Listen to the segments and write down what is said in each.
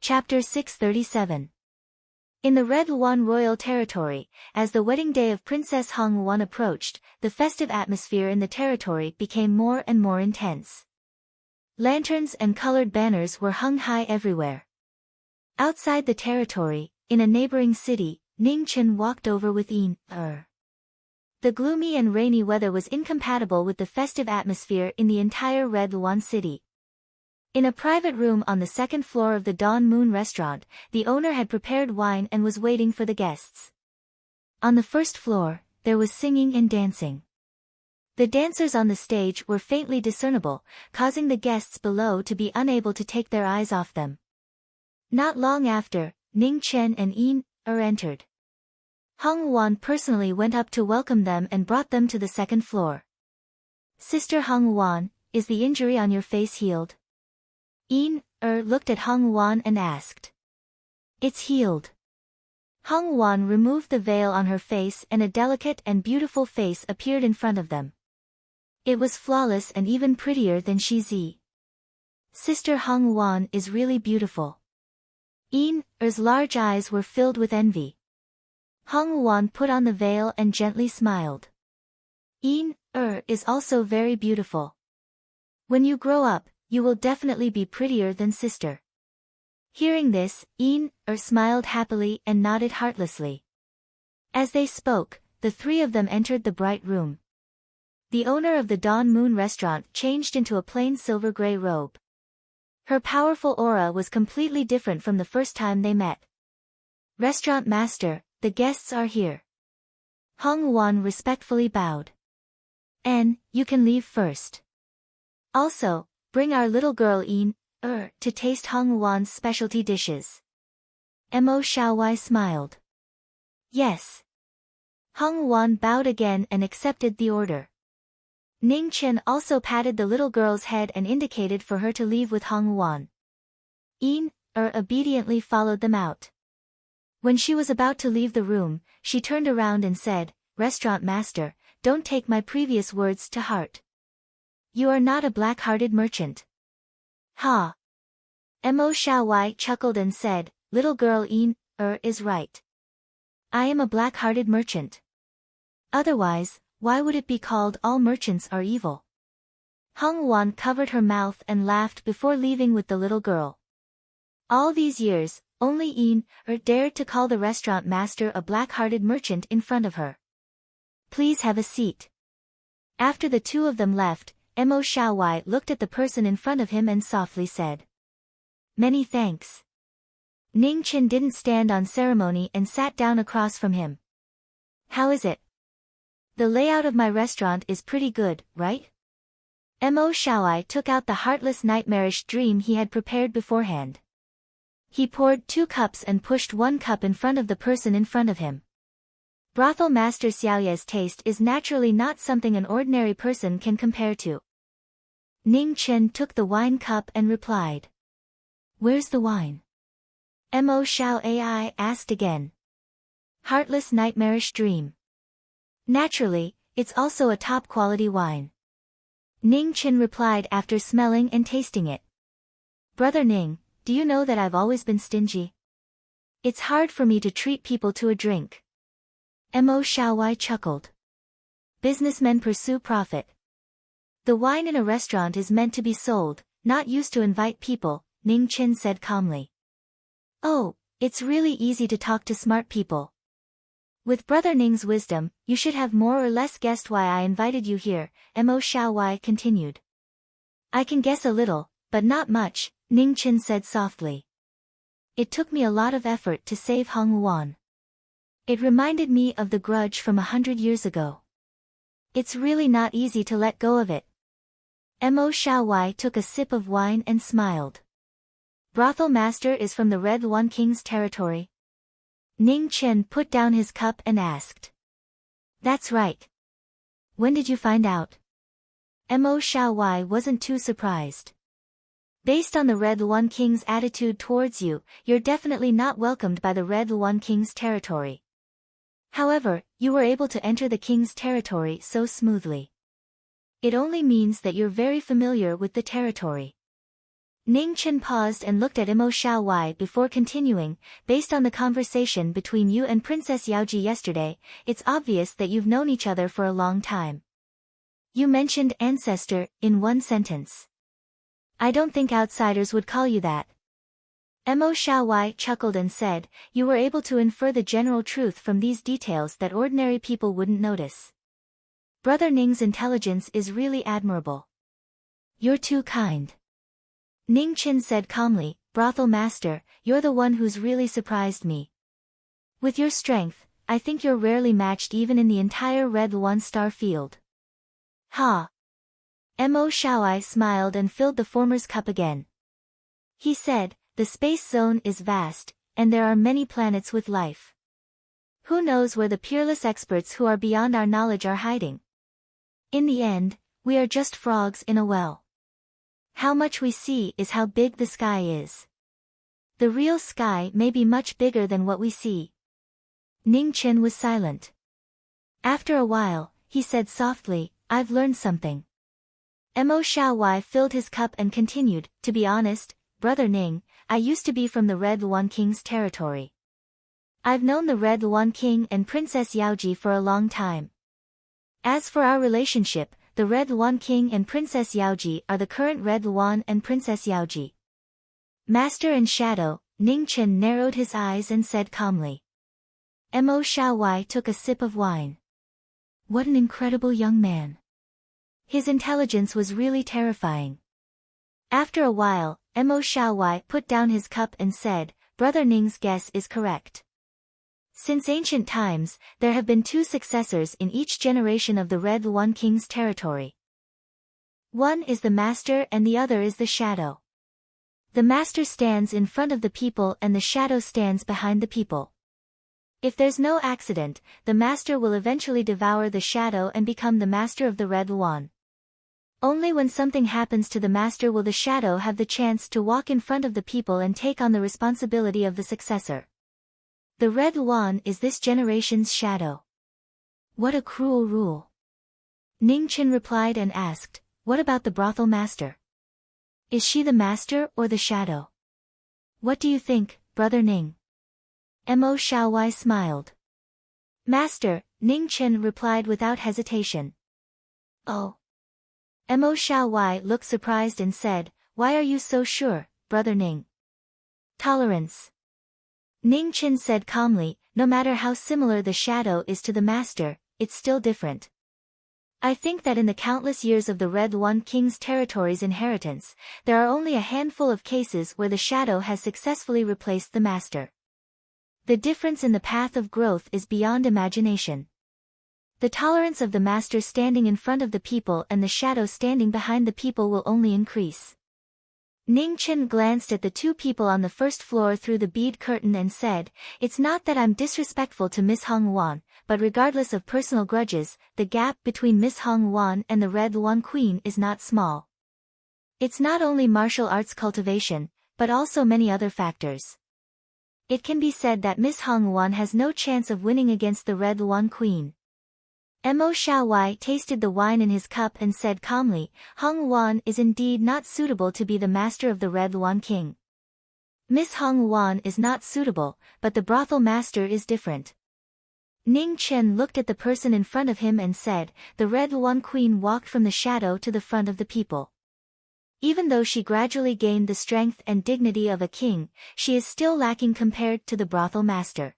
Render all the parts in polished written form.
Chapter 637. In the Red Luan royal territory, as the wedding day of Princess Hong Luan approached, the festive atmosphere in the territory became more and more intense. Lanterns and colored banners were hung high everywhere. Outside the territory, in a neighboring city, Ning Chen walked over with The gloomy and rainy weather was incompatible with the festive atmosphere in the entire Red Luan city. In a private room on the second floor of the Dawn Moon restaurant, the owner had prepared wine and was waiting for the guests. On the first floor, there was singing and dancing. The dancers on the stage were faintly discernible, causing the guests below to be unable to take their eyes off them. Not long after, Ning Chen and entered. Hong Luan personally went up to welcome them and brought them to the second floor. "Sister Hong Luan, is the injury on your face healed?" Looked at Hong Luan and asked. "It's healed." Hong Luan removed the veil on her face and a delicate and beautiful face appeared in front of them. It was flawless and even prettier than Shizi. "Sister Hong Luan is really beautiful." Er's large eyes were filled with envy. Hong Luan put on the veil and gently smiled. Is also very beautiful. When you grow up, you will definitely be prettier than sister." Hearing this, smiled happily and nodded heartlessly. As they spoke, the three of them entered the bright room. The owner of the Dawn Moon restaurant changed into a plain silver-gray robe. Her powerful aura was completely different from the first time they met. "Restaurant master, the guests are here." Hong Luan respectfully bowed. "You can leave first. Also, bring our little girl to taste Hong Luan's specialty dishes." Mo Xiaowai smiled. "Yes." Hong Luan bowed again and accepted the order. Ning Chen also patted the little girl's head and indicated for her to leave with Hong Luan. Obediently followed them out. When she was about to leave the room, she turned around and said, "Restaurant master, don't take my previous words to heart. You are not a black-hearted merchant." "Ha!" Mo Xiaowai chuckled and said, "Little girl is right. I am a black-hearted merchant. Otherwise, why would it be called all merchants are evil?" Hong Luan covered her mouth and laughed before leaving with the little girl. All these years, only dared to call the restaurant master a black-hearted merchant in front of her. "Please have a seat." After the two of them left, Mo Xiaowai looked at the person in front of him and softly said, "Many thanks." Ning Chen didn't stand on ceremony and sat down across from him. "How is it? The layout of my restaurant is pretty good, right?" Mo Xiaowai took out the heartless nightmarish dream he had prepared beforehand. He poured 2 cups and pushed 1 cup in front of the person in front of him. Brothel master Xiaoye's taste is naturally not something an ordinary person can compare to. Ning Chen took the wine cup and replied, "Where's the wine?" Mo Xiaoai asked again. "Heartless nightmarish dream. Naturally, it's also a top-quality wine." Ning Chen replied after smelling and tasting it. "Brother Ning, do you know that I've always been stingy? It's hard for me to treat people to a drink." Mo Xiaowai chuckled. "Businessmen pursue profit. The wine in a restaurant is meant to be sold, not used to invite people," Ning Chen said calmly. "Oh, it's really easy to talk to smart people. With Brother Ning's wisdom, you should have more or less guessed why I invited you here," Mo Xiaowai continued. "I can guess a little, but not much," Ning Chen said softly. "It took me a lot of effort to save Hong Luan. It reminded me of the grudge from 100 years ago. It's really not easy to let go of it." Mo Xiaowai took a sip of wine and smiled. "Brothel master is from the Red Luan King's territory?" Ning Chen put down his cup and asked. "That's right." "When did you find out?" Mo Xiaowai wasn't too surprised. "Based on the Red Luan King's attitude towards you, you're definitely not welcomed by the Red Luan King's territory. However, you were able to enter the King's territory so smoothly. It only means that you're very familiar with the territory." Ning Chen paused and looked at Imo Xiaowai before continuing. Based on the conversation between you and Princess Yaoji yesterday, it's obvious that you've known each other for a long time. You mentioned ancestor in one sentence. I don't think outsiders would call you that. Imo Xiaowai chuckled and said, you were able to infer the general truth from these details that ordinary people wouldn't notice. Brother Ning's intelligence is really admirable. You're too kind. Ning Chen said calmly, brothel master, you're the one who's really surprised me. With your strength, I think you're rarely matched even in the entire Red One-star field. Ha! Mo Xiaowai smiled and filled the former's cup again. He said, the space zone is vast, and there are many planets with life. Who knows where the peerless experts who are beyond our knowledge are hiding? In the end, we are just frogs in a well. How much we see is how big the sky is. The real sky may be much bigger than what we see. Ning Chen was silent. After a while, he said softly, I've learned something. Mo Xiaowai filled his cup and continued, to be honest, Brother Ning, I used to be from the Red Luan King's territory. I've known the Red Luan King and Princess Yaoji for a long time. As for our relationship, the Red Luan King and Princess Yaoji are the current Red Luan and Princess Yaoji. Master and Shadow, Ning Chen narrowed his eyes and said calmly. Mo Xiaowai took a sip of wine. What an incredible young man. His intelligence was really terrifying. After a while, Mo Xiaowai put down his cup and said, Brother Ning's guess is correct. Since ancient times, there have been two successors in each generation of the Red Luan King's territory. One is the master and the other is the shadow. The master stands in front of the people and the shadow stands behind the people. If there's no accident, the master will eventually devour the shadow and become the master of the Red Luan. Only when something happens to the master will the shadow have the chance to walk in front of the people and take on the responsibility of the successor. The Red Luan is this generation's shadow. What a cruel rule. Ning Chen replied and asked, what about the brothel master? Is she the master or the shadow? What do you think, Brother Ning? Mo Xiaowai smiled. Master, Ning Chen replied without hesitation. Oh. Mo Xiaowai looked surprised and said, why are you so sure, Brother Ning? Tolerance. Ning Chen said calmly, no matter how similar the shadow is to the master, it's still different. I think that in the countless years of the Red Luan King's territory's inheritance, there are only a handful of cases where the shadow has successfully replaced the master. The difference in the path of growth is beyond imagination. The tolerance of the master standing in front of the people and the shadow standing behind the people will only increase. Ning Chen glanced at the two people on the first floor through the bead curtain and said, it's not that I'm disrespectful to Miss Hong Wan, but regardless of personal grudges, the gap between Miss Hong Wan and the Red Luan Queen is not small. It's not only martial arts cultivation, but also many other factors. It can be said that Miss Hong Wan has no chance of winning against the Red Luan Queen. Mo Xiaowai tasted the wine in his cup and said calmly, Hong Wan is indeed not suitable to be the master of the Red Luan King. Miss Hong Wan is not suitable, but the brothel master is different. Ning Chen looked at the person in front of him and said, the Red Luan Queen walked from the shadow to the front of the people. Even though she gradually gained the strength and dignity of a king, she is still lacking compared to the brothel master.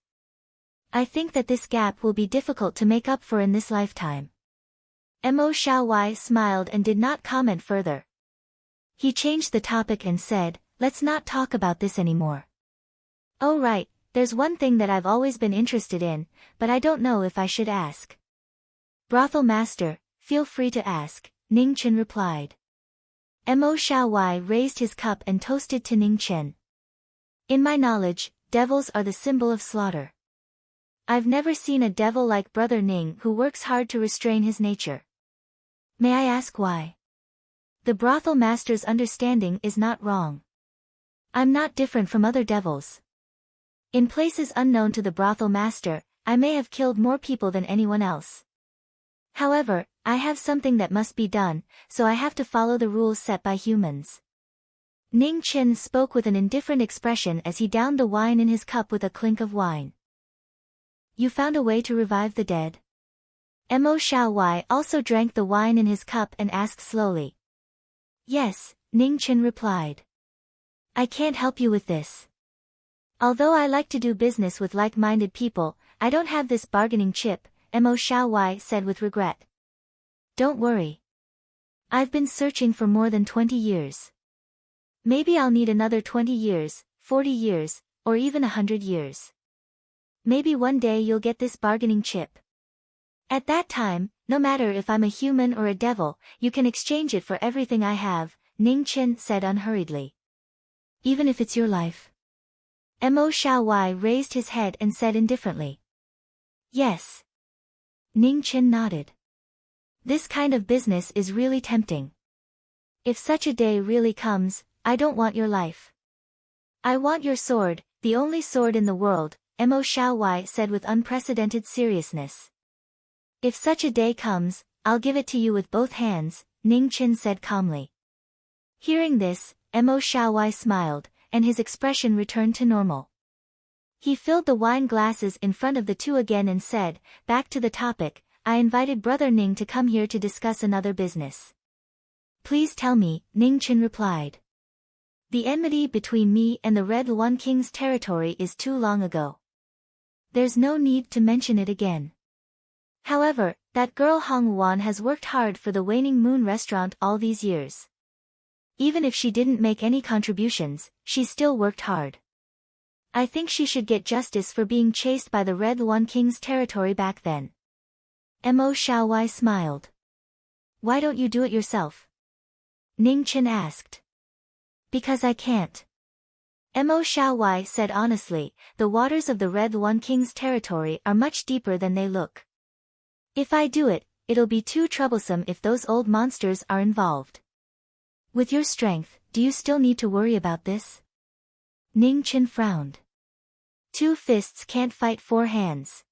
I think that this gap will be difficult to make up for in this lifetime. Mo Xiaowai smiled and did not comment further. He changed the topic and said, let's not talk about this anymore. Oh right, there's one thing that I've always been interested in, but I don't know if I should ask. Brothel master, feel free to ask, Ning Chen replied. Mo Xiaowai raised his cup and toasted to Ning Chen. In my knowledge, devils are the symbol of slaughter. I've never seen a devil like Brother Ning who works hard to restrain his nature. May I ask why? The brothel master's understanding is not wrong. I'm not different from other devils. In places unknown to the brothel master, I may have killed more people than anyone else. However, I have something that must be done, so I have to follow the rules set by humans. Ning Chen spoke with an indifferent expression as he downed the wine in his cup with a clink of wine. You found a way to revive the dead? Mo Xiaowai also drank the wine in his cup and asked slowly. Yes, Ning Chen replied. I can't help you with this. Although I like to do business with like-minded people, I don't have this bargaining chip, Mo Xiaowai said with regret. Don't worry. I've been searching for more than 20 years. Maybe I'll need another 20 years, 40 years, or even 100 years. Maybe one day you'll get this bargaining chip. At that time, no matter if I'm a human or a devil, you can exchange it for everything I have, Ning Chen said unhurriedly. Even if it's your life? Mo Xiaowai raised his head and said indifferently. Yes. Ning Chen nodded. This kind of business is really tempting. If such a day really comes, I don't want your life. I want your sword, the only sword in the world, Mo Xiaowai said with unprecedented seriousness. If such a day comes, I'll give it to you with both hands, Ning Chen said calmly. Hearing this, Mo Xiaowai smiled, and his expression returned to normal. He filled the wine glasses in front of the two again and said, back to the topic, I invited Brother Ning to come here to discuss another business. Please tell me, Ning Chen replied. The enmity between me and the Red One King's territory is too long ago. There's no need to mention it again. However, that girl Hong Wan has worked hard for the Waning Moon restaurant all these years. Even if she didn't make any contributions, she still worked hard. I think she should get justice for being chased by the Red One King's territory back then. Mo Xiaowai smiled. Why don't you do it yourself? Ning Chen asked. Because I can't. Mo Xiaowai said honestly, the waters of the Red One King's territory are much deeper than they look. If I do it, it'll be too troublesome if those old monsters are involved. With your strength, do you still need to worry about this? Ning Chen frowned. 2 fists can't fight 4 hands.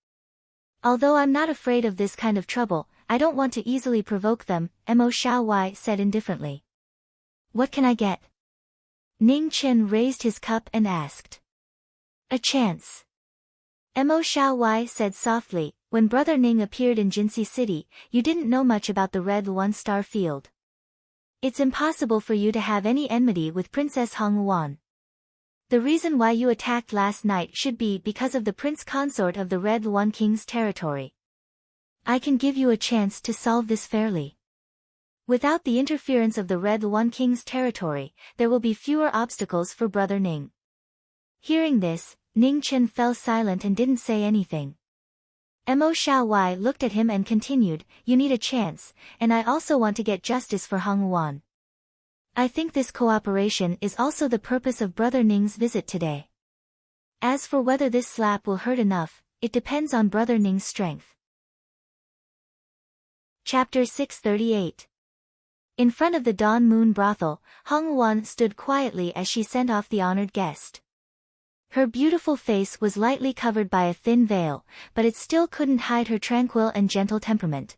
Although I'm not afraid of this kind of trouble, I don't want to easily provoke them, Mo Xiaowai said indifferently. What can I get? Ning Chen raised his cup and asked. A chance. Mo Xiaowai said softly, when Brother Ning appeared in Jinxi City, you didn't know much about the Red One-Star Field. It's impossible for you to have any enmity with Princess Hong Wan. The reason why you attacked last night should be because of the prince consort of the Red One King's territory. I can give you a chance to solve this fairly. Without the interference of the Red One King's territory, there will be fewer obstacles for Brother Ning. Hearing this, Ning Chen fell silent and didn't say anything. Mo Xiaowai looked at him and continued, you need a chance, and I also want to get justice for Hong Wan. I think this cooperation is also the purpose of Brother Ning's visit today. As for whether this slap will hurt enough, it depends on Brother Ning's strength. Chapter 638. In front of the Dawn Moon brothel, Hong Wan stood quietly as she sent off the honored guest. Her beautiful face was lightly covered by a thin veil, but it still couldn't hide her tranquil and gentle temperament.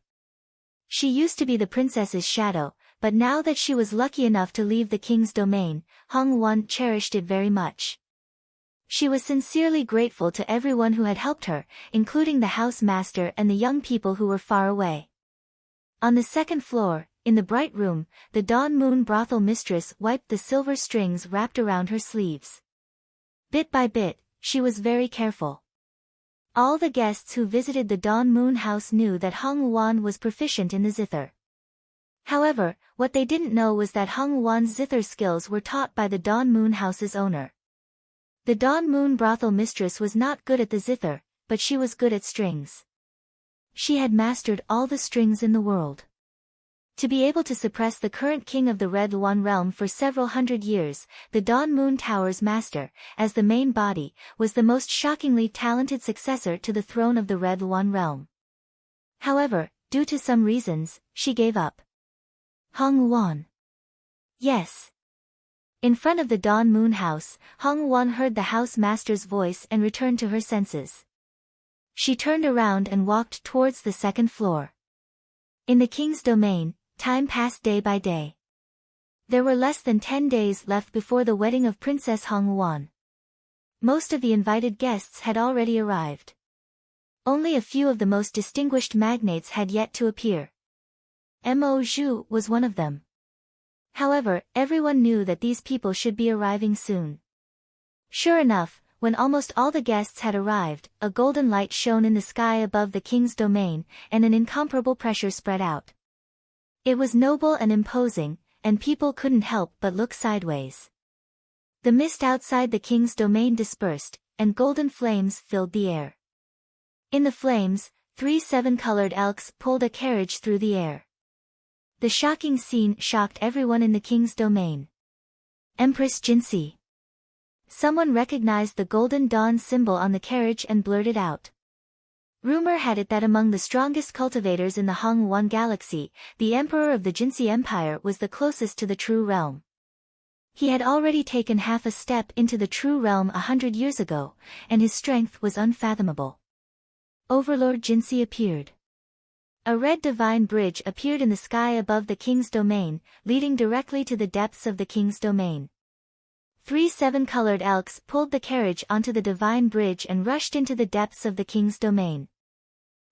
She used to be the princess's shadow, but now that she was lucky enough to leave the king's domain, Hong Wan cherished it very much. She was sincerely grateful to everyone who had helped her, including the house master and the young people who were far away. On the 2nd floor, in the bright room, the Dawn Moon brothel mistress wiped the silver strings wrapped around her sleeves. Bit by bit, she was very careful. All the guests who visited the Dawn Moon house knew that Hong Wan was proficient in the zither. However, what they didn't know was that Hong Wan's zither skills were taught by the Dawn Moon house's owner. The Dawn Moon brothel mistress was not good at the zither, but she was good at strings. She had mastered all the strings in the world. To be able to suppress the current king of the Red One realm for several hundred years, the Dawn Moon Tower's master, as the main body, was the most shockingly talented successor to the throne of the Red One realm. However, due to some reasons, she gave up. Hong Wan. Yes. In front of the Dawn Moon house, Hong Wan heard the house master's voice and returned to her senses. She turned around and walked towards the 2nd floor. In the king's domain, time passed day by day. There were less than 10 days left before the wedding of Princess Hong Wuan. Most of the invited guests had already arrived. Only a few of the most distinguished magnates had yet to appear. Mo Zhu was one of them. However, everyone knew that these people should be arriving soon. Sure enough, when almost all the guests had arrived, a golden light shone in the sky above the king's domain, and an incomparable pressure spread out. It was noble and imposing, and people couldn't help but look sideways. The mist outside the king's domain dispersed, and golden flames filled the air. In the flames, 3 7-colored elks pulled a carriage through the air. The shocking scene shocked everyone in the king's domain. Empress Jinxi. Someone recognized the golden dawn symbol on the carriage and blurted out. Rumor had it that among the strongest cultivators in the Hongwan galaxy, the emperor of the Jinxi Empire was the closest to the true realm. He had already taken half a step into the true realm 100 years ago, and his strength was unfathomable. Overlord Jinxi appeared. A red divine bridge appeared in the sky above the king's domain, leading directly to the depths of the king's domain. 3 7-colored elks pulled the carriage onto the divine bridge and rushed into the depths of the king's domain.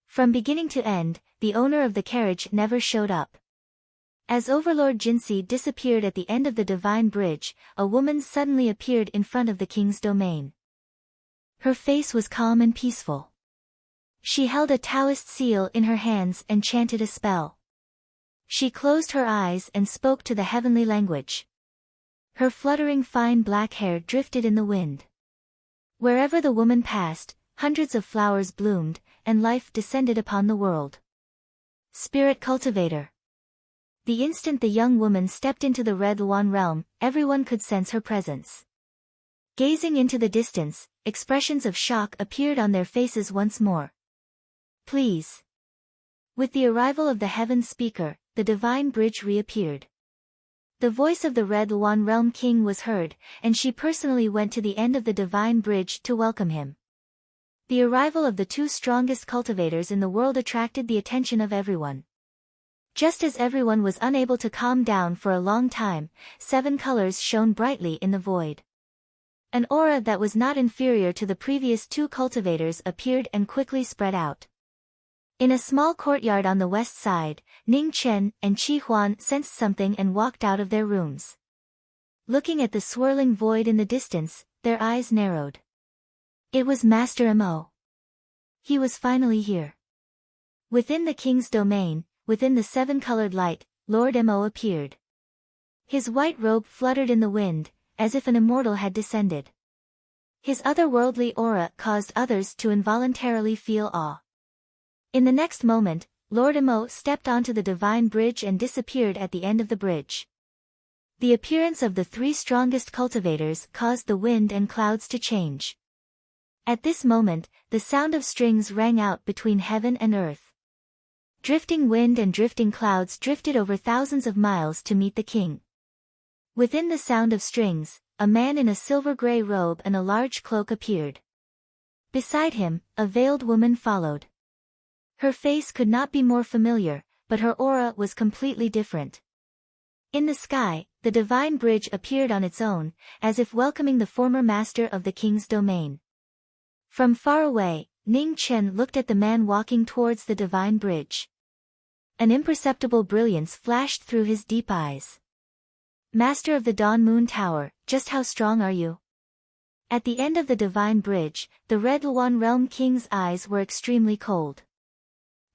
From beginning to end, the owner of the carriage never showed up. As Overlord Jinxi disappeared at the end of the divine bridge, a woman suddenly appeared in front of the king's domain. Her face was calm and peaceful. She held a Taoist seal in her hands and chanted a spell. She closed her eyes and spoke to the heavenly language. Her fluttering fine black hair drifted in the wind. Wherever the woman passed, hundreds of flowers bloomed, and life descended upon the world. Spirit Cultivator. The instant the young woman stepped into the Red Luan realm, everyone could sense her presence. Gazing into the distance, expressions of shock appeared on their faces once more. Please. With the arrival of the Heaven Speaker, the divine bridge reappeared. The voice of the Red Luan Realm King was heard, and she personally went to the end of the divine bridge to welcome him. The arrival of the 2 strongest cultivators in the world attracted the attention of everyone. Just as everyone was unable to calm down for a long time, 7 colors shone brightly in the void. An aura that was not inferior to the previous 2 cultivators appeared and quickly spread out. In a small courtyard on the west side, Ning Chen and Qi Huan sensed something and walked out of their rooms. Looking at the swirling void in the distance, their eyes narrowed. It was Master Mo. He was finally here. Within the king's domain, within the 7-colored light, Lord Mo appeared. His white robe fluttered in the wind, as if an immortal had descended. His otherworldly aura caused others to involuntarily feel awe. In the next moment, Lord Mo stepped onto the divine bridge and disappeared at the end of the bridge. The appearance of the 3 strongest cultivators caused the wind and clouds to change. At this moment, the sound of strings rang out between heaven and earth. Drifting wind and drifting clouds drifted over thousands of miles to meet the king. Within the sound of strings, a man in a silver-gray robe and a large cloak appeared. Beside him, a veiled woman followed. Her face could not be more familiar, but her aura was completely different. In the sky, the divine bridge appeared on its own, as if welcoming the former master of the king's domain. From far away, Ning Chen looked at the man walking towards the divine bridge. An imperceptible brilliance flashed through his deep eyes. Master of the Dawn Moon Tower, just how strong are you? At the end of the divine bridge, the Red Luan Realm King's eyes were extremely cold.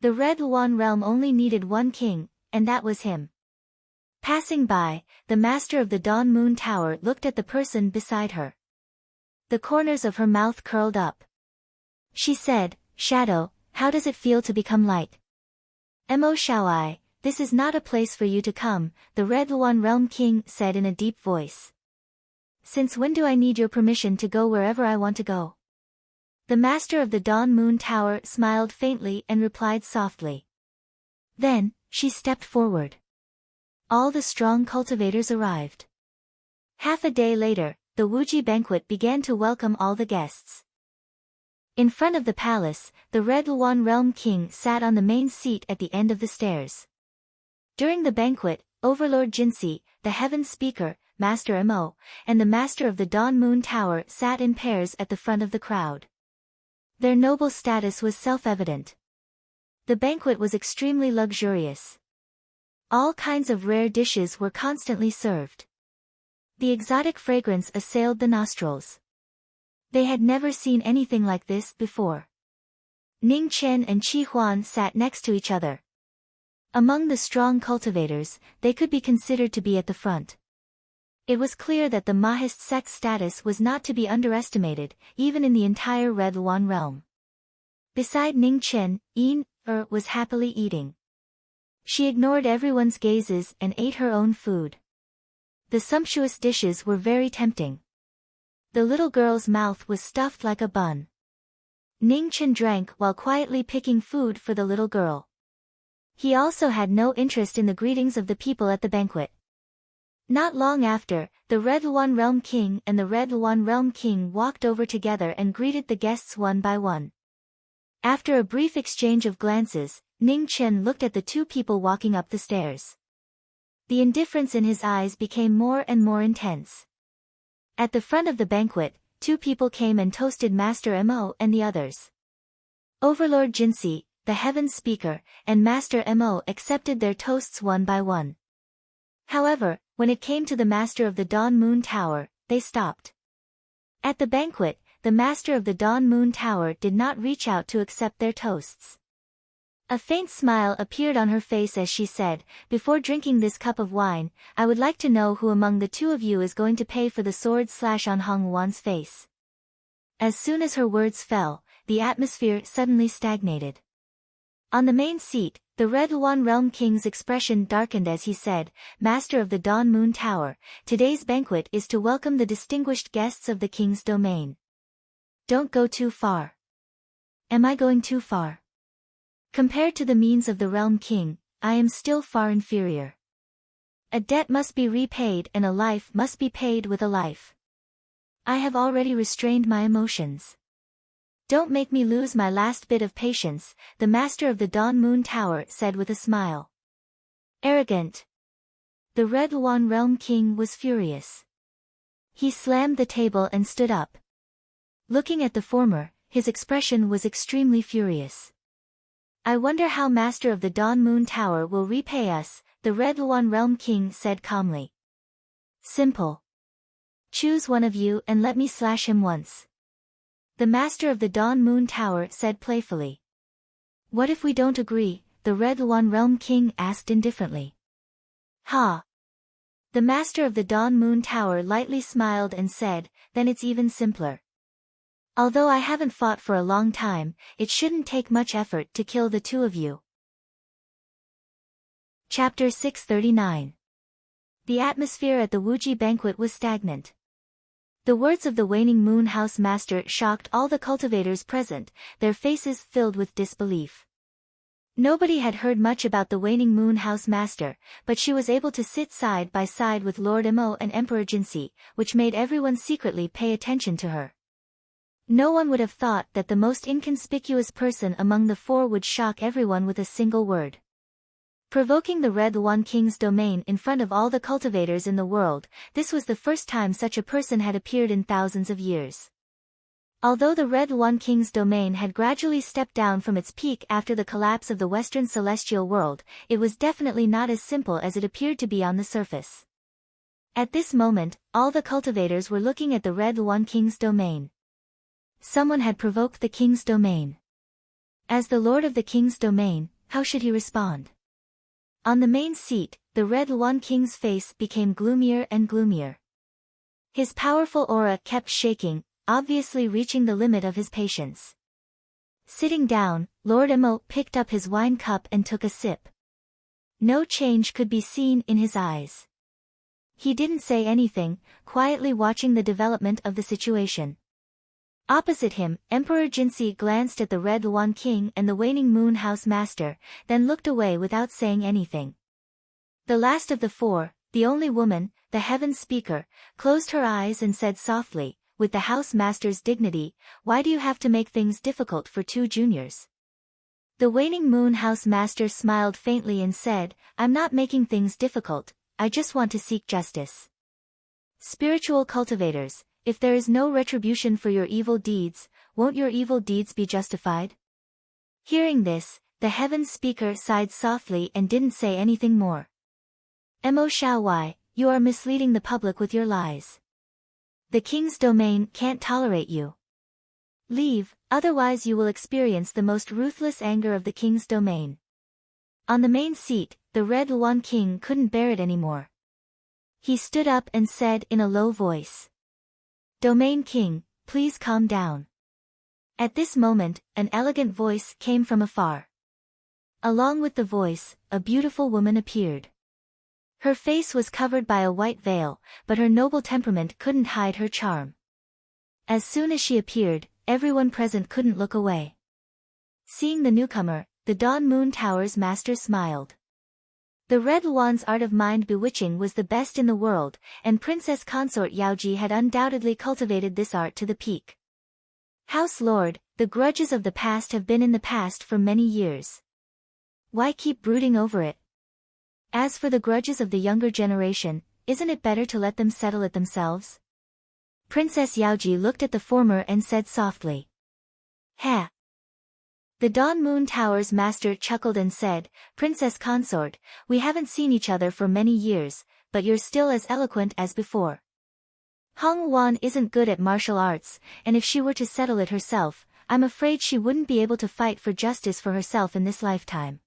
The Red Luan Realm only needed one king, and that was him. Passing by, the Master of the Dawn Moon Tower looked at the person beside her. The corners of her mouth curled up. She said, Shadow, how does it feel to become light? Mo Shaoi, this is not a place for you to come, the Red Luan Realm King said in a deep voice. Since when do I need your permission to go wherever I want to go? The Master of the Dawn Moon Tower smiled faintly and replied softly. Then, she stepped forward. All the strong cultivators arrived. Half a day later, the Wuji banquet began to welcome all the guests. In front of the palace, the Red Luan Realm King sat on the main seat at the end of the stairs. During the banquet, Overlord Jinsi, the Heaven Speaker, Master Mo, and the Master of the Dawn Moon Tower sat in pairs at the front of the crowd. Their noble status was self-evident. The banquet was extremely luxurious. All kinds of rare dishes were constantly served. The exotic fragrance assailed the nostrils. They had never seen anything like this before. Ning Chen and Qi Huan sat next to each other. Among the strong cultivators, they could be considered to be at the front. It was clear that the Mahist sect's status was not to be underestimated, even in the entire Red Luan realm. Beside Ning Chen, Yin was happily eating. She ignored everyone's gazes and ate her own food. The sumptuous dishes were very tempting. The little girl's mouth was stuffed like a bun. Ning Chen drank while quietly picking food for the little girl. He also had no interest in the greetings of the people at the banquet. Not long after, the Red Luan Realm King and the Red Luan Realm King walked over together and greeted the guests one by one. After a brief exchange of glances, Ning Chen looked at the two people walking up the stairs. The indifference in his eyes became more and more intense. At the front of the banquet, two people came and toasted Master Mo and the others. Overlord Jinsi, the Heaven Speaker, and Master Mo accepted their toasts one by one. However, when it came to the Master of the Dawn Moon Tower, they stopped. At the banquet, the Master of the Dawn Moon Tower did not reach out to accept their toasts. A faint smile appeared on her face as she said, "Before drinking this cup of wine, I would like to know who among the two of you is going to pay for the sword slash on Hong Wan's face." As soon as her words fell, the atmosphere suddenly stagnated. On the main seat, the Red Luan Realm King's expression darkened as he said, "Master of the Dawn Moon Tower, today's banquet is to welcome the distinguished guests of the King's domain. Don't go too far." Am I going too far? Compared to the means of the Realm King, I am still far inferior. A debt must be repaid and a life must be paid with a life. I have already restrained my emotions. Don't make me lose my last bit of patience, the Master of the Dawn Moon Tower said with a smile. Arrogant. The Red Luan Realm King was furious. He slammed the table and stood up. Looking at the former, his expression was extremely furious. I wonder how Master of the Dawn Moon Tower will repay us, the Red Luan Realm King said calmly. Simple. Choose one of you and let me slash him once. The Master of the Dawn Moon Tower said playfully. What if we don't agree? The Red Luan Realm King asked indifferently. Ha! The Master of the Dawn Moon Tower lightly smiled and said, then it's even simpler. Although I haven't fought for a long time, it shouldn't take much effort to kill the two of you. Chapter 639. The atmosphere at the Wuji banquet was stagnant. The words of the Waning Moon House Master shocked all the cultivators present, their faces filled with disbelief. Nobody had heard much about the Waning Moon House Master, but she was able to sit side by side with Lord Mo and Emperor Jinsi, which made everyone secretly pay attention to her. No one would have thought that the most inconspicuous person among the four would shock everyone with a single word. Provoking the Red Luan King's domain in front of all the cultivators in the world, this was the first time such a person had appeared in thousands of years. Although the Red Luan King's domain had gradually stepped down from its peak after the collapse of the Western Celestial World, it was definitely not as simple as it appeared to be on the surface. At this moment, all the cultivators were looking at the Red Luan King's domain. Someone had provoked the King's domain. As the Lord of the King's domain, how should he respond? On the main seat, the Red Luan King's face became gloomier and gloomier. His powerful aura kept shaking, obviously reaching the limit of his patience. Sitting down, Lord Mo picked up his wine cup and took a sip. No change could be seen in his eyes. He didn't say anything, quietly watching the development of the situation. Opposite him, Emperor Jinsi glanced at the Red Luan King and the Waning Moon House Master, then looked away without saying anything. The last of the four, the only woman, the Heaven Speaker, closed her eyes and said softly, with the House Master's dignity, "Why do you have to make things difficult for two juniors? The Waning Moon House Master smiled faintly and said, I'm not making things difficult, I just want to seek justice. Spiritual cultivators, if there is no retribution for your evil deeds, won't your evil deeds be justified? Hearing this, the Heavens Speaker sighed softly and didn't say anything more. Mo Xiaowai, you are misleading the public with your lies. The king's domain can't tolerate you. Leave, otherwise you will experience the most ruthless anger of the king's domain. On the main seat, the Red Luan King couldn't bear it anymore. He stood up and said in a low voice, Domain King, please calm down. At this moment, an elegant voice came from afar. Along with the voice, a beautiful woman appeared. Her face was covered by a white veil, but her noble temperament couldn't hide her charm. As soon as she appeared, everyone present couldn't look away. Seeing the newcomer, the Dawn Moon Tower's master smiled. The Red Luan's art of mind bewitching was the best in the world, and Princess Consort Yaoji had undoubtedly cultivated this art to the peak. House Lord, the grudges of the past have been in the past for many years. Why keep brooding over it? As for the grudges of the younger generation, isn't it better to let them settle it themselves? Princess Yaoji looked at the former and said softly. Ha! The Dawn Moon Tower's master chuckled and said, Princess Consort, we haven't seen each other for many years, but you're still as eloquent as before. Hong Wan isn't good at martial arts, and if she were to settle it herself, I'm afraid she wouldn't be able to fight for justice for herself in this lifetime.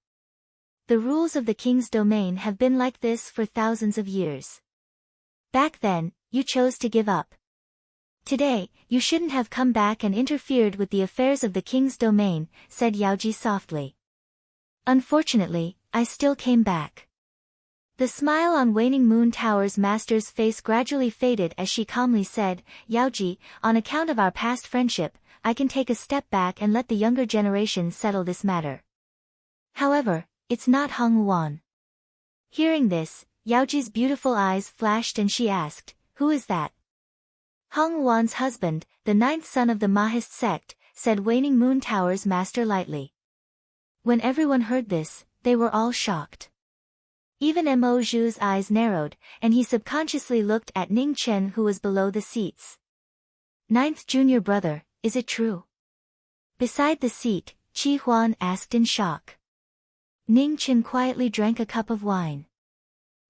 The rules of the king's domain have been like this for thousands of years. Back then, you chose to give up. Today, you shouldn't have come back and interfered with the affairs of the king's domain, said Yaoji softly. Unfortunately, I still came back. The smile on Waning Moon Tower's master's face gradually faded as she calmly said, Yaoji, on account of our past friendship, I can take a step back and let the younger generation settle this matter. However, it's not Hong Wan. Hearing this, Yaoji's beautiful eyes flashed and she asked, Who is that? Hong Wan's husband, the ninth son of the Mahist sect, said Waning Moon Tower's master lightly. When everyone heard this, they were all shocked. Even Mo Zhu's eyes narrowed, and he subconsciously looked at Ning Chen who was below the seats. Ninth junior brother, is it true? Beside the seat, Qi Huan asked in shock. Ning Chen quietly drank a cup of wine.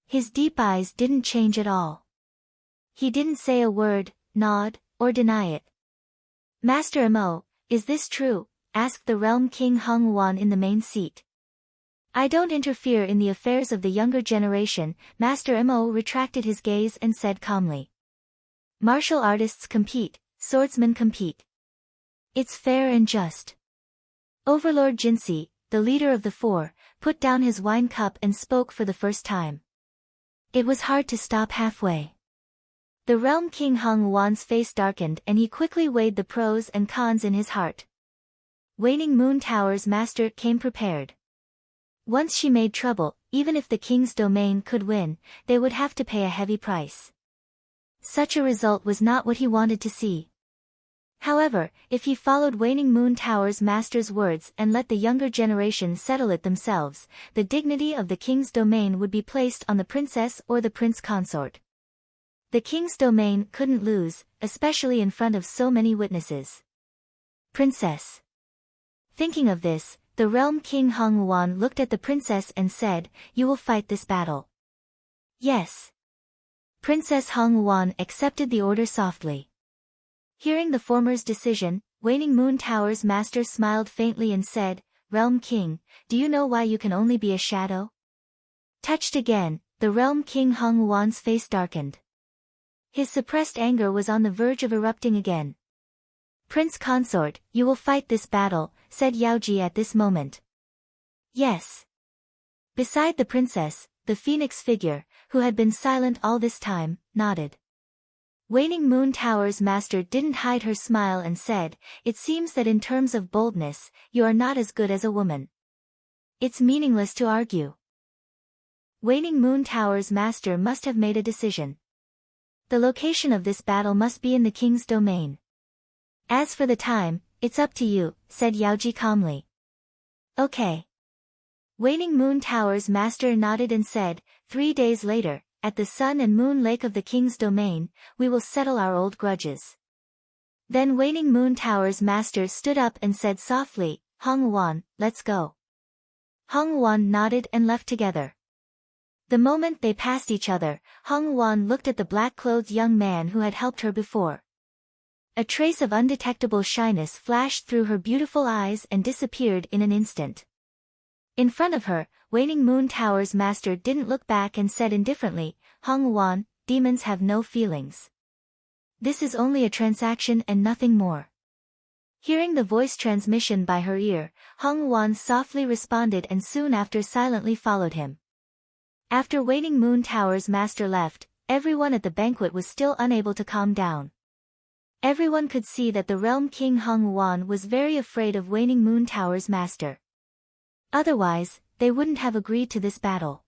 His deep eyes didn't change at all. He didn't say a word, nod, or deny it. Master Mo, is this true? Asked the Realm King Hong Wan in the main seat. I don't interfere in the affairs of the younger generation, Master Mo retracted his gaze and said calmly. Martial artists compete, swordsmen compete. It's fair and just. Overlord Jinsi, the leader of the four, put down his wine cup and spoke for the first time. It was hard to stop halfway. The Realm King Hong Wan's face darkened and he quickly weighed the pros and cons in his heart. Waning Moon Tower's master came prepared. Once she made trouble, even if the king's domain could win, they would have to pay a heavy price. Such a result was not what he wanted to see. However, if he followed Waning Moon Tower's master's words and let the younger generation settle it themselves, the dignity of the king's domain would be placed on the princess or the prince consort. The king's domain couldn't lose, especially in front of so many witnesses. Princess. Thinking of this, the Realm King Hong Wan looked at the princess and said, You will fight this battle. Yes. Princess Hong Wan accepted the order softly. Hearing the former's decision, Waning Moon Tower's master smiled faintly and said, Realm King, do you know why you can only be a shadow? Touched again, the Realm King Hong Wan's face darkened. His suppressed anger was on the verge of erupting again. Prince Consort, you will fight this battle, said Yaoji at this moment. Yes. Beside the princess, the phoenix figure, who had been silent all this time, nodded. Waning Moon Tower's master didn't hide her smile and said, It seems that in terms of boldness, you are not as good as a woman. It's meaningless to argue. Waning Moon Tower's master must have made a decision. The location of this battle must be in the king's domain. As for the time, it's up to you, said Yaoji calmly. Okay. Waning Moon Tower's master nodded and said, 3 days later, at the Sun and Moon Lake of the king's domain, we will settle our old grudges. Then Waning Moon Tower's master stood up and said softly, Hong Wan, let's go. Hong Wan nodded and left together. The moment they passed each other, Hong Wan looked at the black-clothed young man who had helped her before. A trace of undetectable shyness flashed through her beautiful eyes and disappeared in an instant. In front of her, Waning Moon Tower's master didn't look back and said indifferently, Hong Wan, demons have no feelings. This is only a transaction and nothing more. Hearing the voice transmission by her ear, Hong Wan softly responded and soon after silently followed him. After Waning Moon Tower's master left, everyone at the banquet was still unable to calm down. Everyone could see that the realm king Hong Wan was very afraid of Waning Moon Tower's master. Otherwise, they wouldn't have agreed to this battle.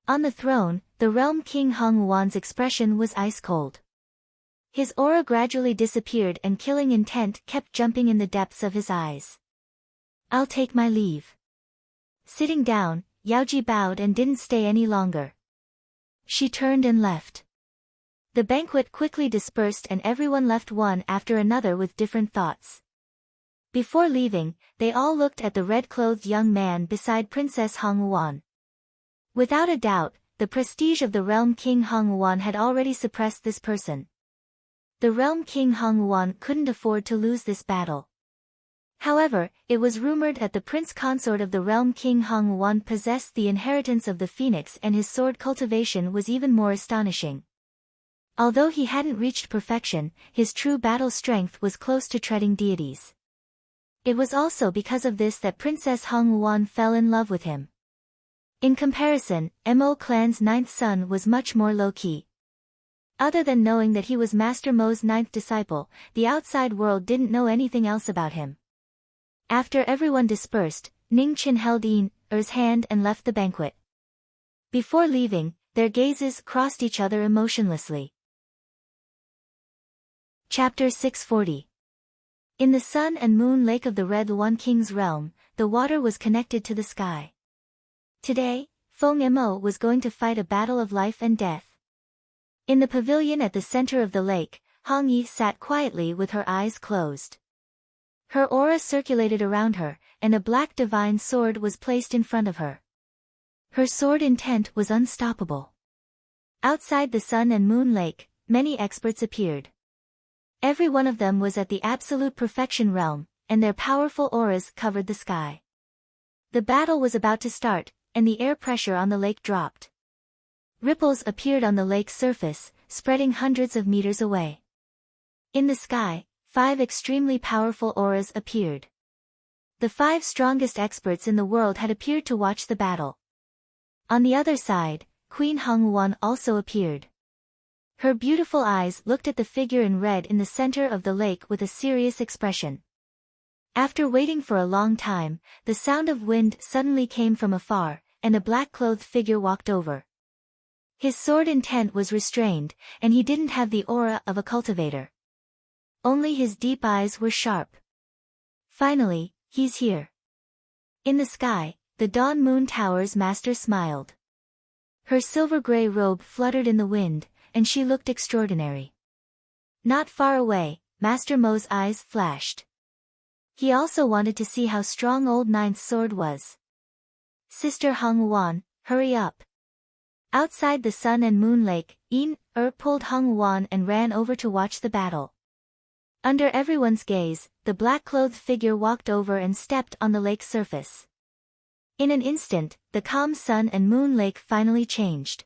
On the throne, the realm king Hong Wan's expression was ice cold. His aura gradually disappeared and killing intent kept jumping in the depths of his eyes. I'll take my leave. Sitting down, Yaoji bowed and didn't stay any longer. She turned and left. The banquet quickly dispersed and everyone left one after another with different thoughts. Before leaving, they all looked at the red-clothed young man beside Princess Hong Wan. Without a doubt, the prestige of the realm king Hong Wan had already suppressed this person. The realm king Hong Wan couldn't afford to lose this battle. However, it was rumored that the prince consort of the realm king Hong Wan possessed the inheritance of the phoenix and his sword cultivation was even more astonishing. Although he hadn't reached perfection, his true battle strength was close to treading deities. It was also because of this that Princess Hong Wan fell in love with him. In comparison, Mo clan's ninth son was much more low-key. Other than knowing that he was Master Mo's ninth disciple, the outside world didn't know anything else about him. After everyone dispersed, Ning Qin held Er's hand and left the banquet. Before leaving, their gazes crossed each other emotionlessly. Chapter 640. In the Sun and Moon Lake of the Red One King's realm, the water was connected to the sky. Today, Feng Mo was going to fight a battle of life and death. In the pavilion at the center of the lake, Hong Yi sat quietly with her eyes closed. Her aura circulated around her, and a black divine sword was placed in front of her. Her sword intent was unstoppable. Outside the Sun and Moon Lake, many experts appeared. Every one of them was at the absolute perfection realm, and their powerful auras covered the sky. The battle was about to start, and the air pressure on the lake dropped. Ripples appeared on the lake's surface, spreading hundreds of meters away. In the sky, 5 extremely powerful auras appeared. The 5 strongest experts in the world had appeared to watch the battle. On the other side, Queen Hong Wan also appeared. Her beautiful eyes looked at the figure in red in the center of the lake with a serious expression. After waiting for a long time, the sound of wind suddenly came from afar, and a black-clothed figure walked over. His sword intent was restrained, and he didn't have the aura of a cultivator. Only his deep eyes were sharp. Finally, he's here. In the sky, the Dawn Moon Tower's master smiled. Her silver-gray robe fluttered in the wind, and she looked extraordinary. Not far away, Master Mo's eyes flashed. He also wanted to see how strong Old Ninth's sword was. Sister Hong Wan, hurry up. Outside the Sun and Moon Lake, pulled Hong Wan and ran over to watch the battle. Under everyone's gaze, the black-clothed figure walked over and stepped on the lake's surface. In an instant, the calm Sun and Moon Lake finally changed.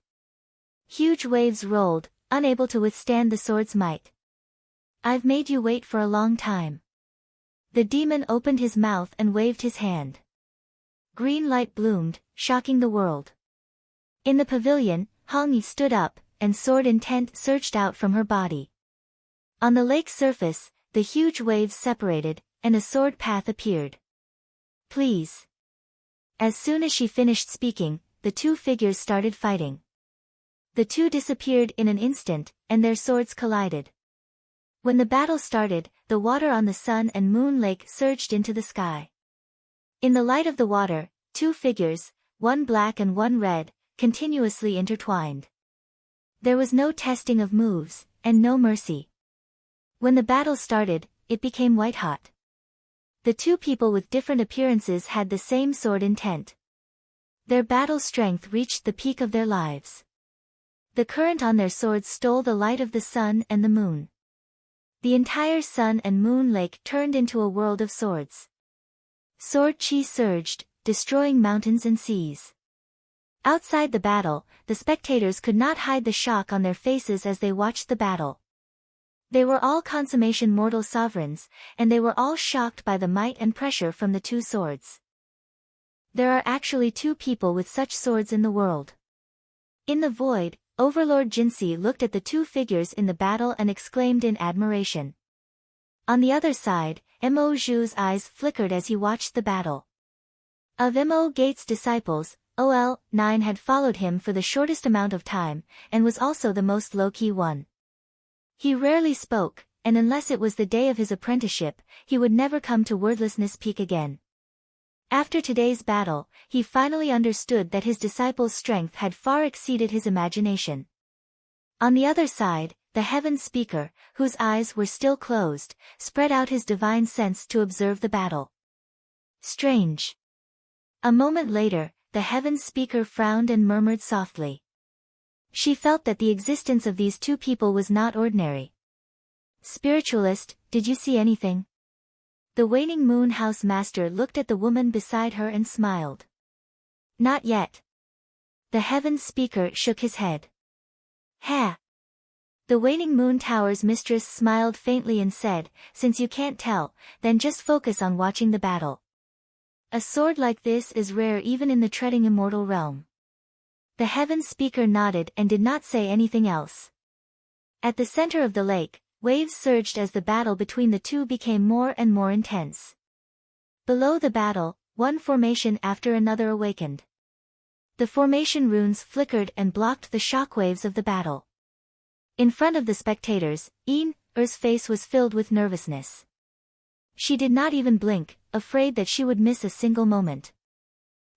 Huge waves rolled, unable to withstand the sword's might. I've made you wait for a long time. The demon opened his mouth and waved his hand. Green light bloomed, shocking the world. In the pavilion, Hong Yi stood up, and sword intent surged out from her body. On the lake's surface, the huge waves separated, and a sword path appeared. Please. As soon as she finished speaking, the 2 figures started fighting. The 2 disappeared in an instant, and their swords collided. When the battle started, the water on the Sun and Moon Lake surged into the sky. In the light of the water, two figures, one black and one red, continuously intertwined. There was no testing of moves, and no mercy. When the battle started, it became white-hot. The two people with different appearances had the same sword intent. Their battle strength reached the peak of their lives. The current on their swords stole the light of the sun and the moon. The entire sun and moon lake turned into a world of swords. Sword chi surged, destroying mountains and seas. Outside the battle, the spectators could not hide the shock on their faces as they watched the battle. They were all consummation mortal sovereigns, and they were all shocked by the might and pressure from the two swords. There are actually two people with such swords in the world. In the void, Overlord Jinsi looked at the two figures in the battle and exclaimed in admiration. On the other side, Mo Zhu's eyes flickered as he watched the battle. Of Mo Gate's disciples, OL-9 had followed him for the shortest amount of time, and was also the most low-key one. He rarely spoke, and unless it was the day of his apprenticeship, he would never come to Wordlessness Peak again. After today's battle, he finally understood that his disciple's strength had far exceeded his imagination. On the other side, the Heaven Speaker, whose eyes were still closed, spread out his divine sense to observe the battle. Strange. A moment later, the Heaven Speaker frowned and murmured softly. She felt that the existence of these two people was not ordinary. Spiritualist, did you see anything? The Waning Moon House Master looked at the woman beside her and smiled. Not yet. The Heaven Speaker shook his head. Ha! The Waning Moon Tower's mistress smiled faintly and said, since you can't tell, then just focus on watching the battle. A sword like this is rare even in the treading immortal realm. The Heaven Speaker nodded and did not say anything else. At the center of the lake, waves surged as the battle between the two became more and more intense. Below the battle, one formation after another awakened. The formation runes flickered and blocked the shockwaves of the battle. In front of the spectators, Er's face was filled with nervousness. She did not even blink, afraid that she would miss a single moment.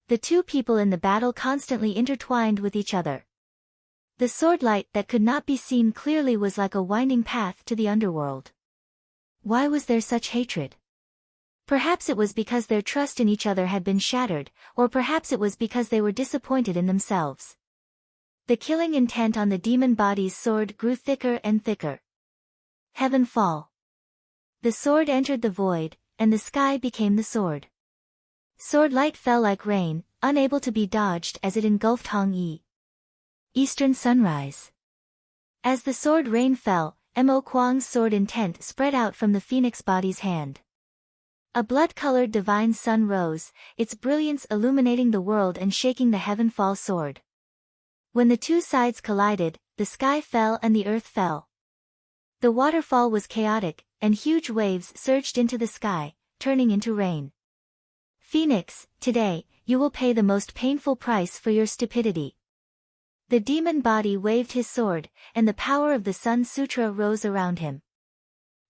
The two people in the battle constantly intertwined with each other. The sword light that could not be seen clearly was like a winding path to the underworld. Why was there such hatred? Perhaps it was because their trust in each other had been shattered, or perhaps it was because they were disappointed in themselves. The killing intent on the demon body's sword grew thicker and thicker. Heaven fall. The sword entered the void, and the sky became the sword. Sword light fell like rain, unable to be dodged as it engulfed Hong-Yi. Eastern sunrise. As the sword rain fell, Mo Kuang's sword intent spread out from the phoenix body's hand. A blood-colored divine sun rose, its brilliance illuminating the world and shaking the heaven-fall sword. When the two sides collided, the sky fell and the earth fell. The waterfall was chaotic, and huge waves surged into the sky, turning into rain. Phoenix, today, you will pay the most painful price for your stupidity. The demon body waved his sword, and the power of the Sun Sutra rose around him.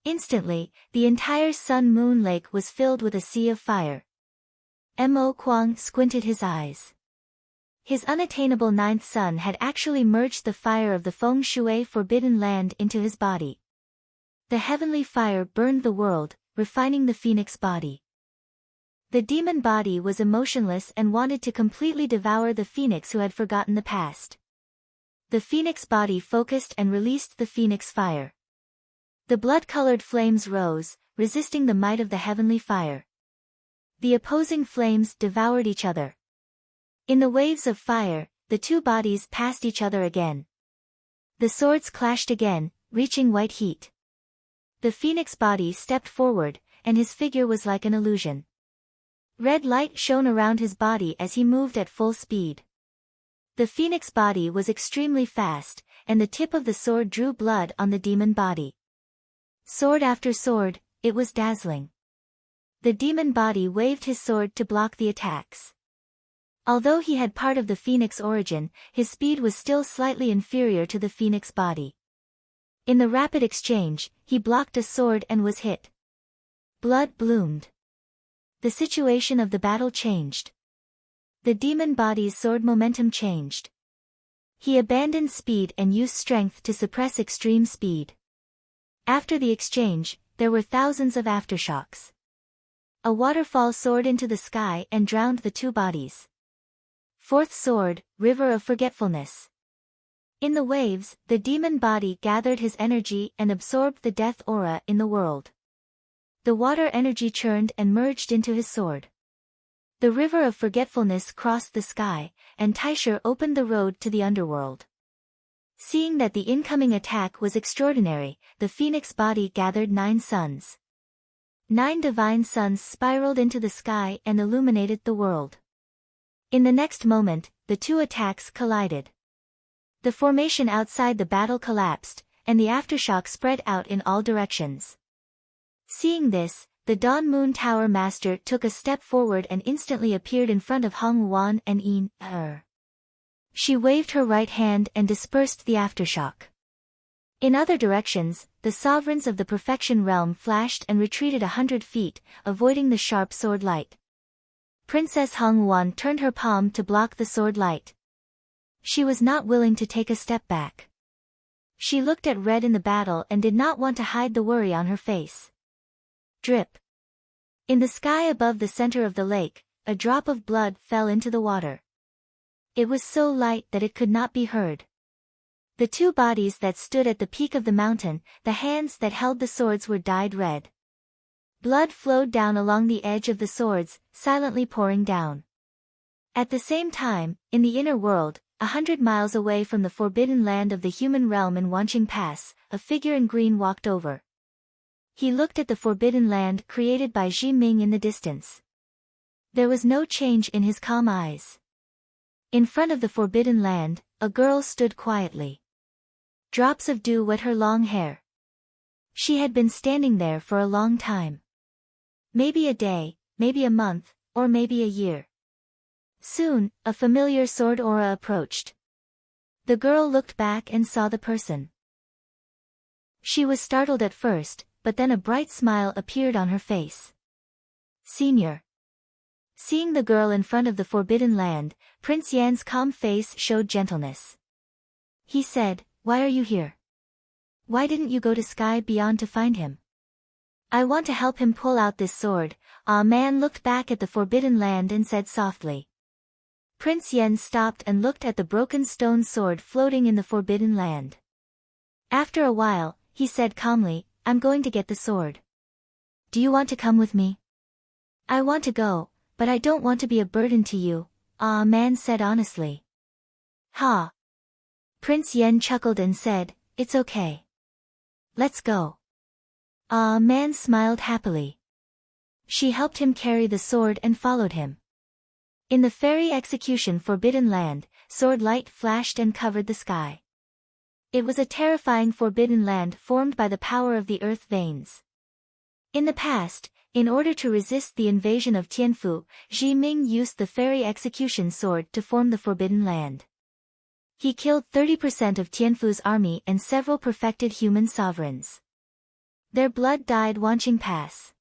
Instantly, the entire sun-moon lake was filled with a sea of fire. Mo Kuang squinted his eyes. His unattainable ninth sun had actually merged the fire of the feng shui forbidden land into his body. The heavenly fire burned the world, refining the phoenix body. The demon body was emotionless and wanted to completely devour the phoenix who had forgotten the past. The phoenix body focused and released the phoenix fire. The blood-colored flames rose, resisting the might of the heavenly fire. The opposing flames devoured each other. In the waves of fire, the two bodies passed each other again. The swords clashed again, reaching white heat. The phoenix body stepped forward, and his figure was like an illusion. Red light shone around his body as he moved at full speed. The phoenix body was extremely fast, and the tip of the sword drew blood on the demon body. Sword after sword, it was dazzling. The demon body waved his sword to block the attacks. Although he had part of the phoenix origin, his speed was still slightly inferior to the phoenix body. In the rapid exchange, he blocked a sword and was hit. Blood bloomed. The situation of the battle changed. The demon body's sword momentum changed. He abandoned speed and used strength to suppress extreme speed. After the exchange, there were thousands of aftershocks. A waterfall soared into the sky and drowned the two bodies. Fourth sword, River of Forgetfulness. In the waves, the demon body gathered his energy and absorbed the death aura in the world. The water energy churned and merged into his sword. The River of Forgetfulness crossed the sky, and Taisher opened the road to the underworld. Seeing that the incoming attack was extraordinary, the phoenix body gathered 9 suns. 9 divine suns spiraled into the sky and illuminated the world. In the next moment, the two attacks collided. The formation outside the battle collapsed, and the aftershock spread out in all directions. Seeing this, the Dawn Moon Tower Master took a step forward and instantly appeared in front of Hong Wan and Yin Er. She waved her right hand and dispersed the aftershock. In other directions, the sovereigns of the Perfection Realm flashed and retreated 100 feet, avoiding the sharp sword light. Princess Hong Wan turned her palm to block the sword light. She was not willing to take a step back. She looked at red in the battle and did not want to hide the worry on her face. Drip. In the sky above the center of the lake, a drop of blood fell into the water. It was so light that it could not be heard. The two bodies that stood at the peak of the mountain, the hands that held the swords were dyed red. Blood flowed down along the edge of the swords, silently pouring down. At the same time, in the inner world, 100 miles away from the forbidden land of the human realm in Wanqing Pass, a figure in green walked over. He looked at the forbidden land created by Zhi Ming in the distance. There was no change in his calm eyes. In front of the forbidden land, a girl stood quietly. Drops of dew wet her long hair. She had been standing there for a long time. Maybe a day, maybe a month, or maybe a year. Soon, a familiar sword aura approached. The girl looked back and saw the person. She was startled at first, but then a bright smile appeared on her face. Senior. Seeing the girl in front of the forbidden land, Prince Yan's calm face showed gentleness. He said, "Why are you here? Why didn't you go to Sky Beyond to find him?" "I want to help him pull out this sword." A man looked back at the forbidden land and said softly. Prince Yan stopped and looked at the broken stone sword floating in the forbidden land. After a while, he said calmly, "I'm going to get the sword. Do you want to come with me?" "I want to go, but I don't want to be a burden to you," a man said honestly. "Ha." Prince Yan chuckled and said, "It's okay. Let's go." A man smiled happily. She helped him carry the sword and followed him. In the fairy execution forbidden land, sword light flashed and covered the sky. It was a terrifying forbidden land formed by the power of the earth veins. In the past, in order to resist the invasion of Tianfu, Zhi Ming used the fairy execution sword to form the forbidden land. He killed 30% of Tianfu's army and several perfected human sovereigns. Their blood dyed Wanqing Pass.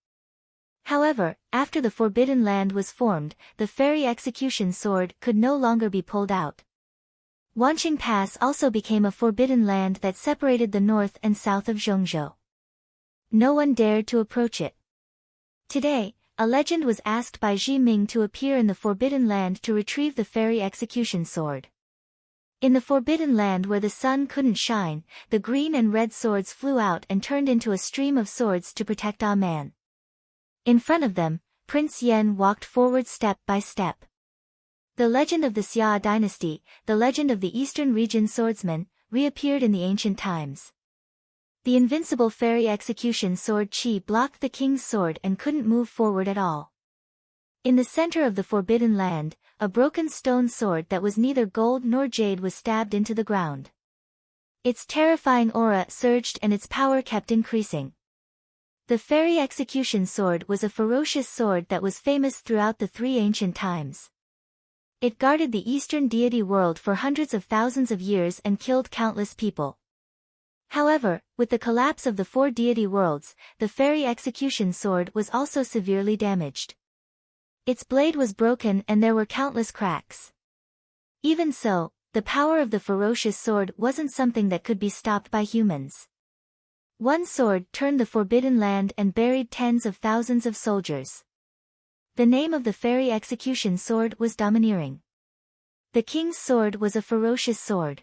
However, after the forbidden land was formed, the fairy execution sword could no longer be pulled out. Wanqing Pass also became a forbidden land that separated the north and south of Zhongzhou. No one dared to approach it. Today, a legend was asked by Zhi Ming to appear in the forbidden land to retrieve the fairy execution sword. In the forbidden land where the sun couldn't shine, the green and red swords flew out and turned into a stream of swords to protect A Man. In front of them, Prince Yan walked forward step by step. The legend of the Xia dynasty, the legend of the eastern region swordsman, reappeared in the ancient times. The invincible fairy execution sword Qi blocked the king's sword and couldn't move forward at all. In the center of the forbidden land, a broken stone sword that was neither gold nor jade was stabbed into the ground. Its terrifying aura surged and its power kept increasing. The fairy execution sword was a ferocious sword that was famous throughout the 3 ancient times. It guarded the eastern deity world for hundreds of thousands of years and killed countless people. However, with the collapse of the 4 deity worlds, the fairy execution sword was also severely damaged. Its blade was broken and there were countless cracks. Even so, the power of the ferocious sword wasn't something that could be stopped by humans. One sword turned the forbidden land and buried tens of thousands of soldiers. The name of the fairy execution sword was domineering. The king's sword was a ferocious sword.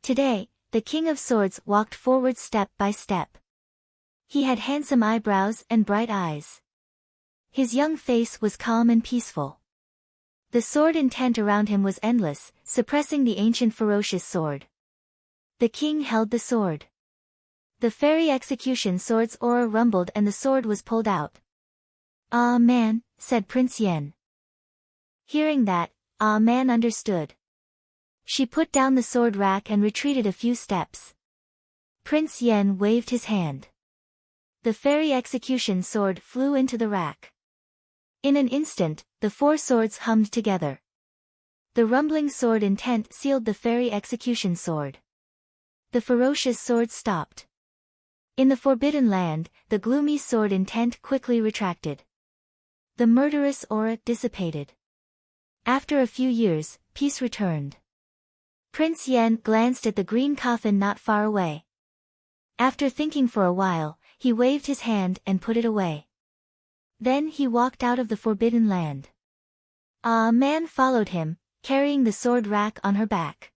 Today, the king of swords walked forward step by step. He had handsome eyebrows and bright eyes. His young face was calm and peaceful. The sword intent around him was endless, suppressing the ancient ferocious sword. The king held the sword. The fairy execution sword's aura rumbled and the sword was pulled out. "Ah man," said Prince Yen. Hearing that, Ah man understood. She put down the sword rack and retreated a few steps. Prince Yen waved his hand. The fairy execution sword flew into the rack. In an instant, the four swords hummed together. The rumbling sword intent sealed the fairy execution sword. The ferocious sword stopped. In the forbidden land, the gloomy sword intent quickly retracted. The murderous aura dissipated. After a few years, peace returned. Prince Yen glanced at the green coffin not far away. After thinking for a while, he waved his hand and put it away. Then he walked out of the forbidden land. Ah man followed him, carrying the sword rack on her back.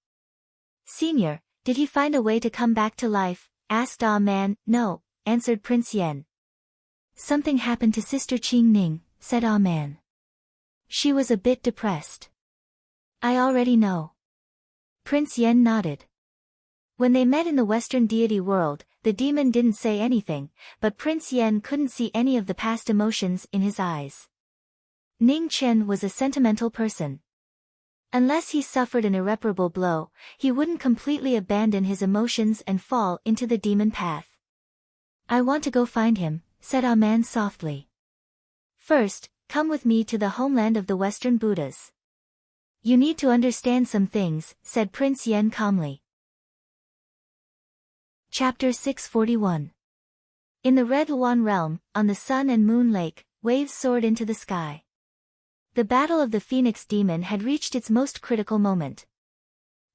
"Senior, did he find a way to come back to life?" asked Ah man. "No," answered Prince Yen. "Something happened to Sister Qing Ning," said Ah man. "She was a bit depressed." "I already know." Prince Yen nodded. When they met in the Western deity world, the demon didn't say anything, but Prince Yen couldn't see any of the past emotions in his eyes. Ning Chen was a sentimental person. Unless he suffered an irreparable blow, he wouldn't completely abandon his emotions and fall into the demon path. "I want to go find him," said Ah man softly. "First, come with me to the homeland of the Western Buddhas." "You need to understand some things," said Prince Yen calmly. Chapter 641. In the Red Luan realm, on the Sun and Moon Lake, waves soared into the sky. The battle of the Phoenix demon had reached its most critical moment.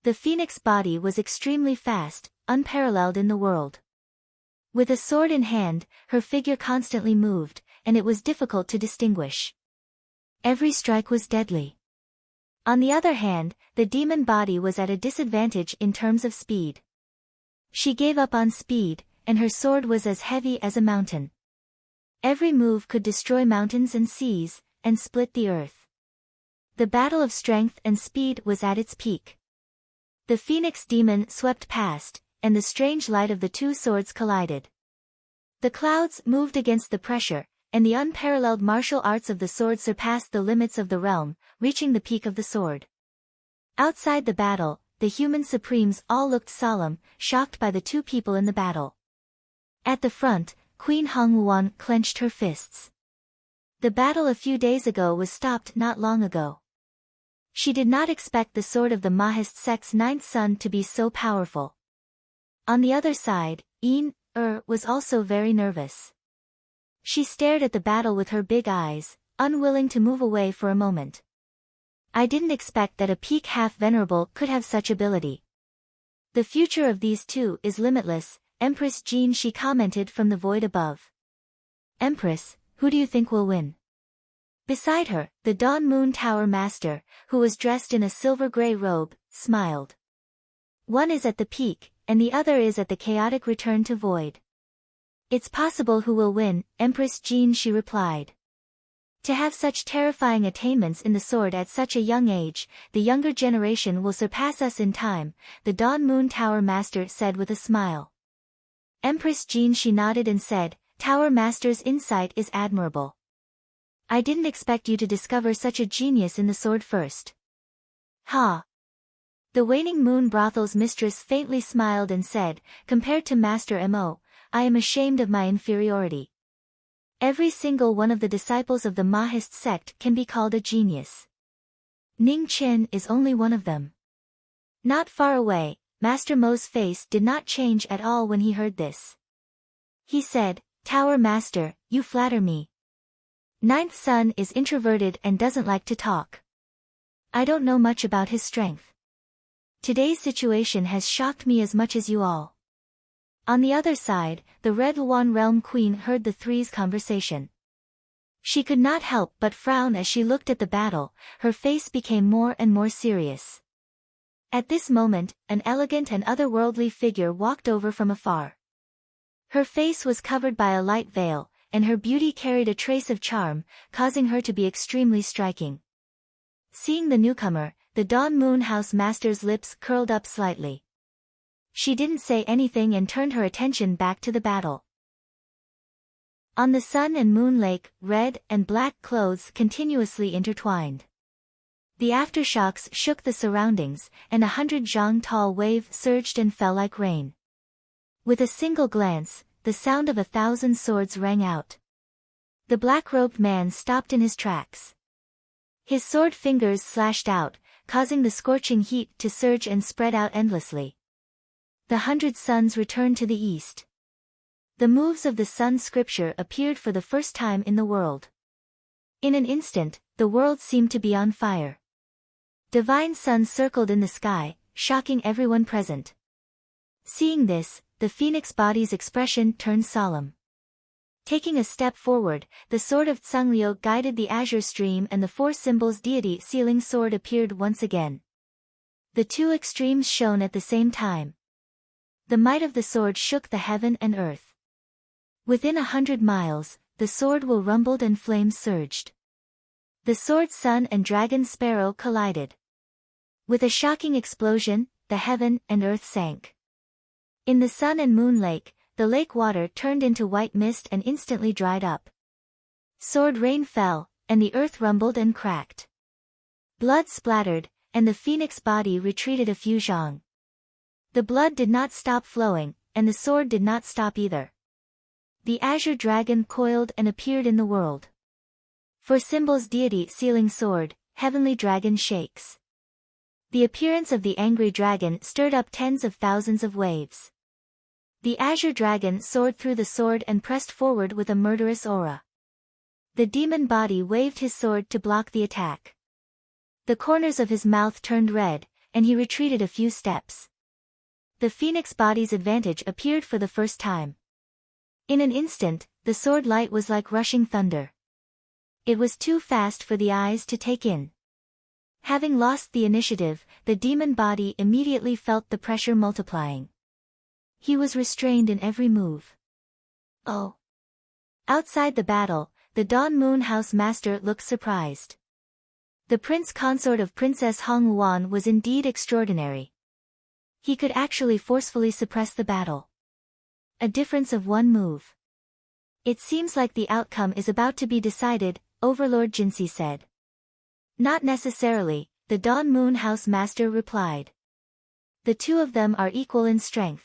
The Phoenix body was extremely fast, unparalleled in the world. With a sword in hand, her figure constantly moved, and it was difficult to distinguish. Every strike was deadly. On the other hand, the demon body was at a disadvantage in terms of speed. She gave up on speed, and her sword was as heavy as a mountain. Every move could destroy mountains and seas, and split the earth. The battle of strength and speed was at its peak. The Phoenix demon swept past, and the strange light of the two swords collided. The clouds moved against the pressure, and the unparalleled martial arts of the sword surpassed the limits of the realm, reaching the peak of the sword. Outside the battle, the human supremes all looked solemn, shocked by the two people in the battle. At the front, Queen Hongwuan clenched her fists. The battle a few days ago was stopped not long ago. She did not expect the sword of the Mahist sect's ninth son to be so powerful. On the other side, Yin was also very nervous. She stared at the battle with her big eyes, unwilling to move away for a moment. "I didn't expect that a peak half-venerable could have such ability. The future of these two is limitless," Empress Jean she commented from the void above. "Empress, who do you think will win?" Beside her, the Dawn Moon Tower Master, who was dressed in a silver-gray robe, smiled. "One is at the peak, and the other is at the chaotic return to void." "It's possible who will win," Empress Jean she replied. "To have such terrifying attainments in the sword at such a young age, the younger generation will surpass us in time," the Dawn Moon Tower Master said with a smile. Empress Jean she nodded and said, "Tower Master's insight is admirable. I didn't expect you to discover such a genius in the sword first." "Ha!" The Waning Moon Brothel's mistress faintly smiled and said, "Compared to Master Mo, I am ashamed of my inferiority. Every single one of the disciples of the Mahist sect can be called a genius. Ning Chen is only one of them." Not far away, Master Mo's face did not change at all when he heard this. He said, "Tower Master, you flatter me. Ninth son is introverted and doesn't like to talk. I don't know much about his strength. Today's situation has shocked me as much as you all. On the other side, the Red Luan Realm Queen heard the three's conversation. She could not help but frown as she looked at the battle. Her face became more and more serious. At this moment, an elegant and otherworldly figure walked over from afar. Her face was covered by a light veil, and her beauty carried a trace of charm, causing her to be extremely striking. Seeing the newcomer, the Dawn Moon House Master's lips curled up slightly. She didn't say anything and turned her attention back to the battle. On the Sun and Moon Lake, red and black clothes continuously intertwined. The aftershocks shook the surroundings, and 100 zhang tall wave surged and fell like rain. With a single glance, the sound of 1,000 swords rang out. The black-robed man stopped in his tracks. His sword fingers slashed out, causing the scorching heat to surge and spread out endlessly. The 100 suns returned to the east. The moves of the sun scripture appeared for the first time in the world. In an instant, the world seemed to be on fire. Divine suns circled in the sky, shocking everyone present. Seeing this, the phoenix body's expression turned solemn. Taking a step forward, the sword of Tsunglyo guided the azure stream and the four symbols deity sealing sword appeared once again. The two extremes shone at the same time. The might of the sword shook the heaven and earth. Within 100 miles, the sword will rumbled and flames surged. The sword sun and dragon sparrow collided. With a shocking explosion, the heaven and earth sank. In the Sun and Moon Lake, the lake water turned into white mist and instantly dried up. Sword rain fell, and the earth rumbled and cracked. Blood splattered, and the phoenix body retreated a few zhang. The blood did not stop flowing, and the sword did not stop either. The azure dragon coiled and appeared in the world. For symbols deity sealing sword, heavenly dragon shakes. The appearance of the angry dragon stirred up tens of thousands of waves. The azure dragon soared through the sword and pressed forward with a murderous aura. The demon body waved his sword to block the attack. The corners of his mouth turned red, and he retreated a few steps. The phoenix body's advantage appeared for the first time. In an instant, the sword light was like rushing thunder. It was too fast for the eyes to take in. Having lost the initiative, the demon body immediately felt the pressure multiplying. He was restrained in every move. Oh! Outside the battle, the Dawn Moon House Master looked surprised. The prince consort of Princess Hong Luan was indeed extraordinary. He could actually forcefully suppress the battle. A difference of one move. It seems like the outcome is about to be decided, Overlord Jinsi said. Not necessarily, the Dawn Moon House Master replied. The two of them are equal in strength.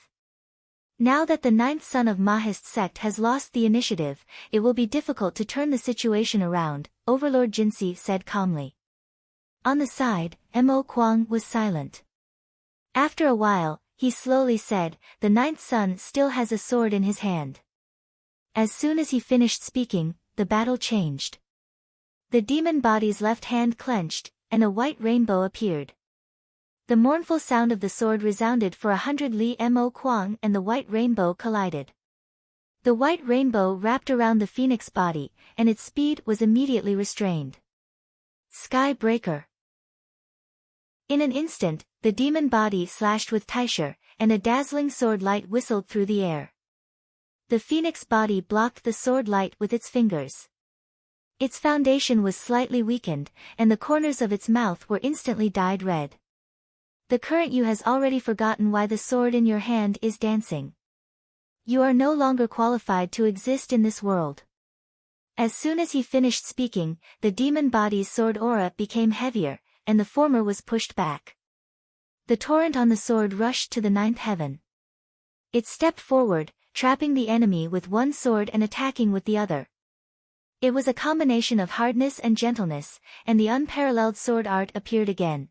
Now that the ninth son of Mahist sect has lost the initiative, it will be difficult to turn the situation around, Overlord Jinsi said calmly. On the side, Mo Kuang was silent. After a while, he slowly said, the ninth son still has a sword in his hand. As soon as he finished speaking, the battle changed. The demon body's left hand clenched, and a white rainbow appeared. The mournful sound of the sword resounded for 100 li. Mo Kuang and the white rainbow collided. The white rainbow wrapped around the phoenix body, and its speed was immediately restrained. Sky Breaker. In an instant, the demon body slashed with Taisher, and a dazzling sword light whistled through the air. The phoenix body blocked the sword light with its fingers. Its foundation was slightly weakened, and the corners of its mouth were instantly dyed red. The current you has already forgotten why the sword in your hand is dancing. You are no longer qualified to exist in this world. As soon as he finished speaking, the demon body's sword aura became heavier, and the former was pushed back. The torrent on the sword rushed to the ninth heaven. It stepped forward, trapping the enemy with one sword and attacking with the other. It was a combination of hardness and gentleness, and the unparalleled sword art appeared again.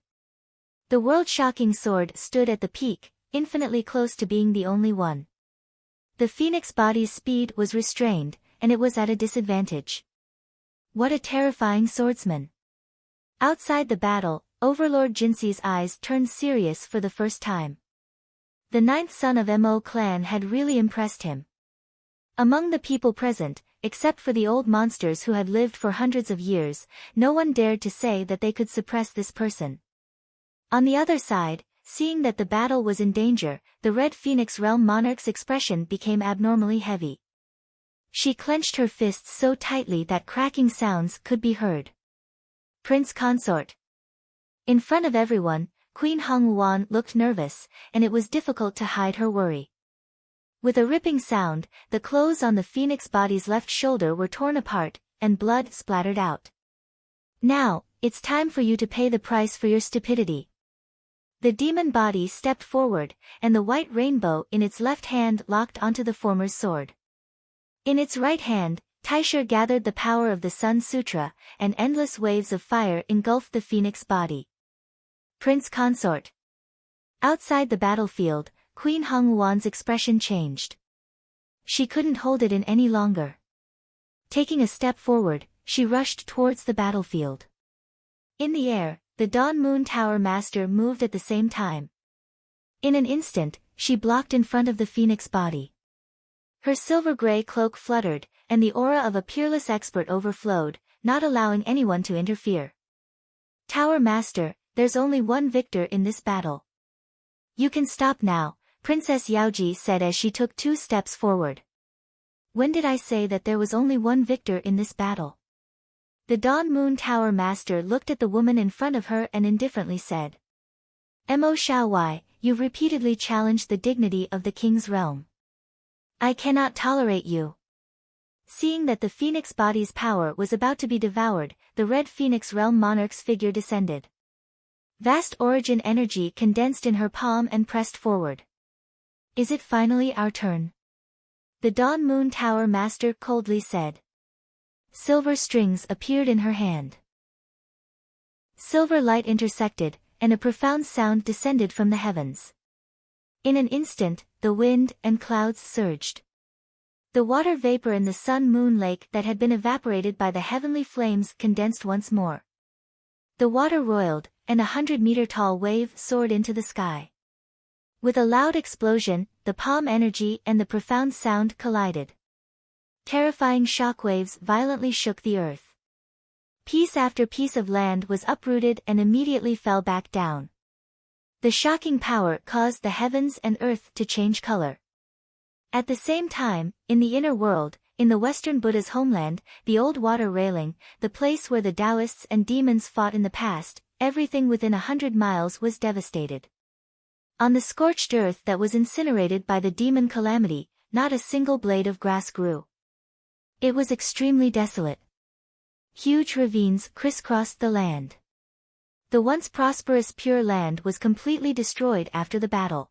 The world-shocking sword stood at the peak, infinitely close to being the only one. The phoenix body's speed was restrained, and it was at a disadvantage. What a terrifying swordsman. Outside the battle, Overlord Jinsee's eyes turned serious for the first time. The ninth son of Mo clan had really impressed him. Among the people present, except for the old monsters who had lived for hundreds of years, no one dared to say that they could suppress this person. On the other side, seeing that the battle was in danger, the Red Phoenix Realm monarch's expression became abnormally heavy. She clenched her fists so tightly that cracking sounds could be heard. Prince Consort. In front of everyone, Queen Hong Wuan looked nervous, and it was difficult to hide her worry. With a ripping sound, the clothes on the phoenix body's left shoulder were torn apart, and blood splattered out. Now, it's time for you to pay the price for your stupidity. The demon body stepped forward, and the white rainbow in its left hand locked onto the former's sword. In its right hand, Taisher gathered the power of the Sun Sutra, and endless waves of fire engulfed the phoenix body. Prince Consort. Outside the battlefield, Queen Hong Wuan's expression changed. She couldn't hold it in any longer. Taking a step forward, she rushed towards the battlefield. In the air, the Dawn Moon Tower Master moved at the same time. In an instant, she blocked in front of the phoenix body. Her silver-gray cloak fluttered, and the aura of a peerless expert overflowed, not allowing anyone to interfere. Tower Master, there's only one victor in this battle. You can stop now, Princess Yaoji said as she took 2 steps forward. When did I say that there was only one victor in this battle? The Dawn Moon Tower Master looked at the woman in front of her and indifferently said. Mo Xiaowai, you've repeatedly challenged the dignity of the king's realm. I cannot tolerate you. Seeing that the phoenix body's power was about to be devoured, the Red Phoenix Realm monarch's figure descended. Vast origin energy condensed in her palm and pressed forward. Is it finally our turn? The Dawn Moon Tower Master coldly said. Silver strings appeared in her hand. Silver light intersected, and a profound sound descended from the heavens. In an instant, the wind and clouds surged. The water vapor in the sun-moon lake that had been evaporated by the heavenly flames condensed once more. The water roiled, and a 100-meter-tall wave soared into the sky. With a loud explosion, the palm energy and the profound sound collided. Terrifying shockwaves violently shook the earth. Piece after piece of land was uprooted and immediately fell back down. The shocking power caused the heavens and earth to change color. At the same time, in the inner world, in the Western Buddha's homeland, the old water railing, the place where the Taoists and demons fought in the past, everything within 100 miles was devastated. On the scorched earth that was incinerated by the demon calamity, not a single blade of grass grew. It was extremely desolate. Huge ravines crisscrossed the land. The once prosperous Pure Land was completely destroyed after the battle.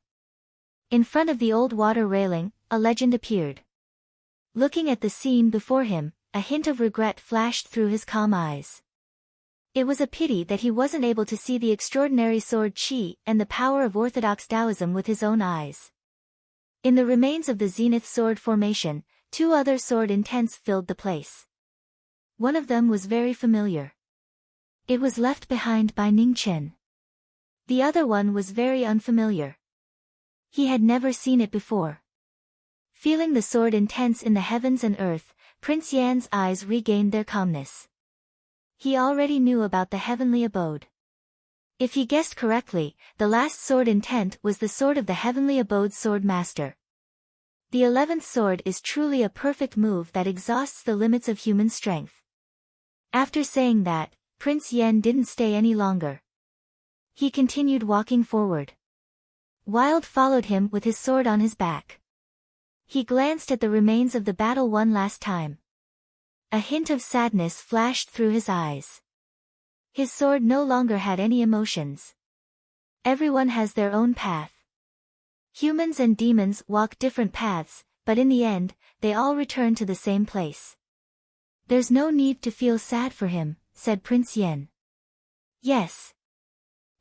In front of the old water railing, a legend appeared. Looking at the scene before him, a hint of regret flashed through his calm eyes. It was a pity that he wasn't able to see the extraordinary sword Qi and the power of orthodox Taoism with his own eyes. In the remains of the Zenith Sword formation, 2 other sword intents filled the place. One of them was very familiar. It was left behind by Ning Chen. The other one was very unfamiliar. He had never seen it before. Feeling the sword intense in the heavens and earth, Prince Yan's eyes regained their calmness. He already knew about the heavenly abode. If he guessed correctly, the last sword intent was the sword of the heavenly abode sword master. The 11th sword is truly a perfect move that exhausts the limits of human strength. After saying that, Prince Yan didn't stay any longer. He continued walking forward. Wild followed him with his sword on his back. He glanced at the remains of the battle one last time. A hint of sadness flashed through his eyes. His sword no longer had any emotions. Everyone has their own path. Humans and demons walk different paths, but in the end, they all return to the same place. There's no need to feel sad for him, said Prince Yen. Yes.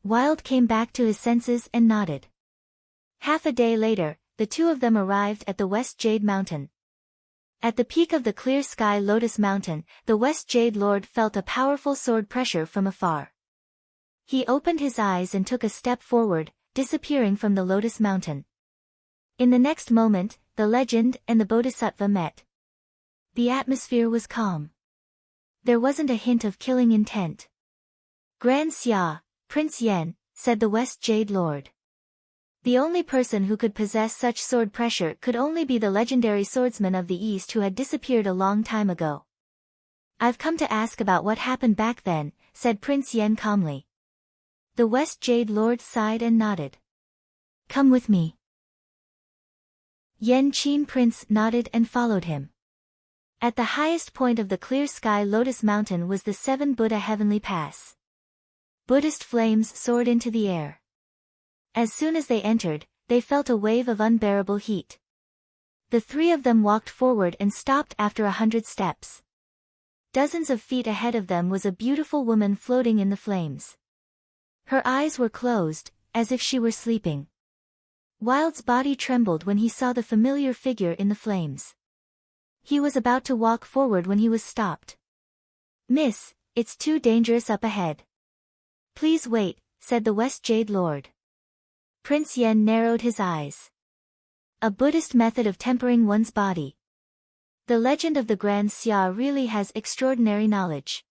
Wild came back to his senses and nodded. Half a day later, the 2 of them arrived at the West Jade Mountain. At the peak of the clear sky Lotus Mountain, the West Jade Lord felt a powerful sword pressure from afar. He opened his eyes and took a step forward, disappearing from the Lotus Mountain. In the next moment, the legend and the Bodhisattva met. The atmosphere was calm. There wasn't a hint of killing intent. Grand Xia, Prince Yen, said the West Jade Lord. The only person who could possess such sword pressure could only be the legendary swordsman of the East who had disappeared a long time ago. I've come to ask about what happened back then, said Prince Yen calmly. The West Jade Lord sighed and nodded. Come with me. Yen Qin Prince nodded and followed him. At the highest point of the clear sky Lotus Mountain was the Seven Buddha Heavenly Pass. Buddhist flames soared into the air. As soon as they entered, they felt a wave of unbearable heat. The three of them walked forward and stopped after 100 steps. Dozens of feet ahead of them was a beautiful woman floating in the flames. Her eyes were closed, as if she were sleeping. Wild's body trembled when he saw the familiar figure in the flames. He was about to walk forward when he was stopped. Miss, it's too dangerous up ahead. Please wait, said the West Jade Lord. Prince Yen narrowed his eyes. A Buddhist method of tempering one's body. The legend of the Grand Xia really has extraordinary knowledge.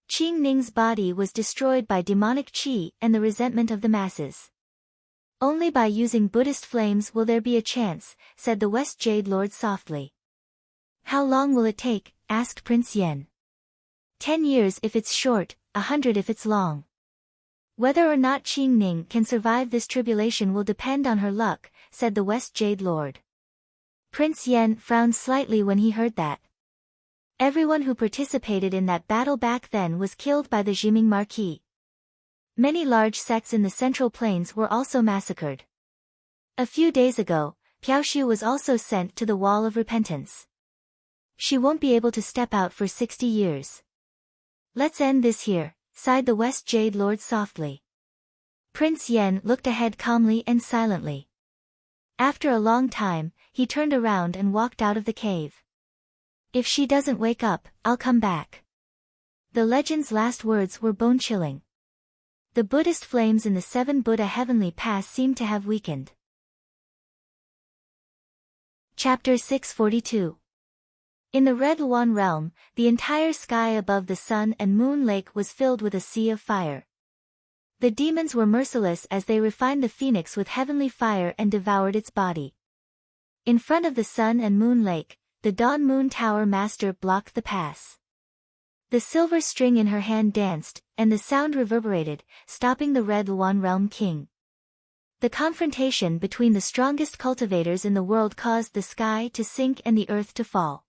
Qing Ning's body was destroyed by demonic qi and the resentment of the masses. Only by using Buddhist flames will there be a chance, said the West Jade Lord softly. How long will it take? Asked Prince Yen. 10 years if it's short, 100 if it's long. Whether or not Qing Ning can survive this tribulation will depend on her luck, said the West Jade Lord. Prince Yen frowned slightly when he heard that. Everyone who participated in that battle back then was killed by the Jiming Marquis. Many large sects in the Central Plains were also massacred. A few days ago, Piaoxiu was also sent to the Wall of Repentance. She won't be able to step out for 60 years. Let's end this here, sighed the West Jade Lord softly. Prince Yen looked ahead calmly and silently. After a long time, he turned around and walked out of the cave. If she doesn't wake up, I'll come back. The legend's last words were bone-chilling. The Buddhist flames in the Seven Buddha Heavenly Pass seemed to have weakened. Chapter 642. In the Red Luan realm, the entire sky above the Sun and Moon Lake was filled with a sea of fire. The demons were merciless as they refined the phoenix with heavenly fire and devoured its body. In front of the Sun and Moon Lake, the Dawn Moon Tower Master blocked the pass. The silver string in her hand danced, and the sound reverberated, stopping the Red Luan Realm King. The confrontation between the strongest cultivators in the world caused the sky to sink and the earth to fall.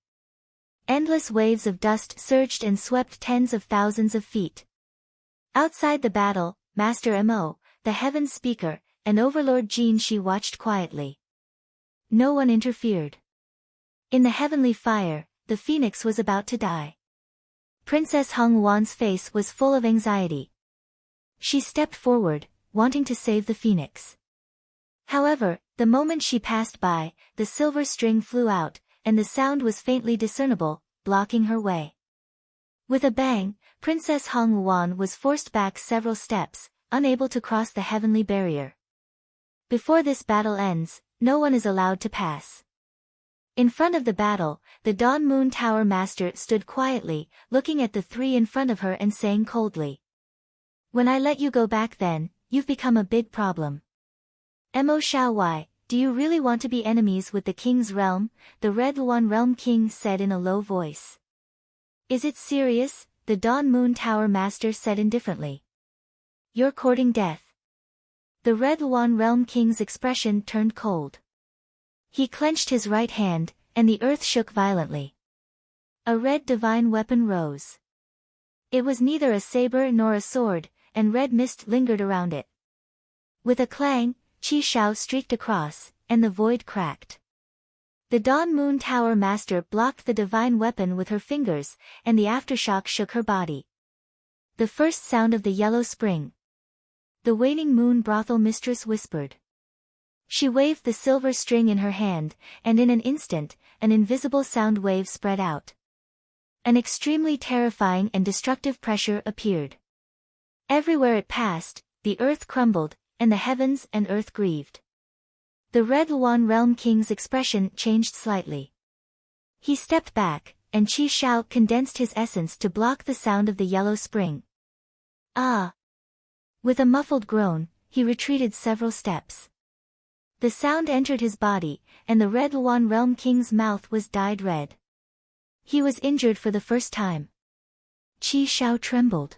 Endless waves of dust surged and swept tens of thousands of feet. Outside the battle, Master Mo, the Heaven Speaker, and Overlord Jin Shi watched quietly. No one interfered. In the heavenly fire, the phoenix was about to die. Princess Hung Wan's face was full of anxiety. She stepped forward, wanting to save the phoenix. However, the moment she passed by, the silver string flew out, and the sound was faintly discernible, blocking her way. With a bang, Princess Hong Wan was forced back several steps, unable to cross the heavenly barrier. Before this battle ends, no one is allowed to pass. In front of the battle, the Dawn Moon Tower Master stood quietly, looking at the three in front of her and saying coldly. When I let you go back then, you've become a big problem. Mo Xiaowai, do you really want to be enemies with the King's realm? The Red Luan Realm King said in a low voice. Is it serious? The Dawn Moon Tower Master said indifferently. You're courting death. The Red Luan Realm King's expression turned cold. He clenched his right hand, and the earth shook violently. A red divine weapon rose. It was neither a saber nor a sword, and red mist lingered around it. With a clang, Qi Shao streaked across, and the void cracked. The Dawn Moon Tower Master blocked the divine weapon with her fingers, and the aftershock shook her body. The first sound of the yellow spring. The waning moon brothel mistress whispered. She waved the silver string in her hand, and in an instant, an invisible sound wave spread out. An extremely terrifying and destructive pressure appeared. Everywhere it passed, the earth crumbled, and the heavens and earth grieved. The Red Luan Realm King's expression changed slightly. He stepped back, and Qi Shao condensed his essence to block the sound of the yellow spring. Ah! With a muffled groan, he retreated several steps. The sound entered his body, and the Red Luan Realm King's mouth was dyed red. He was injured for the first time. Qi Shao trembled.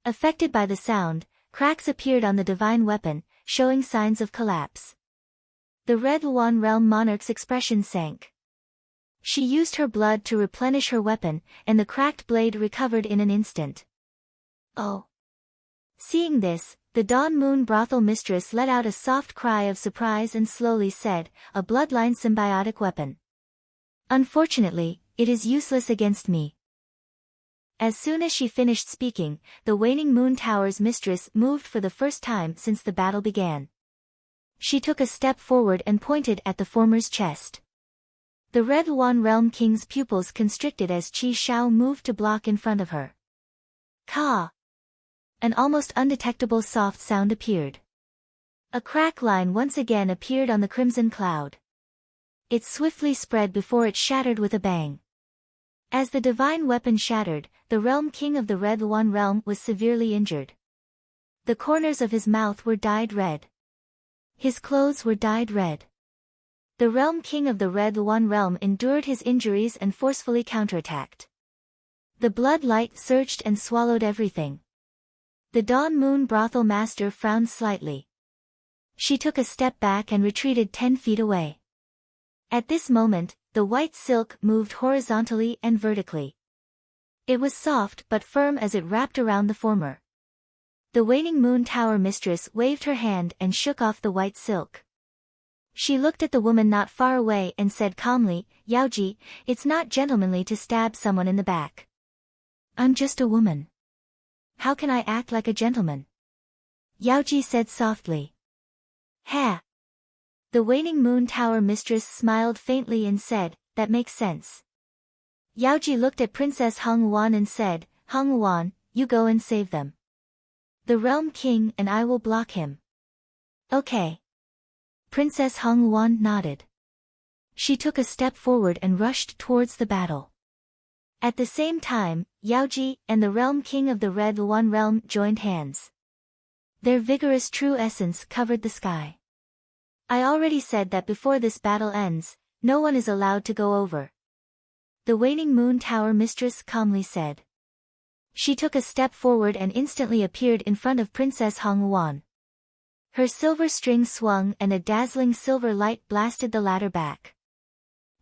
Affected by the sound, cracks appeared on the divine weapon, showing signs of collapse. The Red Luan Realm Monarch's expression sank. She used her blood to replenish her weapon, and the cracked blade recovered in an instant. Oh! Seeing this, the Dawn Moon Brothel Mistress let out a soft cry of surprise and slowly said, "A bloodline symbiotic weapon. Unfortunately, it is useless against me." As soon as she finished speaking, the Waning Moon Tower's mistress moved for the first time since the battle began. She took a step forward and pointed at the former's chest. The Red Luan Realm King's pupils constricted as Qi Shao moved to block in front of her. Ka! An almost undetectable soft sound appeared. A crack line once again appeared on the crimson cloud. It swiftly spread before it shattered with a bang. As the divine weapon shattered, the Realm King of the Red Luan Realm was severely injured. The corners of his mouth were dyed red. His clothes were dyed red. The Realm King of the Red Luan Realm endured his injuries and forcefully counterattacked. The blood light surged and swallowed everything. The Dawn Moon Brothel Master frowned slightly. She took a step back and retreated 10 feet away. At this moment, the white silk moved horizontally and vertically. It was soft but firm as it wrapped around the former. The Waning Moon Tower Mistress waved her hand and shook off the white silk. She looked at the woman not far away and said calmly, "Yaoji, it's not gentlemanly to stab someone in the back. I'm just a woman. How can I act like a gentleman?" Yaoji said softly. "Ha!" The Waning Moon Tower Mistress smiled faintly and said, "That makes sense." Yaoji looked at Princess Heng Wan and said, "Heng Wan, you go and save them. The Realm King and I will block him." "Okay." Princess Heng Wan nodded. She took a step forward and rushed towards the battle. At the same time, Yaoji and the Realm King of the Red Luan Realm joined hands. Their vigorous true essence covered the sky. "I already said that before this battle ends, no one is allowed to go over," the Waning Moon Tower Mistress calmly said. She took a step forward and instantly appeared in front of Princess Heng Wan. Her silver string swung and a dazzling silver light blasted the latter back.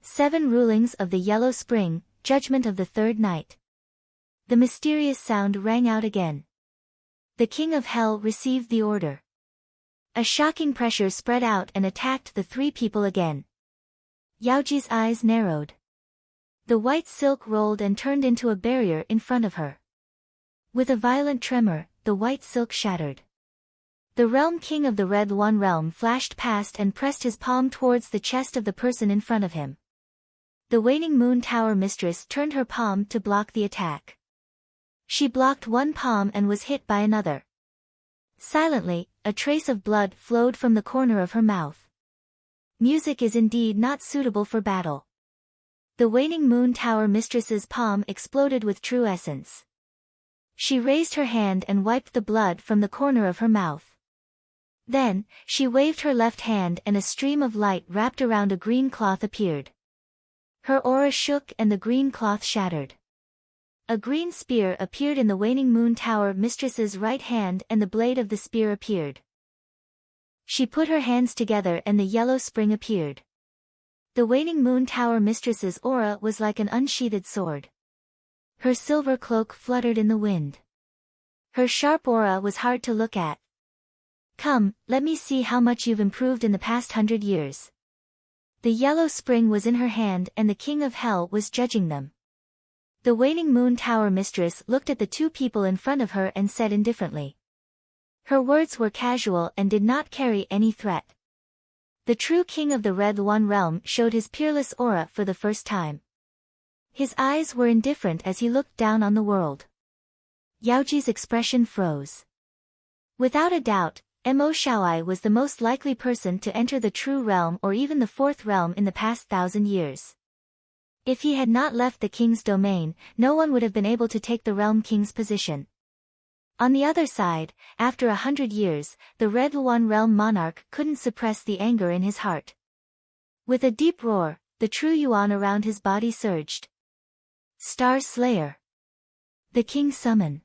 7 rulings of the Yellow Spring, judgment of the third night. The mysterious sound rang out again. The King of Hell received the order. A shocking pressure spread out and attacked the 3 people again. Yaoji's eyes narrowed. The white silk rolled and turned into a barrier in front of her. With a violent tremor, the white silk shattered. The Realm King of the Red Luan Realm flashed past and pressed his palm towards the chest of the person in front of him. The Waning Moon Tower Mistress turned her palm to block the attack. She blocked one palm and was hit by another. Silently, a trace of blood flowed from the corner of her mouth. Music is indeed not suitable for battle. The Waning Moon Tower Mistress's palm exploded with true essence. She raised her hand and wiped the blood from the corner of her mouth. Then, she waved her left hand and a stream of light wrapped around a green cloth appeared. Her aura shook and the green cloth shattered. A green spear appeared in the Waning Moon Tower Mistress's right hand and the blade of the spear appeared. She put her hands together and the yellow spring appeared. The Waning Moon Tower Mistress's aura was like an unsheathed sword. Her silver cloak fluttered in the wind. Her sharp aura was hard to look at. "Come, let me see how much you've improved in the past 100 years. The yellow spring was in her hand and the King of Hell was judging them. The Waning Moon Tower Mistress looked at the 2 people in front of her and said indifferently. Her words were casual and did not carry any threat. The true king of the Red One realm showed his peerless aura for the first time. His eyes were indifferent as he looked down on the world. Yaoji's expression froze. Without a doubt, Mo Xiaoai was the most likely person to enter the true realm or even the fourth realm in the past 1,000 years. If he had not left the king's domain, no one would have been able to take the realm king's position. On the other side, after 100 years, the Red One realm monarch couldn't suppress the anger in his heart. With a deep roar, the true yuan around his body surged. Star Slayer. The king summon.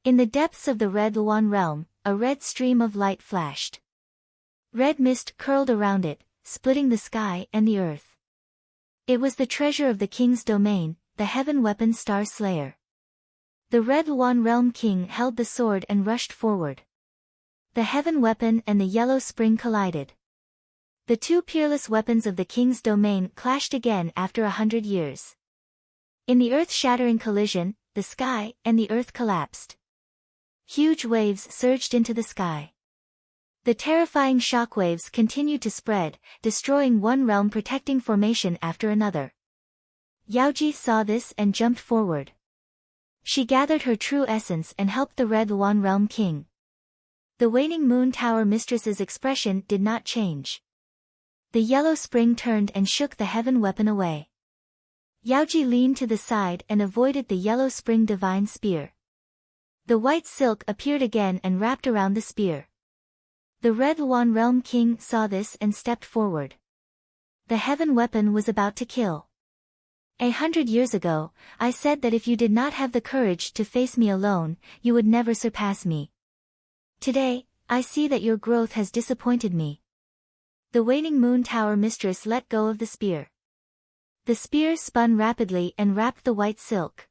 In the depths of the Red One realm, a red stream of light flashed. Red mist curled around it, splitting the sky and the earth. It was the treasure of the king's domain, the heaven weapon Star Slayer. The Red One realm king held the sword and rushed forward. The heaven weapon and the yellow spring collided. The two peerless weapons of the king's domain clashed again after 100 years. In the earth-shattering collision, the sky and the earth collapsed. Huge waves surged into the sky. The terrifying shockwaves continued to spread, destroying one realm protecting formation after another. Yaoji saw this and jumped forward. She gathered her true essence and helped the Red One realm king. The waning moon tower mistress's expression did not change. The yellow spring turned and shook the heaven weapon away. Yaoji leaned to the side and avoided the yellow spring divine spear. The white silk appeared again and wrapped around the spear. The Red One realm king saw this and stepped forward. The heaven weapon was about to kill. 100 years ago, I said that if you did not have the courage to face me alone, you would never surpass me. Today, I see that your growth has disappointed me. The waning moon tower mistress let go of the spear. The spear spun rapidly and wrapped the white silk.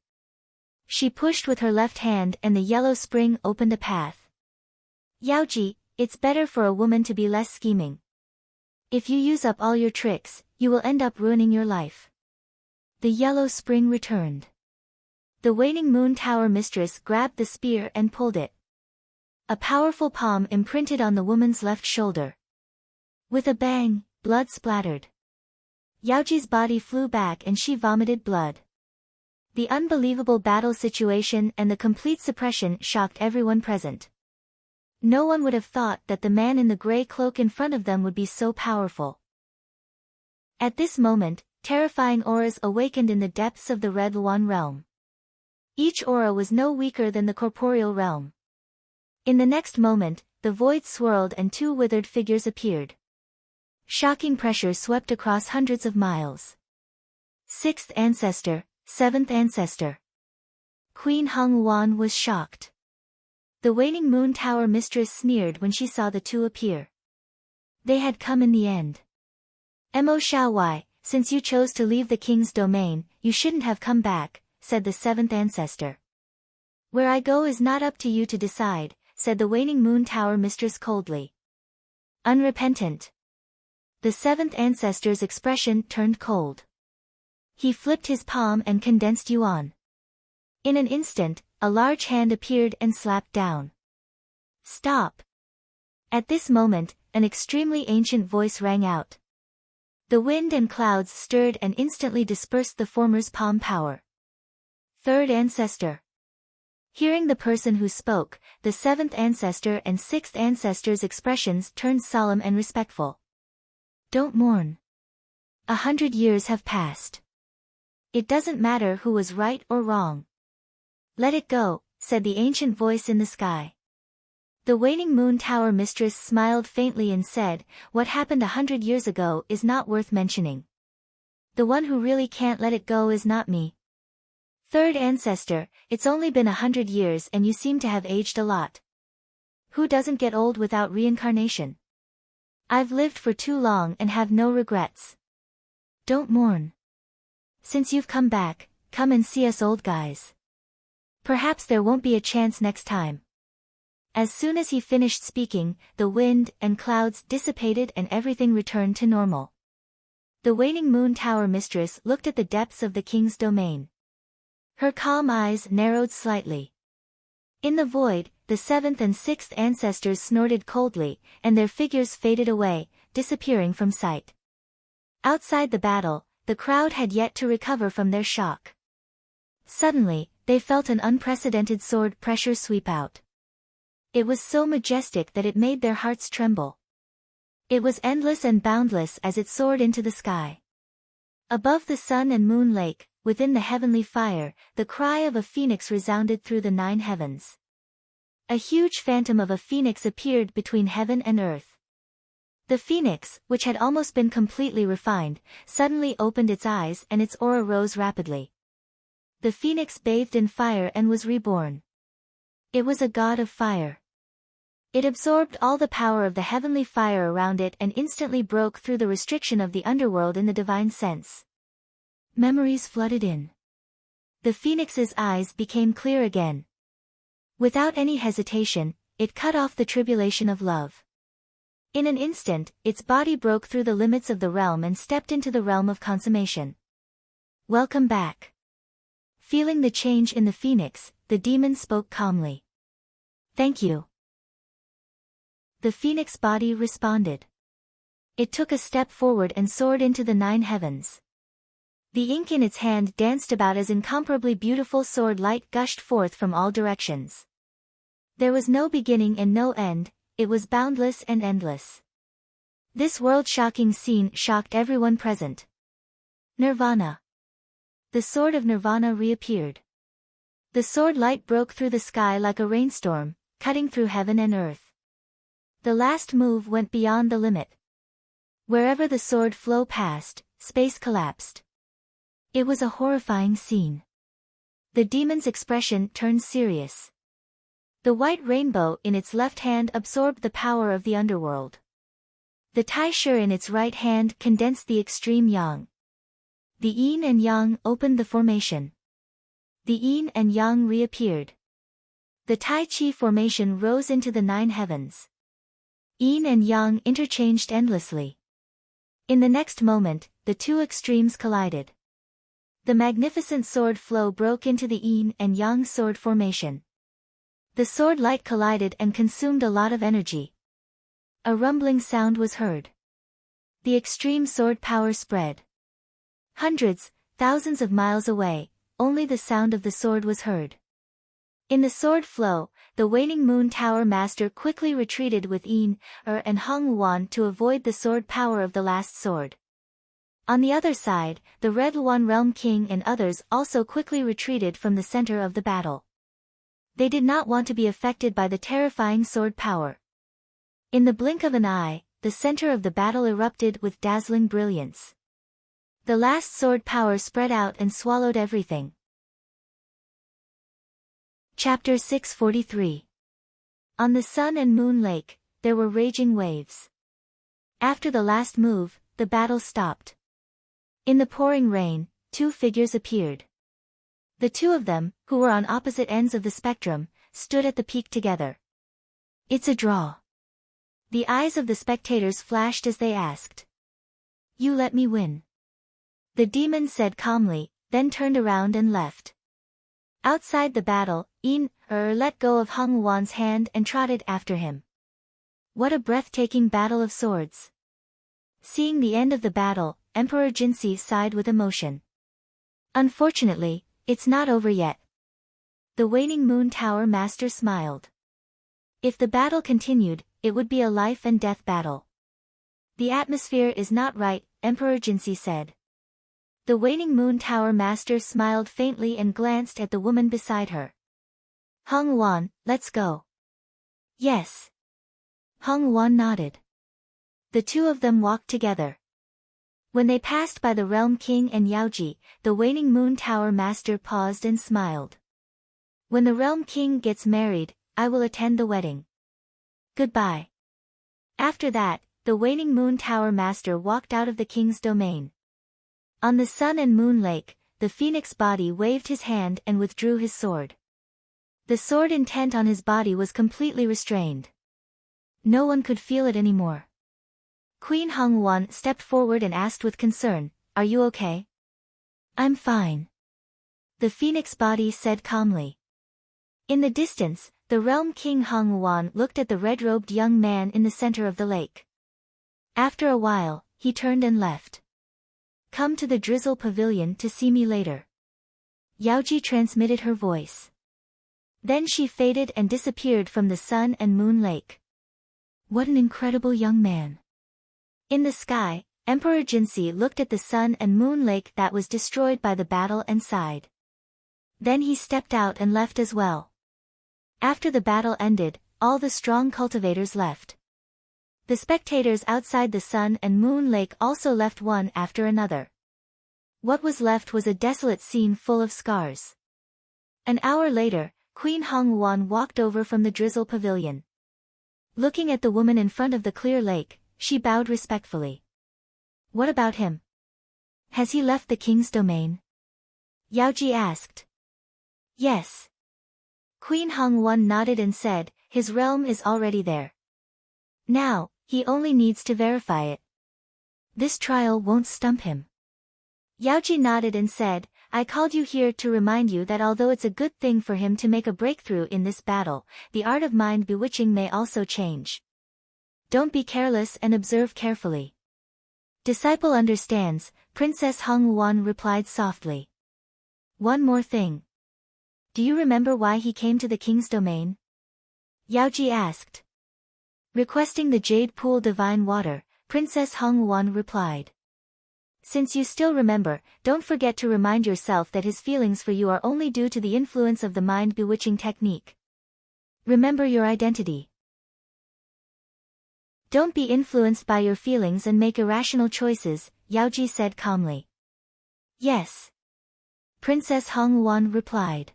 She pushed with her left hand and the yellow spring opened a path. Yaoji, it's better for a woman to be less scheming. If you use up all your tricks, you will end up ruining your life. The yellow spring returned. The waning moon tower mistress grabbed the spear and pulled it. A powerful palm imprinted on the woman's left shoulder. With a bang, blood splattered. Yaoji's body flew back and she vomited blood. The unbelievable battle situation and the complete suppression shocked everyone present. No one would have thought that the man in the gray cloak in front of them would be so powerful. At this moment, terrifying auras awakened in the depths of the Red One realm. Each aura was no weaker than the corporeal realm. In the next moment, the void swirled and two withered figures appeared. Shocking pressure swept across hundreds of miles. Sixth ancestor, seventh ancestor. Queen Hong Wan was shocked. The waning moon tower mistress sneered when she saw the two appear. They had come in the end. Mo Xiaowai, since you chose to leave the king's domain, you shouldn't have come back, said the seventh ancestor. Where I go is not up to you to decide, said the waning moon tower mistress coldly. Unrepentant. The seventh ancestor's expression turned cold. He flipped his palm and condensed yuan. In an instant, a large hand appeared and slapped down. Stop. At this moment, an extremely ancient voice rang out. The wind and clouds stirred and instantly dispersed the former's palm power. Third ancestor. Hearing the person who spoke, the seventh ancestor and sixth ancestor's expressions turned solemn and respectful. Don't mourn. 100 years have passed. It doesn't matter who was right or wrong. Let it go, said the ancient voice in the sky. The waning moon tower mistress smiled faintly and said, what happened 100 years ago is not worth mentioning. The one who really can't let it go is not me. Third ancestor, it's only been 100 years and you seem to have aged a lot. Who doesn't get old without reincarnation? I've lived for too long and have no regrets. Don't mourn. Since you've come back, come and see us old guys. Perhaps there won't be a chance next time. As soon as he finished speaking, the wind and clouds dissipated and everything returned to normal. The waning moon tower mistress looked at the depths of the king's domain. Her calm eyes narrowed slightly. In the void, the seventh and sixth ancestors snorted coldly, and their figures faded away, disappearing from sight. Outside the battle, the crowd had yet to recover from their shock. Suddenly, they felt an unprecedented sword pressure sweep out. It was so majestic that it made their hearts tremble. It was endless and boundless as it soared into the sky. Above the sun and moon lake, within the heavenly fire, the cry of a phoenix resounded through the 9 heavens. A huge phantom of a phoenix appeared between heaven and earth. The phoenix, which had almost been completely refined, suddenly opened its eyes and its aura rose rapidly. The phoenix bathed in fire and was reborn. It was a god of fire. It absorbed all the power of the heavenly fire around it and instantly broke through the restriction of the underworld in the divine sense. Memories flooded in. The phoenix's eyes became clear again. Without any hesitation, it cut off the tribulation of love. In an instant, its body broke through the limits of the realm and stepped into the realm of consummation. Welcome back. Feeling the change in the phoenix, the demon spoke calmly. Thank you. The phoenix body responded. It took a step forward and soared into the 9 heavens. The ink in its hand danced about as incomparably beautiful sword light gushed forth from all directions. There was no beginning and no end, it was boundless and endless. This world-shocking scene shocked everyone present. Nirvana. The sword of Nirvana reappeared. The sword light broke through the sky like a rainstorm, cutting through heaven and earth. The last move went beyond the limit. Wherever the sword flow passed, space collapsed. It was a horrifying scene. The demon's expression turned serious. The white rainbow in its left hand absorbed the power of the underworld. The Tai Shi in its right hand condensed the extreme yang. The yin and yang opened the formation. The yin and yang reappeared. The Tai Chi formation rose into the 9 heavens. Yin and yang interchanged endlessly. In the next moment, the two extremes collided. The magnificent sword flow broke into the yin and yang sword formation. The sword light collided and consumed a lot of energy. A rumbling sound was heard. The extreme sword power spread. Hundreds, thousands of miles away, only the sound of the sword was heard. In the sword flow, the waning moon tower master quickly retreated with Yin, and Hong Wuan to avoid the sword power of the last sword. On the other side, the Red Luan Realm King and others also quickly retreated from the center of the battle. They did not want to be affected by the terrifying sword power. In the blink of an eye, the center of the battle erupted with dazzling brilliance. The last sword power spread out and swallowed everything. Chapter 643. On the sun and moon lake, there were raging waves. After the last move, the battle stopped. In the pouring rain, 2 figures appeared. The 2 of them, who were on opposite ends of the spectrum, stood at the peak together. It's a draw. The eyes of the spectators flashed as they asked. You let me win. The demon said calmly, then turned around and left. Outside the battle, Yin, let go of Hong Wuan's hand and trotted after him. What a breathtaking battle of swords. Seeing the end of the battle, Emperor Jinxi sighed with emotion. Unfortunately, it's not over yet. The waning moon tower master smiled. If the battle continued, it would be a life and death battle. The atmosphere is not right, Emperor Jinxi said. The waning moon tower master smiled faintly and glanced at the woman beside her. Hong Wuan, let's go. Yes. Hong Wuan nodded. The 2 of them walked together. When they passed by the Realm King and Yaoji, the waning moon tower master paused and smiled. When the Realm King gets married, I will attend the wedding. Goodbye. After that, the waning moon tower master walked out of the king's domain. On the sun and moon lake, the phoenix body waved his hand and withdrew his sword. The sword intent on his body was completely restrained. No one could feel it anymore. Queen Hong Wuan stepped forward and asked with concern, Are you okay? I'm fine. The phoenix body said calmly. In the distance, the realm king Hong Wuan looked at the red-robed young man in the center of the lake. After a while, he turned and left. Come to the Drizzle Pavilion to see me later. Yaoji transmitted her voice. Then she faded and disappeared from the Sun and Moon Lake. What an incredible young man. In the sky, Emperor Jinsi looked at the Sun and Moon Lake that was destroyed by the battle and sighed. Then he stepped out and left as well. After the battle ended, all the strong cultivators left. The spectators outside the Sun and Moon Lake also left one after another. What was left was a desolate scene full of scars. An hour later, Queen Hongwon walked over from the Drizzle Pavilion. Looking at the woman in front of the clear lake, she bowed respectfully. What about him? Has he left the king's domain? Yaoji asked. Yes. Queen Hongwon nodded and said, his realm is already there. Now, he only needs to verify it. This trial won't stump him. Yaoji nodded and said, I called you here to remind you that although it's a good thing for him to make a breakthrough in this battle, the art of mind bewitching may also change. Don't be careless and observe carefully. Disciple understands, Princess Hongwon replied softly. One more thing. Do you remember why he came to the king's domain? Yaoji asked. Requesting the jade pool divine water, Princess Hongwon replied. Since you still remember, don't forget to remind yourself that his feelings for you are only due to the influence of the mind-bewitching technique. Remember your identity. Don't be influenced by your feelings and make irrational choices, Yaoji said calmly. Yes. Princess Hongwon replied.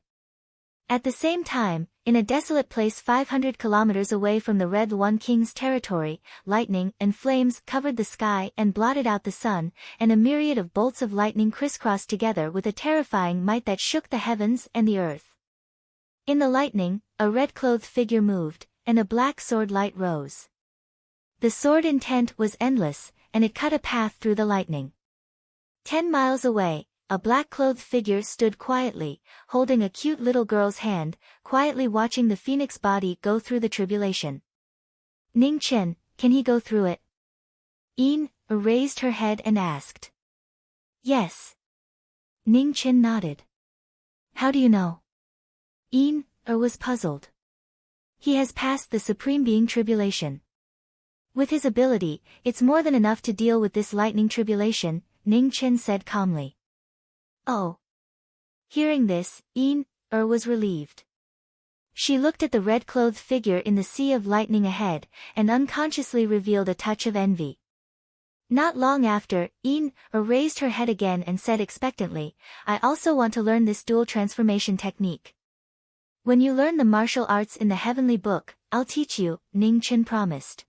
At the same time, in a desolate place 500 kilometers away from the Red One King's territory, lightning and flames covered the sky and blotted out the sun, and a myriad of bolts of lightning crisscrossed together with a terrifying might that shook the heavens and the earth. In the lightning, a red-clothed figure moved, and a black sword light rose. The sword intent was endless, and it cut a path through the lightning. 10 miles away, a black-clothed figure stood quietly, holding a cute little girl's hand, quietly watching the phoenix body go through the tribulation. Ning Chen, can he go through it? Yin raised her head and asked. Yes. Ning Chen nodded. How do you know? Yin was puzzled. He has passed the Supreme Being tribulation. With his ability, it's more than enough to deal with this lightning tribulation, Ning Chen said calmly. Oh. Hearing this, Yin was relieved. She looked at the red-clothed figure in the sea of lightning ahead, and unconsciously revealed a touch of envy. Not long after, Yin raised her head again and said expectantly, I also want to learn this dual transformation technique. When you learn the martial arts in the heavenly book, I'll teach you, Ning Chen promised.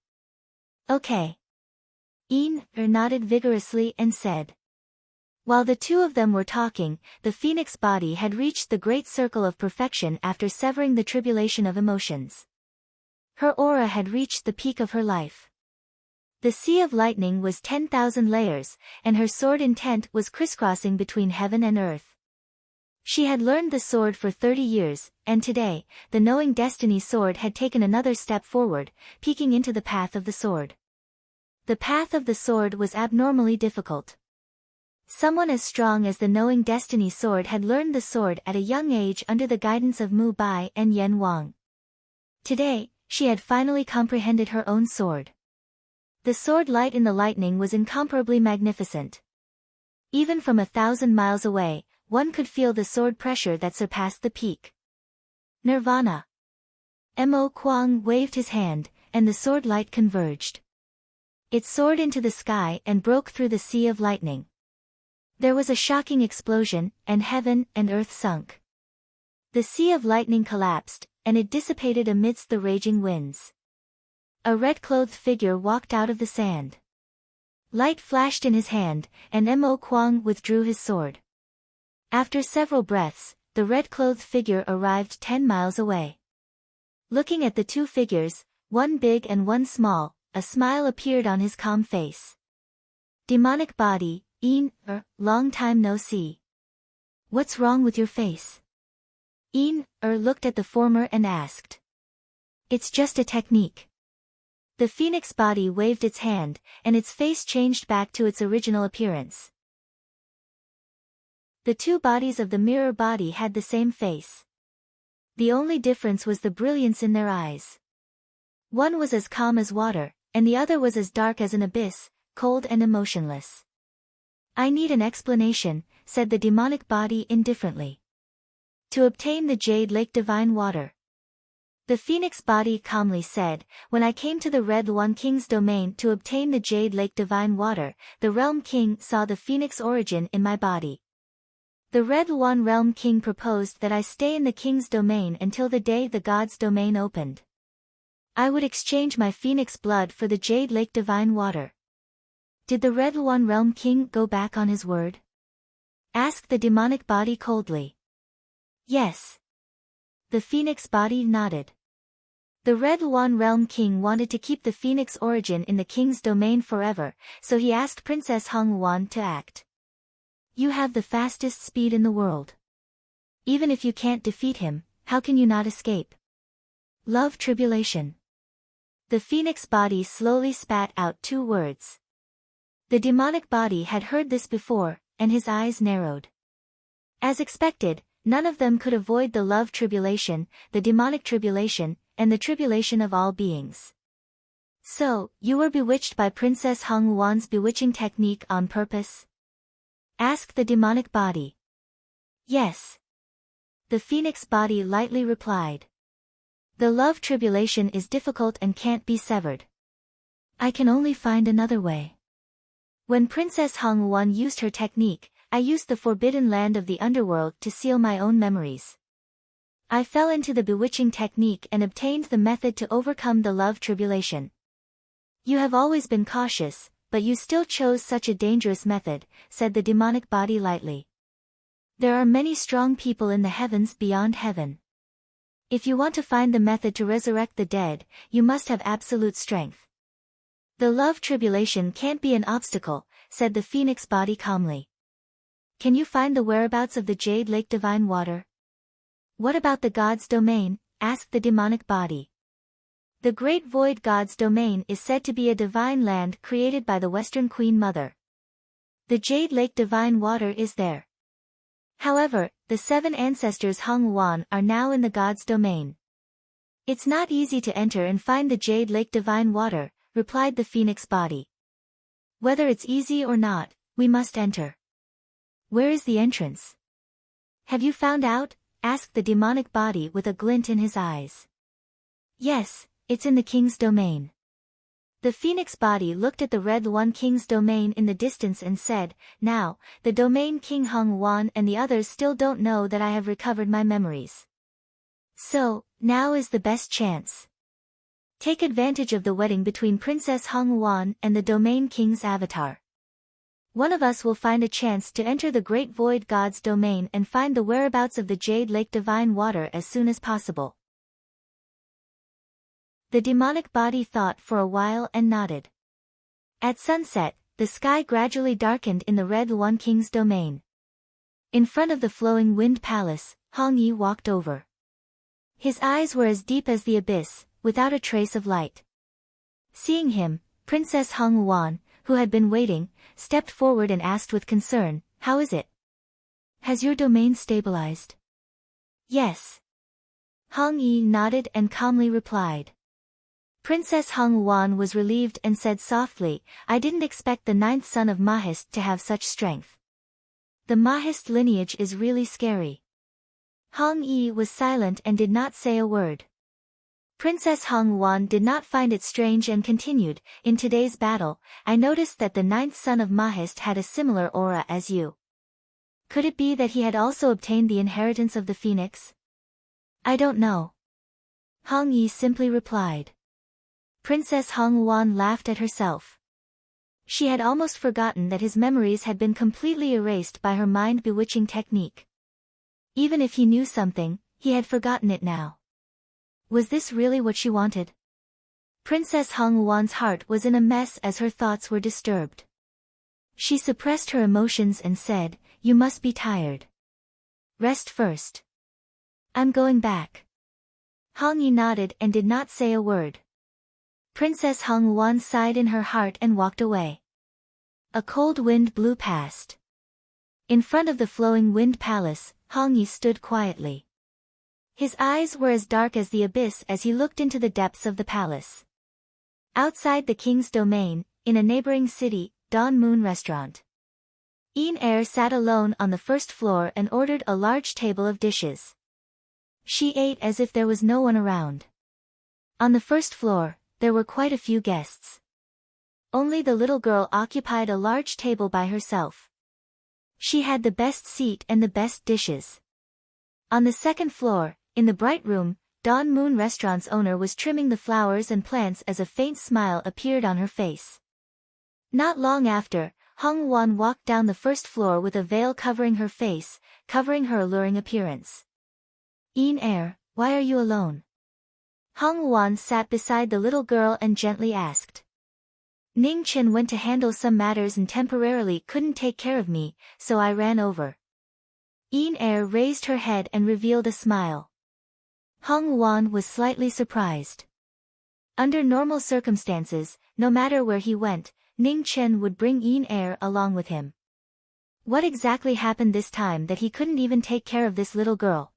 Okay. Yin nodded vigorously and said. While the two of them were talking, the phoenix body had reached the great circle of perfection after severing the tribulation of emotions. Her aura had reached the peak of her life. The sea of lightning was 10,000 layers, and her sword intent was crisscrossing between heaven and earth. She had learned the sword for 30 years, and today, the knowing destiny sword had taken another step forward, peeking into the path of the sword. The path of the sword was abnormally difficult. Someone as strong as the knowing destiny sword had learned the sword at a young age under the guidance of Mu Bai and Yen Wang. Today, she had finally comprehended her own sword. The sword light in the lightning was incomparably magnificent. Even from 1,000 miles away, one could feel the sword pressure that surpassed the peak. Nirvana. Mo Kuang waved his hand, and the sword light converged. It soared into the sky and broke through the sea of lightning. There was a shocking explosion, and heaven and earth sunk. The sea of lightning collapsed, and it dissipated amidst the raging winds. A red-clothed figure walked out of the sand. Light flashed in his hand, and Mo Kuang withdrew his sword. After several breaths, the red-clothed figure arrived 10 miles away. Looking at the two figures, one big and one small, a smile appeared on his calm face. Demonic body, Yin, long time no see. What's wrong with your face? Yin, looked at the former and asked. It's just a technique. The phoenix body waved its hand, and its face changed back to its original appearance. The two bodies of the mirror body had the same face. The only difference was the brilliance in their eyes. One was as calm as water, and the other was as dark as an abyss, cold and emotionless. "I need an explanation," said the demonic body indifferently. "To obtain the Jade Lake Divine Water." The phoenix body calmly said, "When I came to the Red One King's domain to obtain the Jade Lake Divine Water, the Realm King saw the phoenix origin in my body. The Red One Realm King proposed that I stay in the King's domain until the day the God's domain opened. I would exchange my phoenix blood for the Jade Lake Divine Water." "Did the Red One Realm King go back on his word?" asked the demonic body coldly. "Yes." The phoenix body nodded. The Red One Realm King wanted to keep the phoenix origin in the King's domain forever, so he asked Princess Hung Wan to act. "You have the fastest speed in the world. Even if you can't defeat him, how can you not escape? Love tribulation." The phoenix body slowly spat out two words. The demonic body had heard this before, and his eyes narrowed. As expected, none of them could avoid the love tribulation, the demonic tribulation, and the tribulation of all beings. "So, you were bewitched by Princess Hung Wan's bewitching technique on purpose?" asked the demonic body. "Yes." The phoenix body lightly replied. "The love tribulation is difficult and can't be severed. I can only find another way. When Princess Hung Wan used her technique, I used the forbidden land of the underworld to seal my own memories. I fell into the bewitching technique and obtained the method to overcome the love tribulation. You have always been cautious, but you still chose such a dangerous method," said the demonic body lightly. "There are many strong people in the heavens beyond heaven. If you want to find the method to resurrect the dead, you must have absolute strength. The love tribulation can't be an obstacle," said the phoenix body calmly. "Can you find the whereabouts of the Jade Lake Divine Water?" "What about the God's domain?" asked the demonic body. "The Great Void God's domain is said to be a divine land created by the Western Queen Mother. The Jade Lake Divine Water is there. However, the 7 ancestors Hung Wan are now in the God's domain. It's not easy to enter and find the Jade Lake Divine Water," replied the phoenix body. "Whether it's easy or not, we must enter." "Where is the entrance?" "Have you found out?" asked the demonic body with a glint in his eyes. "Yes, it's in the King's domain." The phoenix body looked at the Red One King's domain in the distance and said, "Now, the domain King Hung Wan and the others still don't know that I have recovered my memories. So, now is the best chance. Take advantage of the wedding between Princess Hung Wan and the domain King's avatar. One of us will find a chance to enter the Great Void God's domain and find the whereabouts of the Jade Lake Divine Water as soon as possible." The demonic body thought for a while and nodded. At sunset, the sky gradually darkened in the Red One King's domain. In front of the flowing wind palace, Hong Yi walked over. His eyes were as deep as the abyss, without a trace of light. Seeing him, Princess Hung Wan, who had been waiting, stepped forward and asked with concern, "How is it? Has your domain stabilized?" "Yes." Hong Yi nodded and calmly replied. Princess Hung Wan was relieved and said softly, "I didn't expect the 9th son of Mahist to have such strength. The Mahist lineage is really scary." Hong Yi was silent and did not say a word. Princess Hung Wan did not find it strange and continued, "In today's battle, I noticed that the 9th son of Mahist had a similar aura as you. Could it be that he had also obtained the inheritance of the phoenix?" "I don't know." Hong Yi simply replied. Princess Hung Wan laughed at herself. She had almost forgotten that his memories had been completely erased by her mind-bewitching technique. Even if he knew something, he had forgotten it now. Was this really what she wanted? Princess Hung Wan's heart was in a mess as her thoughts were disturbed. She suppressed her emotions and said, "You must be tired. Rest first." "I'm going back." Hong Yi nodded and did not say a word. Princess Hung Wan sighed in her heart and walked away. A cold wind blew past. In front of the flowing wind palace, Hong Yi stood quietly. His eyes were as dark as the abyss as he looked into the depths of the palace. Outside the king's domain, in a neighboring city, Dawn Moon Restaurant. Yin Er sat alone on the first floor and ordered a large table of dishes. She ate as if there was no one around. On the first floor, there were quite a few guests. Only the little girl occupied a large table by herself. She had the best seat and the best dishes. On the second floor, in the bright room, Dawn Moon Restaurant's owner was trimming the flowers and plants as a faint smile appeared on her face. Not long after, Hung Wan walked down the first floor with a veil covering her face, covering her alluring appearance. Yin Er, why are you alone? Hung Wan sat beside the little girl and gently asked. Ning Chen went to handle some matters and temporarily couldn't take care of me, so I ran over. Yin Er raised her head and revealed a smile. Hung Wan was slightly surprised. Under normal circumstances, no matter where he went, Ning Chen would bring Yin Er along with him. What exactly happened this time that he couldn't even take care of this little girl?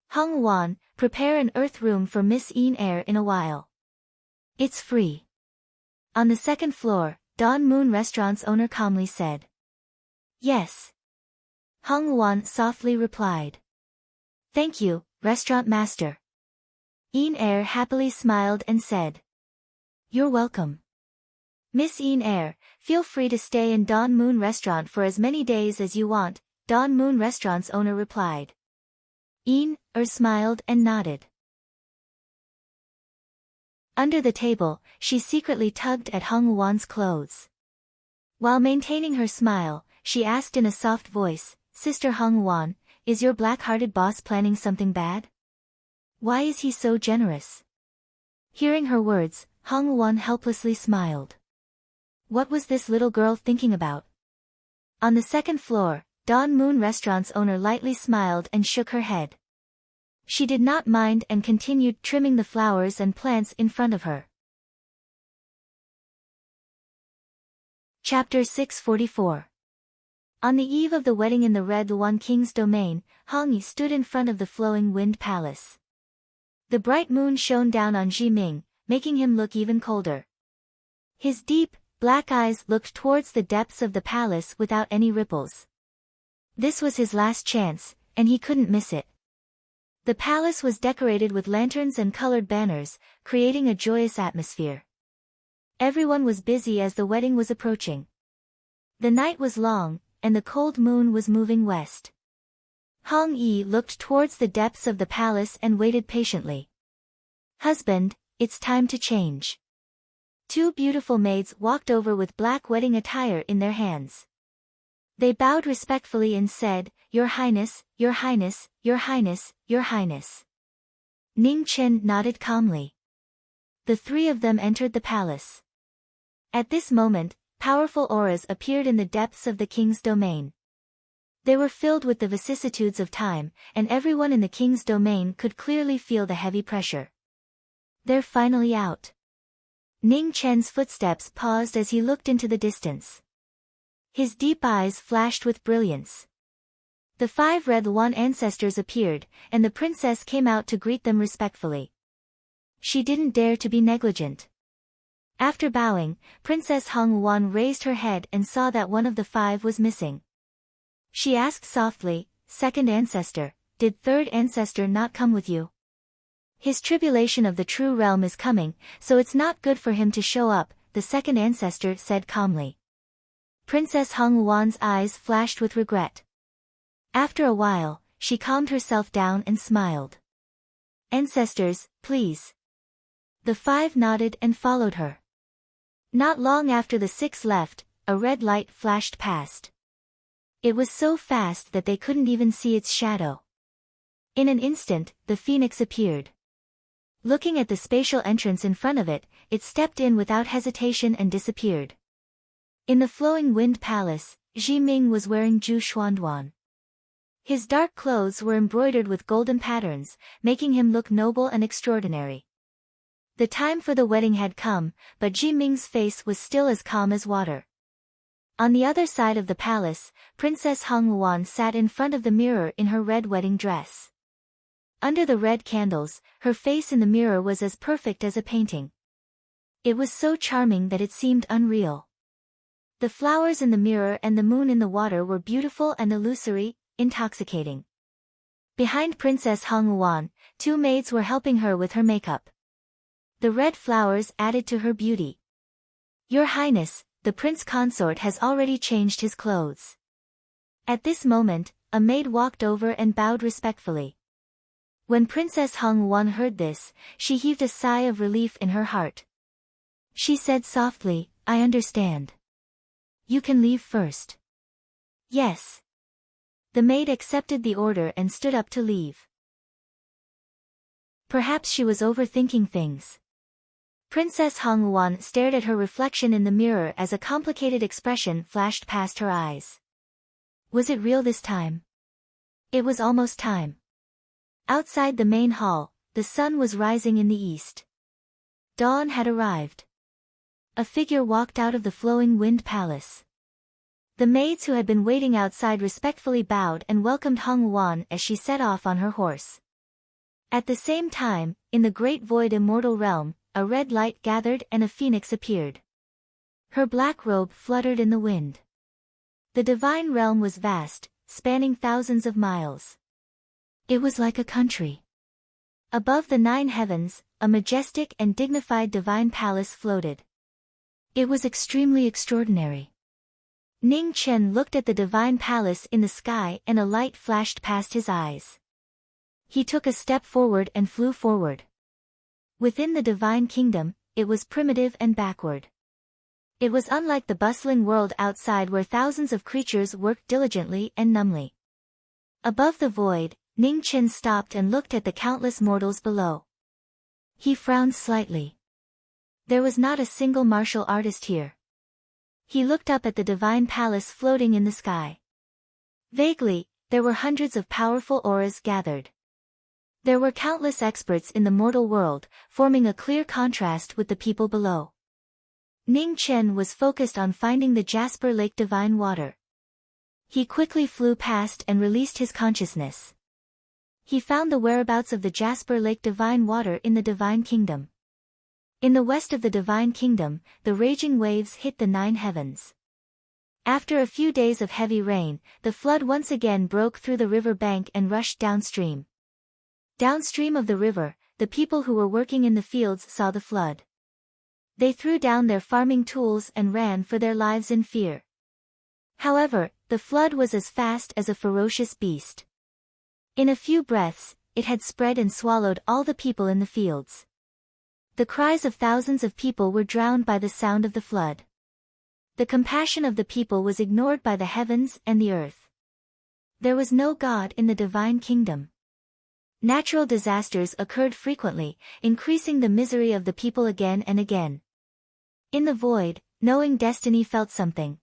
Hung Wan, prepare an earth room for Miss Yin Er in a while. It's free. On the second floor, Dawn Moon Restaurant's owner calmly said. Yes. Hung Wan softly replied. Thank you, restaurant master. Yin Er happily smiled and said. You're welcome. Miss Yin Er, feel free to stay in Dawn Moon Restaurant for as many days as you want, Dawn Moon Restaurant's owner replied. Yin Er smiled and nodded. Under the table, she secretly tugged at Hung Wan's clothes. While maintaining her smile, she asked in a soft voice, Sister Hung Wan, is your black-hearted boss planning something bad? Why is he so generous? Hearing her words, Hung Wan helplessly smiled. What was this little girl thinking about? On the second floor, Dawn Moon Restaurant's owner lightly smiled and shook her head. She did not mind and continued trimming the flowers and plants in front of her. Chapter 644. On the eve of the wedding in the Red Luan King's domain, Hong Yi stood in front of the flowing wind palace. The bright moon shone down on Ji Ming, making him look even colder. His deep, black eyes looked towards the depths of the palace without any ripples. This was his last chance, and he couldn't miss it. The palace was decorated with lanterns and colored banners, creating a joyous atmosphere. Everyone was busy as the wedding was approaching. The night was long, and the cold moon was moving west. Hong Yi looked towards the depths of the palace and waited patiently. Husband, it's time to change. Two beautiful maids walked over with black wedding attire in their hands. They bowed respectfully and said, Your Highness, Your Highness, Your Highness, Your Highness. Ning Chen nodded calmly. The three of them entered the palace. At this moment, powerful auras appeared in the depths of the king's domain. They were filled with the vicissitudes of time, and everyone in the king's domain could clearly feel the heavy pressure. They're finally out. Ning Chen's footsteps paused as he looked into the distance. His deep eyes flashed with brilliance. The 5 Red Luan ancestors appeared, and the princess came out to greet them respectfully. She didn't dare to be negligent. After bowing, Princess Hung Wan raised her head and saw that one of the 5 was missing. She asked softly, Second ancestor, did third ancestor not come with you? His tribulation of the true realm is coming, so it's not good for him to show up, the second ancestor said calmly. Princess Hung Wan's eyes flashed with regret. After a while, she calmed herself down and smiled. Ancestors, please. The 5 nodded and followed her. Not long after the 6 left, a red light flashed past. It was so fast that they couldn't even see its shadow. In an instant, the phoenix appeared. Looking at the spatial entrance in front of it, it stepped in without hesitation and disappeared. In the flowing wind palace, Ji Ming was wearing Ju Xuanduan. His dark clothes were embroidered with golden patterns, making him look noble and extraordinary. The time for the wedding had come, but Ji Ming's face was still as calm as water. On the other side of the palace, Princess Hong Luan sat in front of the mirror in her red wedding dress. Under the red candles, her face in the mirror was as perfect as a painting. It was so charming that it seemed unreal. The flowers in the mirror and the moon in the water were beautiful and illusory, intoxicating. Behind Princess Hong Luan, two maids were helping her with her makeup. The red flowers added to her beauty. "Your Highness, the prince consort has already changed his clothes." At this moment, a maid walked over and bowed respectfully. When Princess Hong Luan heard this, she heaved a sigh of relief in her heart. She said softly, "I understand. You can leave first." "Yes." The maid accepted the order and stood up to leave. Perhaps she was overthinking things. Princess Hong Luan stared at her reflection in the mirror as a complicated expression flashed past her eyes. Was it real this time? It was almost time. Outside the main hall, the sun was rising in the east. Dawn had arrived. A figure walked out of the flowing wind palace. The maids who had been waiting outside respectfully bowed and welcomed Hong Luan as she set off on her horse. At the same time, in the great void immortal realm, a red light gathered and a phoenix appeared. Her black robe fluttered in the wind. The divine realm was vast, spanning thousands of miles. It was like a country. Above the 9 heavens, a majestic and dignified divine palace floated. It was extremely extraordinary. Ning Chen looked at the divine palace in the sky and a light flashed past his eyes. He took a step forward and flew forward. Within the divine kingdom, it was primitive and backward. It was unlike the bustling world outside where thousands of creatures worked diligently and numbly. Above the void, Ning Chen stopped and looked at the countless mortals below. He frowned slightly. There was not a single martial artist here. He looked up at the divine palace floating in the sky. Vaguely, there were hundreds of powerful auras gathered. There were countless experts in the mortal world, forming a clear contrast with the people below. Ning Chen was focused on finding the Jasper Lake divine water. He quickly flew past and released his consciousness. He found the whereabouts of the Jasper Lake divine water in the divine kingdom. In the west of the divine kingdom, the raging waves hit the 9 heavens. After a few days of heavy rain, the flood once again broke through the river bank and rushed downstream. Downstream of the river, the people who were working in the fields saw the flood. They threw down their farming tools and ran for their lives in fear. However, the flood was as fast as a ferocious beast. In a few breaths, it had spread and swallowed all the people in the fields. The cries of thousands of people were drowned by the sound of the flood. The compassion of the people was ignored by the heavens and the earth. There was no God in the divine kingdom. Natural disasters occurred frequently, increasing the misery of the people again and again. In the void, knowing destiny felt something.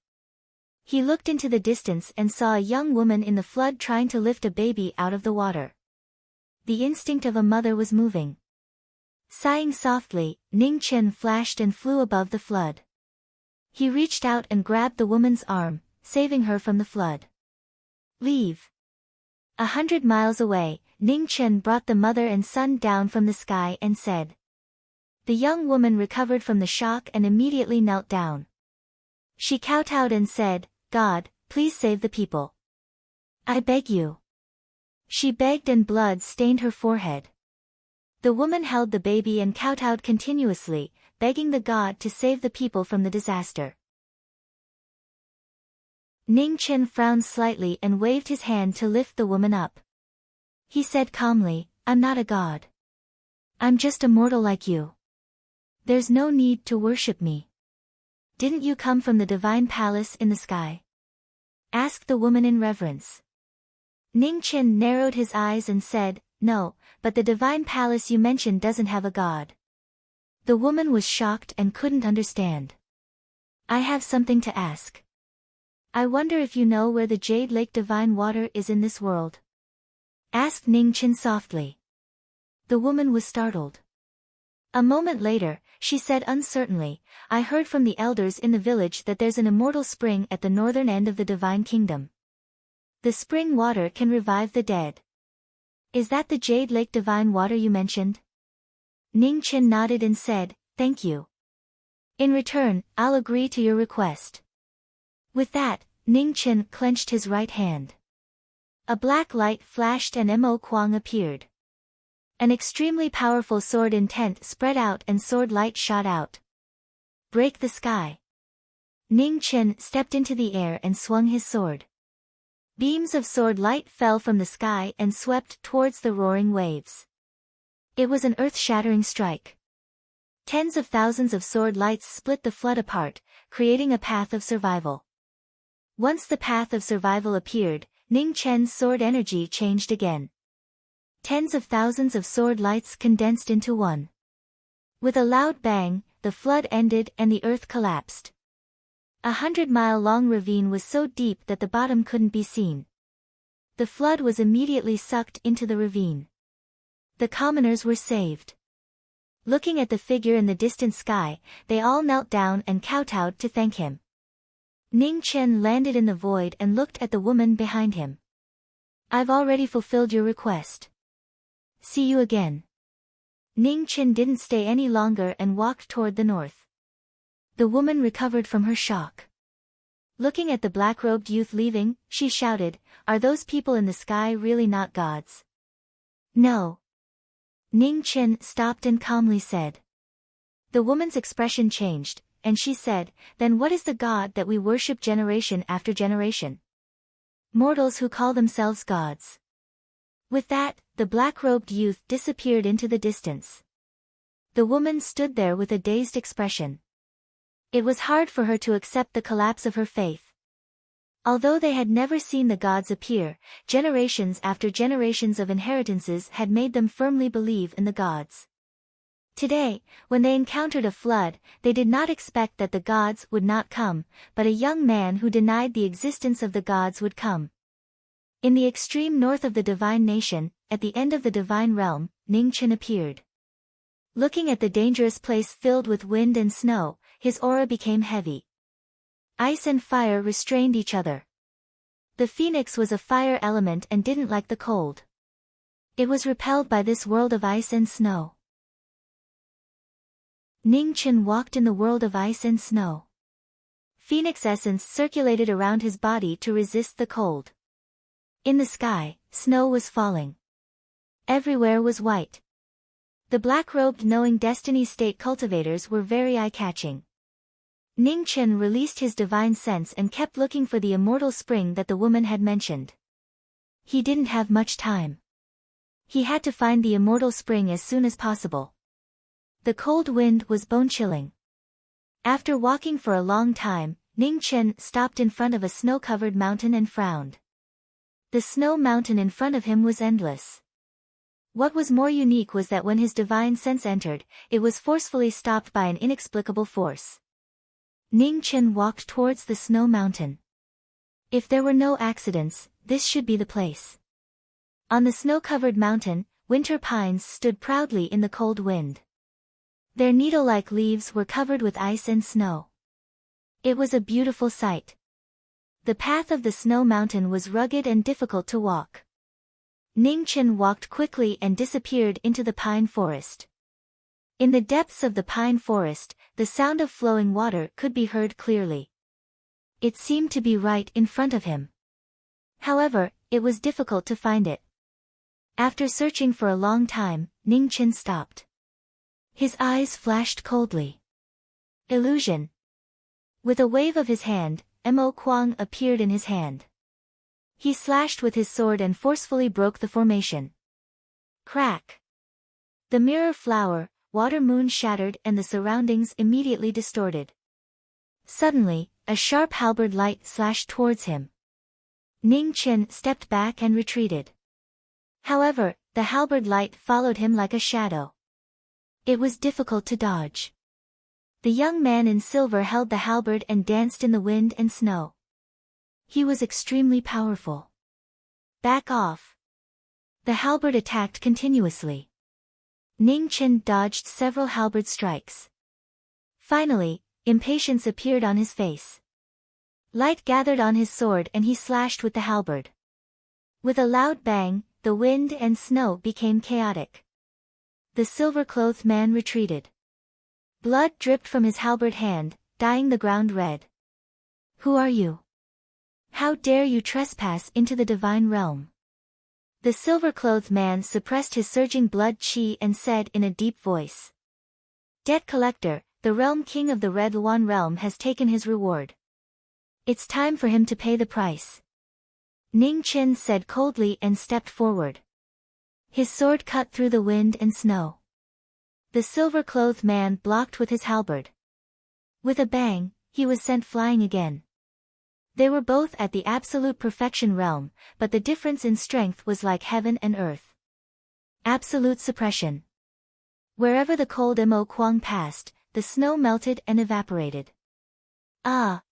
He looked into the distance and saw a young woman in the flood trying to lift a baby out of the water. The instinct of a mother was moving. Sighing softly, Ning Chen flashed and flew above the flood. He reached out and grabbed the woman's arm, saving her from the flood. Leave. 100 miles away, Ning Chen brought the mother and son down from the sky and said. The young woman recovered from the shock and immediately knelt down. She kowtowed and said, God, please save the people. I beg you. She begged and blood stained her forehead. The woman held the baby and kowtowed continuously, begging the god to save the people from the disaster. Ning Chen frowned slightly and waved his hand to lift the woman up. He said calmly, I'm not a god. I'm just a mortal like you. There's no need to worship me. Didn't you come from the divine palace in the sky? Asked the woman in reverence. Ning Chen narrowed his eyes and said, No, but the divine palace you mentioned doesn't have a god. The woman was shocked and couldn't understand. I have something to ask. I wonder if you know where the Jade Lake divine water is in this world? Asked Ning Chen softly. The woman was startled. A moment later, she said uncertainly, I heard from the elders in the village that there's an immortal spring at the northern end of the divine kingdom. The spring water can revive the dead. Is that the Jade Lake divine water you mentioned? Ning Qin nodded and said, thank you. In return, I'll agree to your request. With that, Ning Qin clenched his right hand. A black light flashed and Mo Kuang appeared. An extremely powerful sword intent spread out and sword light shot out. Break the sky. Ning Qin stepped into the air and swung his sword. Beams of sword light fell from the sky and swept towards the roaring waves. It was an earth-shattering strike. Tens of thousands of sword lights split the flood apart, creating a path of survival. Once the path of survival appeared, Ning Chen's sword energy changed again. Tens of thousands of sword lights condensed into one. With a loud bang, the flood ended and the earth collapsed. 100-mile-long ravine was so deep that the bottom couldn't be seen. The flood was immediately sucked into the ravine. The commoners were saved. Looking at the figure in the distant sky, they all knelt down and kowtowed to thank him. Ning Chen landed in the void and looked at the woman behind him. I've already fulfilled your request. See you again. Ning Chen didn't stay any longer and walked toward the north. The woman recovered from her shock. Looking at the black-robed youth leaving, she shouted, are those people in the sky really not gods? No. Ning Chen stopped and calmly said. The woman's expression changed, and she said, then what is the god that we worship generation after generation? Mortals who call themselves gods. With that, the black-robed youth disappeared into the distance. The woman stood there with a dazed expression. It was hard for her to accept the collapse of her faith. Although they had never seen the gods appear, generations after generations of inheritances had made them firmly believe in the gods. Today, when they encountered a flood, they did not expect that the gods would not come, but a young man who denied the existence of the gods would come. In the extreme north of the divine nation, at the end of the divine realm, Ning Chen appeared. Looking at the dangerous place filled with wind and snow, his aura became heavy. Ice and fire restrained each other. The phoenix was a fire element and didn't like the cold. It was repelled by this world of ice and snow. Ning Chen walked in the world of ice and snow. Phoenix essence circulated around his body to resist the cold. In the sky, snow was falling. Everywhere was white. The black-robed knowing destiny state cultivators were very eye-catching. Ning Chen released his divine sense and kept looking for the immortal spring that the woman had mentioned. He didn't have much time. He had to find the immortal spring as soon as possible. The cold wind was bone-chilling. After walking for a long time, Ning Chen stopped in front of a snow-covered mountain and frowned. The snow mountain in front of him was endless. What was more unique was that when his divine sense entered, it was forcefully stopped by an inexplicable force. Ning Chen walked towards the snow mountain. If there were no accidents, this should be the place. On the snow-covered mountain, winter pines stood proudly in the cold wind. Their needle-like leaves were covered with ice and snow. It was a beautiful sight. The path of the snow mountain was rugged and difficult to walk. Ning Chen walked quickly and disappeared into the pine forest. In the depths of the pine forest, the sound of flowing water could be heard clearly. It seemed to be right in front of him. However, it was difficult to find it. After searching for a long time, Ning Chen stopped. His eyes flashed coldly. Illusion. With a wave of his hand, Mo Kuang appeared in his hand. He slashed with his sword and forcefully broke the formation. Crack. The mirror flower, water moon shattered and the surroundings immediately distorted. Suddenly, a sharp halberd light slashed towards him. Ning Chen stepped back and retreated. However, the halberd light followed him like a shadow. It was difficult to dodge. The young man in silver held the halberd and danced in the wind and snow. He was extremely powerful. Back off. The halberd attacked continuously. Ning Chen dodged several halberd strikes. Finally, impatience appeared on his face. Light gathered on his sword and he slashed with the halberd. With a loud bang, the wind and snow became chaotic. The silver-clothed man retreated. Blood dripped from his halberd hand, dyeing the ground red. "Who are you? How dare you trespass into the divine realm?" The silver-clothed man suppressed his surging blood qi and said in a deep voice. "Debt collector, the realm king of the Red Luan realm has taken his reward. It's time for him to pay the price." Ning Chen said coldly and stepped forward. His sword cut through the wind and snow. The silver-clothed man blocked with his halberd. With a bang, he was sent flying again. They were both at the absolute perfection realm, but the difference in strength was like heaven and earth. Absolute suppression. Wherever the cold Mo Kuang passed, the snow melted and evaporated. Ah!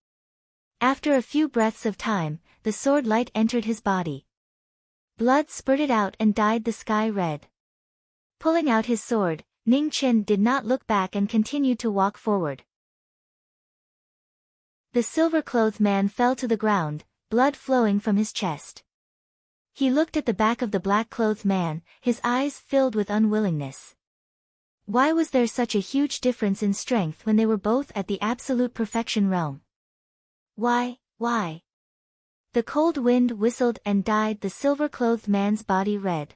After a few breaths of time, the sword light entered his body. Blood spurted out and dyed the sky red. Pulling out his sword, Ning Chen did not look back and continued to walk forward. The silver-clothed man fell to the ground, blood flowing from his chest. He looked at the back of the black-clothed man, his eyes filled with unwillingness. Why was there such a huge difference in strength when they were both at the absolute perfection realm? Why? The cold wind whistled and dyed the silver-clothed man's body red.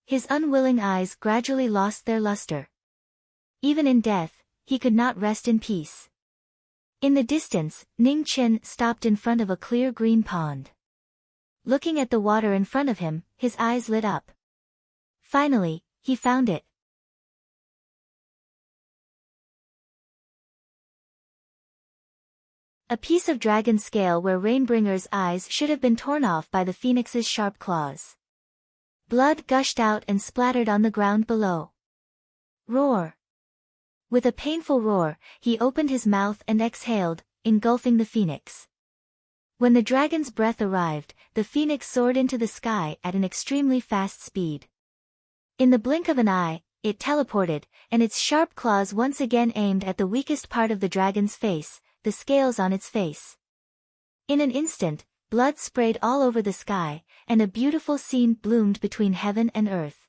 His unwilling eyes gradually lost their luster. Even in death, he could not rest in peace. In the distance, Ning Chen stopped in front of a clear green pond. Looking at the water in front of him, his eyes lit up. Finally, he found it. A piece of dragon scale where Rainbringer's eyes should have been torn off by the phoenix's sharp claws. Blood gushed out and splattered on the ground below. Roar! With a painful roar, he opened his mouth and exhaled, engulfing the phoenix. When the dragon's breath arrived, the phoenix soared into the sky at an extremely fast speed. In the blink of an eye, it teleported, and its sharp claws once again aimed at the weakest part of the dragon's face, the scales on its face. In an instant, blood sprayed all over the sky, and a beautiful scene bloomed between heaven and earth.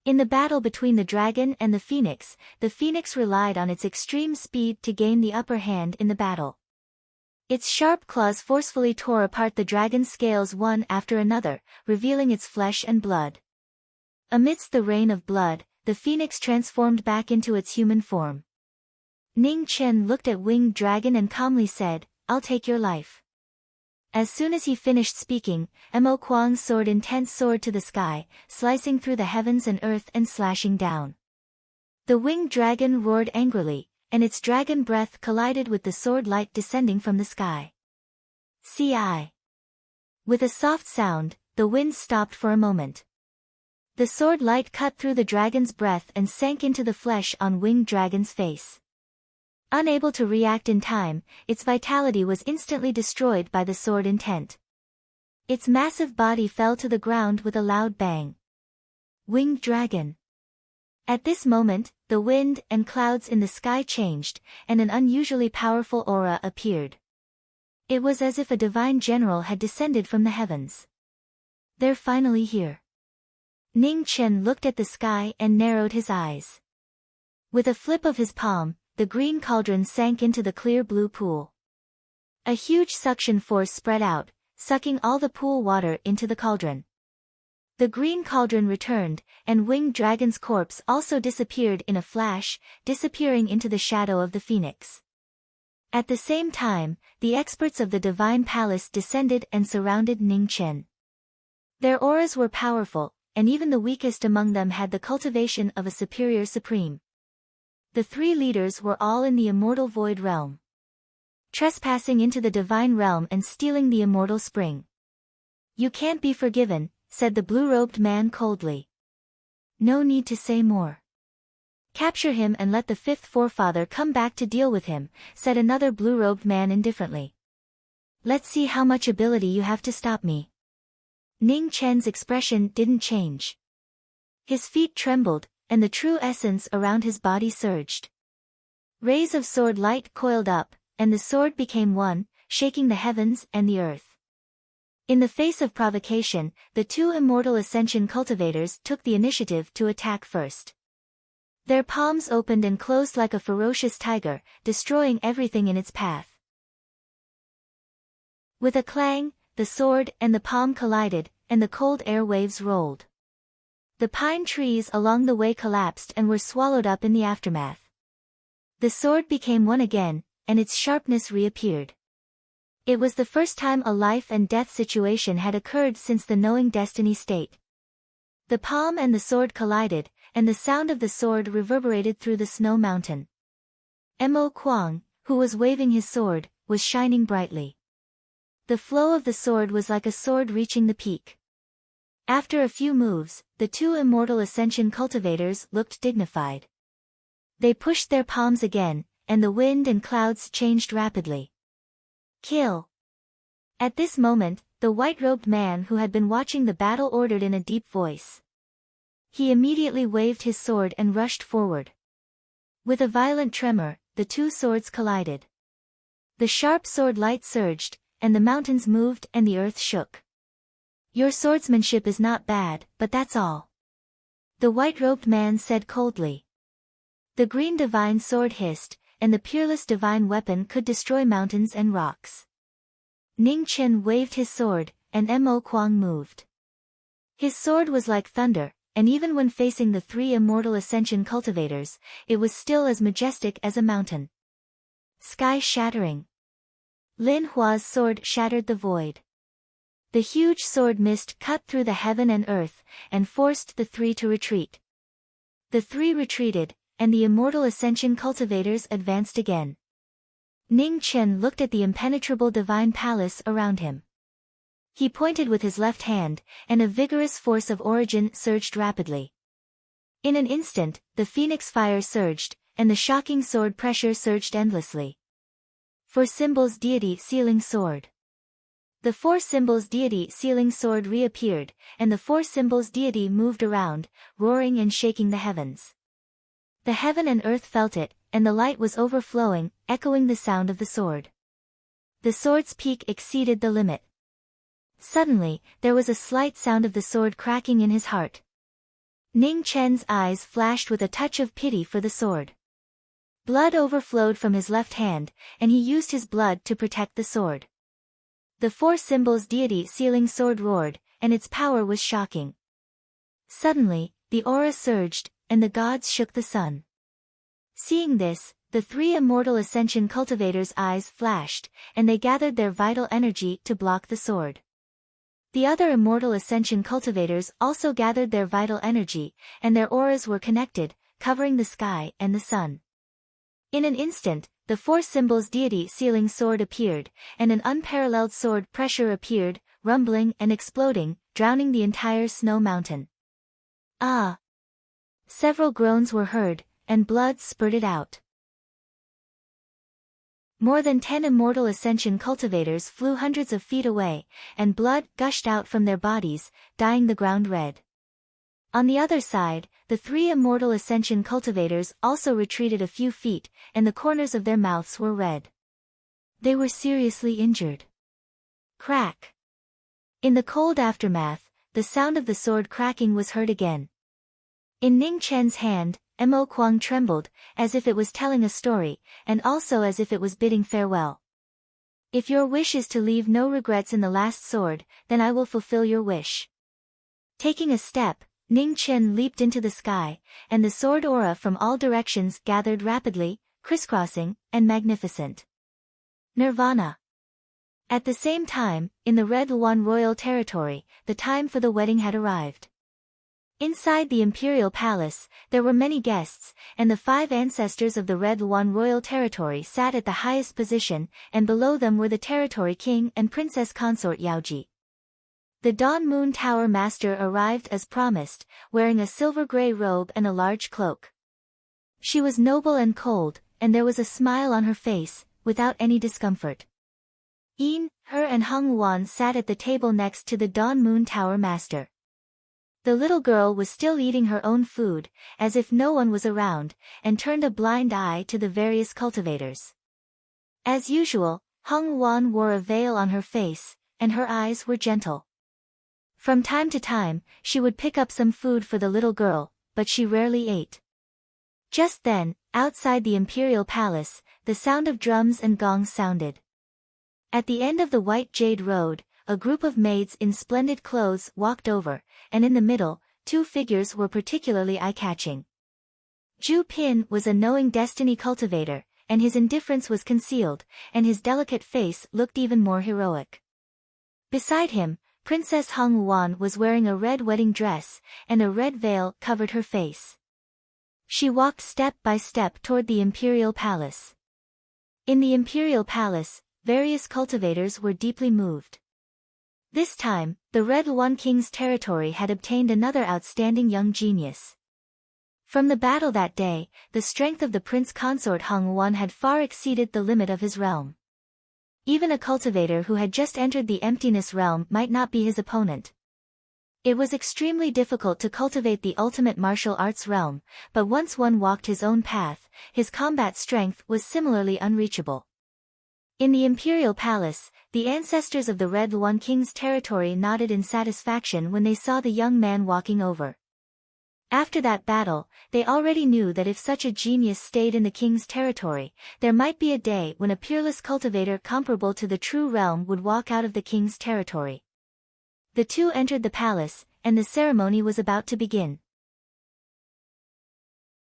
In the battle between the dragon and the phoenix relied on its extreme speed to gain the upper hand in the battle. Its sharp claws forcefully tore apart the dragon's scales one after another, revealing its flesh and blood. Amidst the rain of blood, the phoenix transformed back into its human form. Ning Chen looked at Winged Dragon and calmly said, "I'll take your life." As soon as he finished speaking, Mo Kuang's sword intense soared to the sky, slicing through the heavens and earth and slashing down. The winged dragon roared angrily, and its dragon breath collided with the sword light descending from the sky. Ci. With a soft sound, the wind stopped for a moment. The sword light cut through the dragon's breath and sank into the flesh on Winged Dragon's face. Unable to react in time, its vitality was instantly destroyed by the sword intent. Its massive body fell to the ground with a loud bang. Winged Dragon. At this moment, the wind and clouds in the sky changed, and an unusually powerful aura appeared. It was as if a divine general had descended from the heavens. They're finally here. Ning Chen looked at the sky and narrowed his eyes. With a flip of his palm, the green cauldron sank into the clear blue pool. A huge suction force spread out, sucking all the pool water into the cauldron. The green cauldron returned, and Winged Dragon's corpse also disappeared in a flash, disappearing into the shadow of the phoenix. At the same time, the experts of the Divine Palace descended and surrounded Ning Chen. Their auras were powerful, and even the weakest among them had the cultivation of a superior supreme. The three leaders were all in the immortal void realm. Trespassing into the divine realm and stealing the immortal spring. "You can't be forgiven," said the blue-robed man coldly. "No need to say more." "Capture him and let the fifth forefather come back to deal with him," said another blue-robed man indifferently. "Let's see how much ability you have to stop me." Ning Chen's expression didn't change. His feet trembled, and the true essence around his body surged. Rays of sword light coiled up, and the sword became one, shaking the heavens and the earth. In the face of provocation, the two immortal ascension cultivators took the initiative to attack first. Their palms opened and closed like a ferocious tiger, destroying everything in its path. With a clang, the sword and the palm collided, and the cold air waves rolled. The pine trees along the way collapsed and were swallowed up in the aftermath. The sword became one again, and its sharpness reappeared. It was the first time a life and death situation had occurred since the knowing destiny state. The palm and the sword collided, and the sound of the sword reverberated through the snow mountain. Mo Kuang, who was waving his sword, was shining brightly. The flow of the sword was like a sword reaching the peak. After a few moves, the two immortal ascension cultivators looked dignified. They pushed their palms again, and the wind and clouds changed rapidly. Kill! At this moment, the white-robed man who had been watching the battle ordered in a deep voice. He immediately waved his sword and rushed forward. With a violent tremor, the two swords collided. The sharp sword light surged, and the mountains moved and the earth shook. Your swordsmanship is not bad, but that's all. The white-robed man said coldly. The green divine sword hissed, and the peerless divine weapon could destroy mountains and rocks. Ning Chen waved his sword, and Mo Kuang moved. His sword was like thunder, and even when facing the three immortal ascension cultivators, it was still as majestic as a mountain. Sky shattering. Lin Hua's sword shattered the void. The huge sword mist cut through the heaven and earth, and forced the three to retreat. The three retreated, and the immortal ascension cultivators advanced again. Ning Chen looked at the impenetrable divine palace around him. He pointed with his left hand, and a vigorous force of origin surged rapidly. In an instant, the phoenix fire surged, and the shocking sword pressure surged endlessly. Four symbols deity sealing sword. The four symbols deity sealing sword reappeared, and the four symbols deity moved around, roaring and shaking the heavens. The heaven and earth felt it, and the light was overflowing, echoing the sound of the sword. The sword's peak exceeded the limit. Suddenly, there was a slight sound of the sword cracking in his heart. Ning Chen's eyes flashed with a touch of pity for the sword. Blood overflowed from his left hand, and he used his blood to protect the sword. The four symbols deity sealing sword roared, and its power was shocking. Suddenly, the aura surged, and the gods shook the sun. Seeing this, the three immortal ascension cultivators' eyes flashed, and they gathered their vital energy to block the sword. The other immortal ascension cultivators also gathered their vital energy, and their auras were connected, covering the sky and the sun. In an instant, the four symbols deity sealing sword appeared, and an unparalleled sword pressure appeared, rumbling and exploding, drowning the entire snow mountain. Ah! Several groans were heard, and blood spurted out. More than 10 immortal ascension cultivators flew hundreds of feet away, and blood gushed out from their bodies, dyeing the ground red. On the other side, the three immortal ascension cultivators also retreated a few feet, and the corners of their mouths were red. They were seriously injured. Crack! In the cold aftermath, the sound of the sword cracking was heard again. In Ning Chen's hand, Mo Kuang trembled, as if it was telling a story, and also as if it was bidding farewell. If your wish is to leave no regrets in the last sword, then I will fulfill your wish. Taking a step, Ning Chen leaped into the sky, and the sword aura from all directions gathered rapidly, crisscrossing, and magnificent. Nirvana. At the same time, in the Red Luan royal territory, the time for the wedding had arrived. Inside the imperial palace, there were many guests, and the 5 ancestors of the Red Luan royal territory sat at the highest position, and below them were the territory king and princess consort Yaoji. The Dawn Moon Tower master arrived as promised, wearing a silver-gray robe and a large cloak. She was noble and cold, and there was a smile on her face, without any discomfort. Yin, Her and Hung Wan sat at the table next to the Dawn Moon Tower master. The little girl was still eating her own food, as if no one was around, and turned a blind eye to the various cultivators. As usual, Hung Wan wore a veil on her face, and her eyes were gentle. From time to time, she would pick up some food for the little girl, but she rarely ate. Just then, outside the imperial palace, the sound of drums and gongs sounded. At the end of the White Jade Road, a group of maids in splendid clothes walked over, and in the middle, two figures were particularly eye-catching. Ju Pin was a knowing destiny cultivator, and his indifference was concealed, and his delicate face looked even more heroic. Beside him, Princess Hung Wan was wearing a red wedding dress, and a red veil covered her face. She walked step by step toward the imperial palace. In the imperial palace, various cultivators were deeply moved. This time, the Red One King's territory had obtained another outstanding young genius. From the battle that day, the strength of the prince consort Hung Wan had far exceeded the limit of his realm. Even a cultivator who had just entered the emptiness realm might not be his opponent. It was extremely difficult to cultivate the ultimate martial arts realm, but once one walked his own path, his combat strength was similarly unreachable. In the imperial palace, the ancestors of the Red One King's territory nodded in satisfaction when they saw the young man walking over. After that battle, they already knew that if such a genius stayed in the king's territory, there might be a day when a peerless cultivator comparable to the true realm would walk out of the king's territory. The two entered the palace, and the ceremony was about to begin.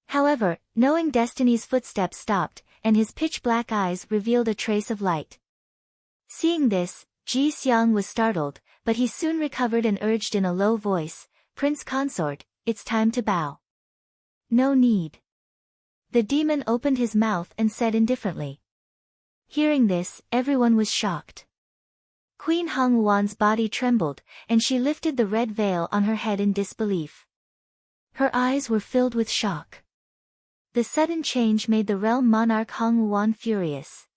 However, knowing Destiny's footsteps stopped, and his pitch-black eyes revealed a trace of light. Seeing this, Ji Xiang was startled, but he soon recovered and urged in a low voice, "Prince Consort, it's time to bow." "No need." The demon opened his mouth and said indifferently. Hearing this, everyone was shocked. Queen Hung Wan's body trembled, and she lifted the red veil on her head in disbelief. Her eyes were filled with shock. The sudden change made the realm monarch Hung Wan furious.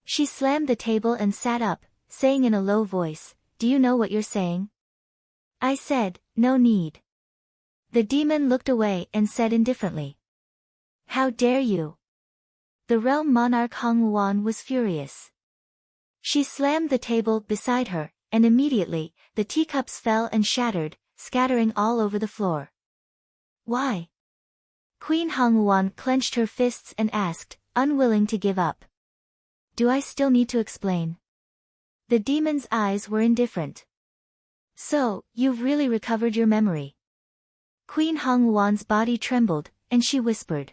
She slammed the table and sat up, saying in a low voice, "Do you know what you're saying?" "I said, no need." The demon looked away and said indifferently, "How dare you?" The realm monarch Hung Wan was furious. She slammed the table beside her, and immediately, the teacups fell and shattered, scattering all over the floor. "Why?" Queen Hung Wan clenched her fists and asked, unwilling to give up. "Do I still need to explain?" The demon's eyes were indifferent. "So, you've really recovered your memory?" Queen Hung Wan's body trembled, and she whispered.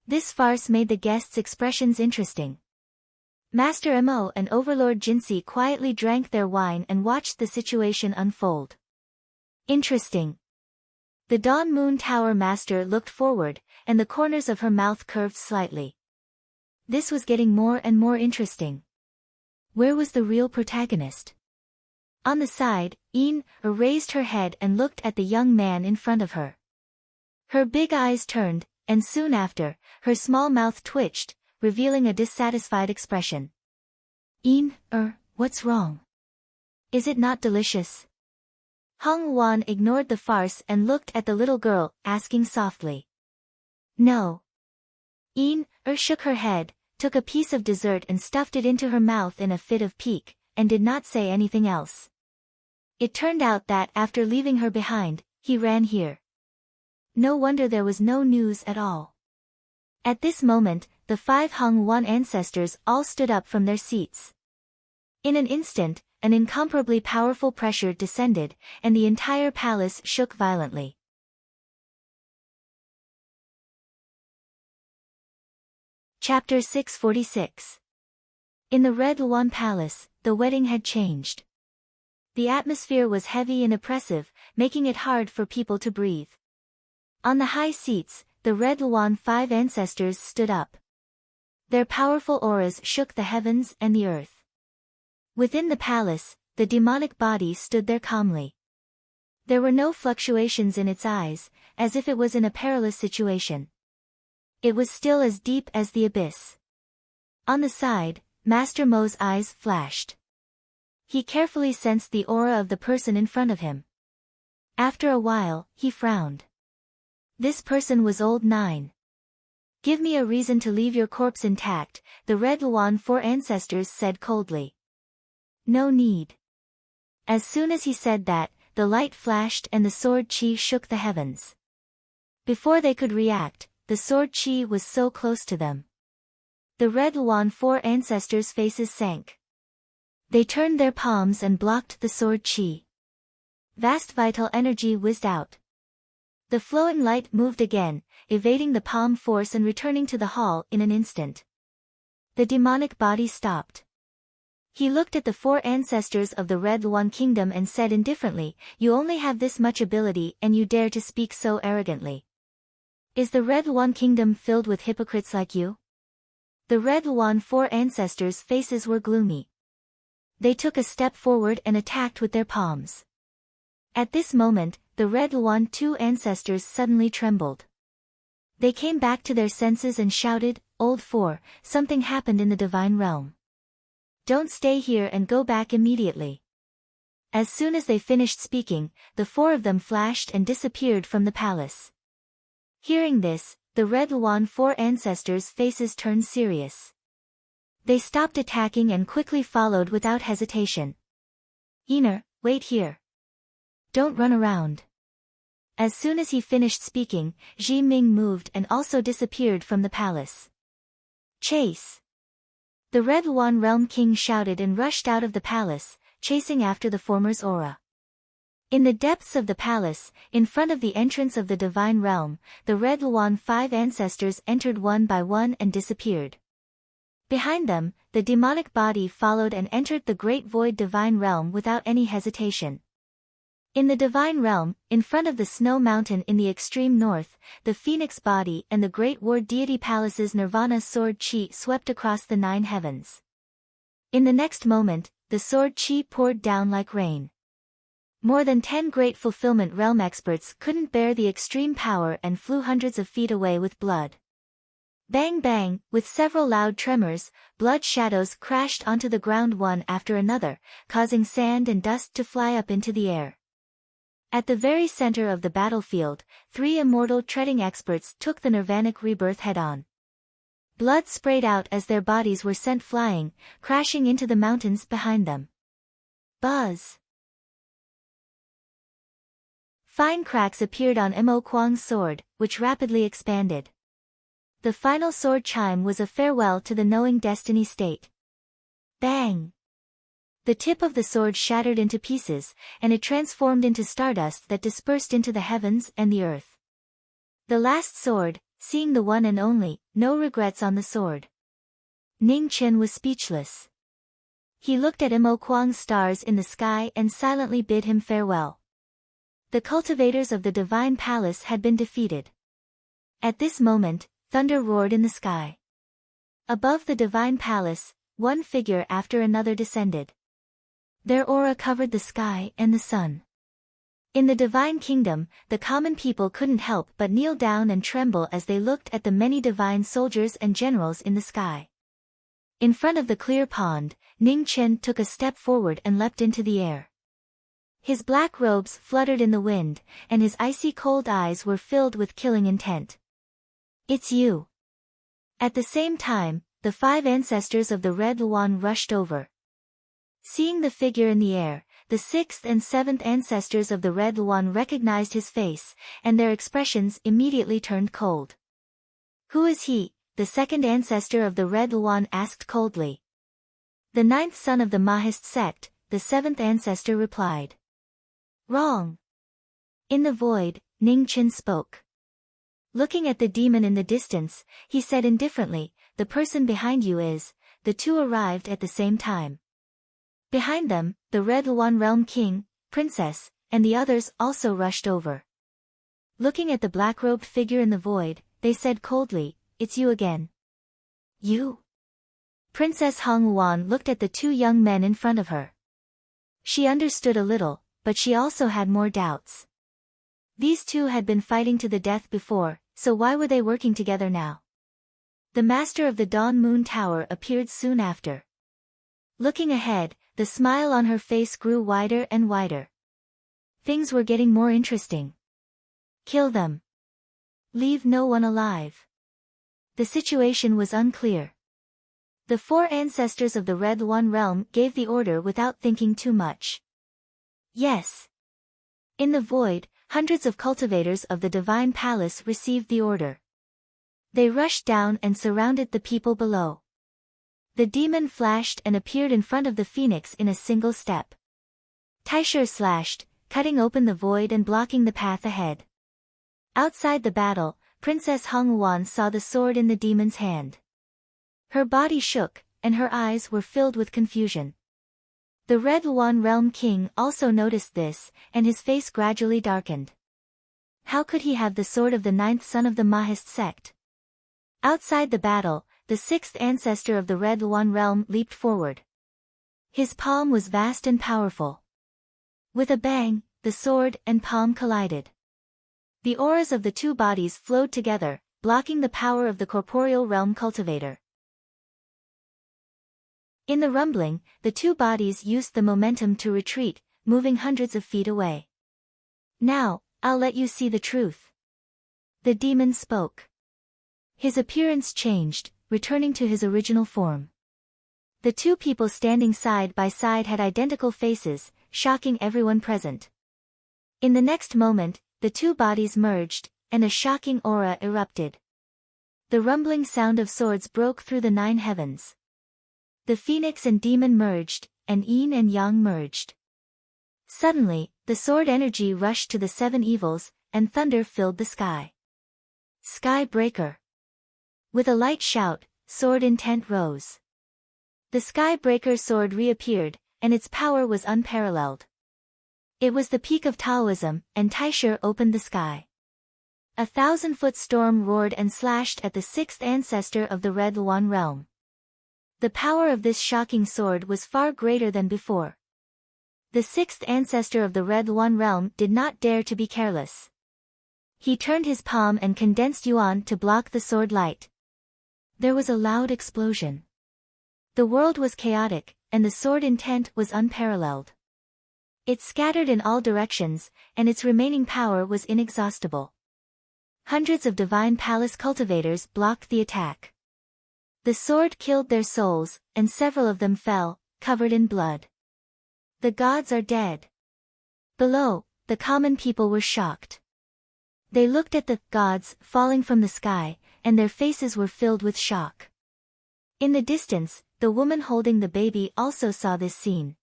This farce made the guests' expressions interesting. Master Mo and Overlord Jinsi quietly drank their wine and watched the situation unfold. Interesting. The Dawn Moon Tower Master looked forward, and the corners of her mouth curved slightly. This was getting more and more interesting. Where was the real protagonist? On the side, raised her head and looked at the young man in front of her. Her big eyes turned, and soon after, her small mouth twitched, revealing a dissatisfied expression. What's wrong? Is it not delicious?" Hung Wan ignored the farce and looked at the little girl, asking softly. "No." Shook her head, took a piece of dessert and stuffed it into her mouth in a fit of pique, and did not say anything else. It turned out that after leaving her behind, he ran here. No wonder there was no news at all. At this moment, the 5 Hung Wan ancestors all stood up from their seats. In an instant, an incomparably powerful pressure descended, and the entire palace shook violently. Chapter 646. In the Red Luan Palace, the wedding had changed. The atmosphere was heavy and oppressive, making it hard for people to breathe. On the high seats, the Red Luan 5 ancestors stood up. Their powerful auras shook the heavens and the earth. Within the palace, the demonic body stood there calmly. There were no fluctuations in its eyes, as if it was in a perilous situation. It was still as deep as the abyss. On the side, Master Mo's eyes flashed. He carefully sensed the aura of the person in front of him. After a while, he frowned. This person was old 9. Give me a reason to leave your corpse intact, the Red Luan 4 ancestors said coldly. No need. As soon as he said that, the light flashed and the sword chi shook the heavens. Before they could react, the sword chi was so close to them. The Red Luan 4 ancestors' faces sank. They turned their palms and blocked the sword chi. Vast vital energy whizzed out. The flowing light moved again, evading the palm force and returning to the hall in an instant. The demonic body stopped. He looked at the 4 ancestors of the Red Luan Kingdom and said indifferently, "You only have this much ability and you dare to speak so arrogantly. Is the Red Luan Kingdom filled with hypocrites like you?" The Red Luan 4 ancestors' faces were gloomy. They took a step forward and attacked with their palms. At this moment, the Red Luan 2 ancestors suddenly trembled. They came back to their senses and shouted, "Old 4, something happened in the divine realm. Don't stay here and go back immediately." As soon as they finished speaking, the 4 of them flashed and disappeared from the palace. Hearing this, the Red Luan 4 ancestors' faces turned serious. They stopped attacking and quickly followed without hesitation. "Ener, wait here. Don't run around." As soon as he finished speaking, Ji Ming moved and also disappeared from the palace. Chase! The Red Luan Realm King shouted and rushed out of the palace, chasing after the former's aura. In the depths of the palace, in front of the entrance of the Divine Realm, the Red Luan 5 ancestors entered one by one and disappeared. Behind them, the demonic body followed and entered the Great Void Divine Realm without any hesitation. In the Divine Realm, in front of the Snow Mountain in the extreme north, the Phoenix body and the Great War Deity Palace's Nirvana sword chi swept across the 9 heavens. In the next moment, the sword chi poured down like rain. More than 10 great fulfillment realm experts couldn't bear the extreme power and flew hundreds of feet away with blood. Bang bang, with several loud tremors, blood shadows crashed onto the ground one after another, causing sand and dust to fly up into the air. At the very center of the battlefield, 3 immortal treading experts took the Nirvanic rebirth head-on. Blood sprayed out as their bodies were sent flying, crashing into the mountains behind them. Buzz! Fine cracks appeared on Mo Kuang's sword, which rapidly expanded. The final sword chime was a farewell to the knowing destiny state. Bang! The tip of the sword shattered into pieces, and it transformed into stardust that dispersed into the heavens and the earth. The last sword, seeing the one and only, no regrets on the sword. Ning Chen was speechless. He looked at Mo Kuang's stars in the sky and silently bid him farewell. The cultivators of the Divine Palace had been defeated. At this moment, thunder roared in the sky. Above the Divine Palace, one figure after another descended. Their aura covered the sky and the sun. In the Divine Kingdom, the common people couldn't help but kneel down and tremble as they looked at the many divine soldiers and generals in the sky. In front of the clear pond, Ning Chen took a step forward and leapt into the air. His black robes fluttered in the wind, and his icy cold eyes were filled with killing intent. "It's you." At the same time, the 5 ancestors of the Red Luan rushed over. Seeing the figure in the air, the 6th and 7th ancestors of the Red Luan recognized his face, and their expressions immediately turned cold. "Who is he?" the 2nd ancestor of the Red Luan asked coldly. "The 9th son of the Mahist sect," the 7th ancestor replied. "Wrong." In the void, Ning Chen spoke. Looking at the demon in the distance, he said indifferently, "The person behind you is." The 2 arrived at the same time. Behind them, the Red Luan Realm King, Princess, and the others also rushed over. Looking at the black-robed figure in the void, they said coldly, "It's you again." "You?" Princess Hongluan looked at the 2 young men in front of her. She understood a little, but she also had more doubts. These 2 had been fighting to the death before, so why were they working together now? The Master of the Dawn Moon Tower appeared soon after. Looking ahead, the smile on her face grew wider and wider. Things were getting more interesting. Kill them. Leave no one alive. The situation was unclear. The 4 ancestors of the Red One realm gave the order without thinking too much. Yes. In the void, hundreds of cultivators of the Divine Palace received the order. They rushed down and surrounded the people below. The demon flashed and appeared in front of the phoenix in a single step. Taishur slashed, cutting open the void and blocking the path ahead. Outside the battle, Princess Hongwan saw the sword in the demon's hand. Her body shook, and her eyes were filled with confusion. The Red One Realm King also noticed this, and his face gradually darkened. How could he have the sword of the 9th son of the Mahist sect? Outside the battle, the 6th ancestor of the Red One Realm leaped forward. His palm was vast and powerful. With a bang, the sword and palm collided. The auras of the 2 bodies flowed together, blocking the power of the corporeal realm cultivator. In the rumbling, the 2 bodies used the momentum to retreat, moving hundreds of feet away. Now, I'll let you see the truth. The demon spoke. His appearance changed, returning to his original form. The 2 people standing side by side had identical faces, shocking everyone present. In the next moment, the 2 bodies merged, and a shocking aura erupted. The rumbling sound of swords broke through the 9 heavens. The phoenix and demon merged, and yin and yang merged. Suddenly, the sword energy rushed to the 7 evils, and thunder filled the sky. Sky Breaker. With a light shout, sword intent rose. The Sky Breaker sword reappeared, and its power was unparalleled. It was the peak of Taoism, and Taishur opened the sky. A 1,000-foot storm roared and slashed at the 6th ancestor of the Red One realm. The power of this shocking sword was far greater than before. The 6th ancestor of the Red One realm did not dare to be careless. He turned his palm and condensed yuan to block the sword light. There was a loud explosion. The world was chaotic, and the sword intent was unparalleled. It scattered in all directions, and its remaining power was inexhaustible. Hundreds of Divine Palace cultivators blocked the attack. The sword killed their souls, and several of them fell, covered in blood. The gods are dead. Below, the common people were shocked. They looked at the gods falling from the sky, and their faces were filled with shock. In the distance, the woman holding the baby also saw this scene.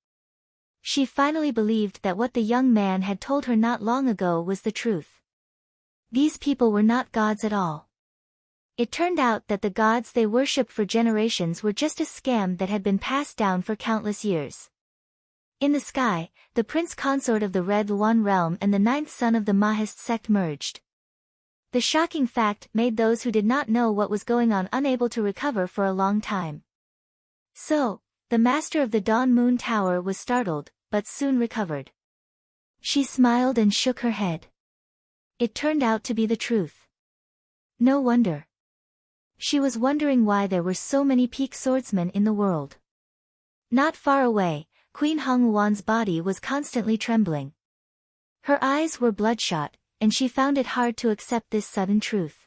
She finally believed that what the young man had told her not long ago was the truth. These people were not gods at all. It turned out that the gods they worshipped for generations were just a scam that had been passed down for countless years. In the sky, the prince consort of the Red One realm and the 9th son of the Mahist sect merged. The shocking fact made those who did not know what was going on unable to recover for a long time. So, the master of the Dawn Moon Tower was startled, but soon recovered. She smiled and shook her head. It turned out to be the truth. No wonder. She was wondering why there were so many peak swordsmen in the world. Not far away, Queen Hongwan's body was constantly trembling. Her eyes were bloodshot, and she found it hard to accept this sudden truth.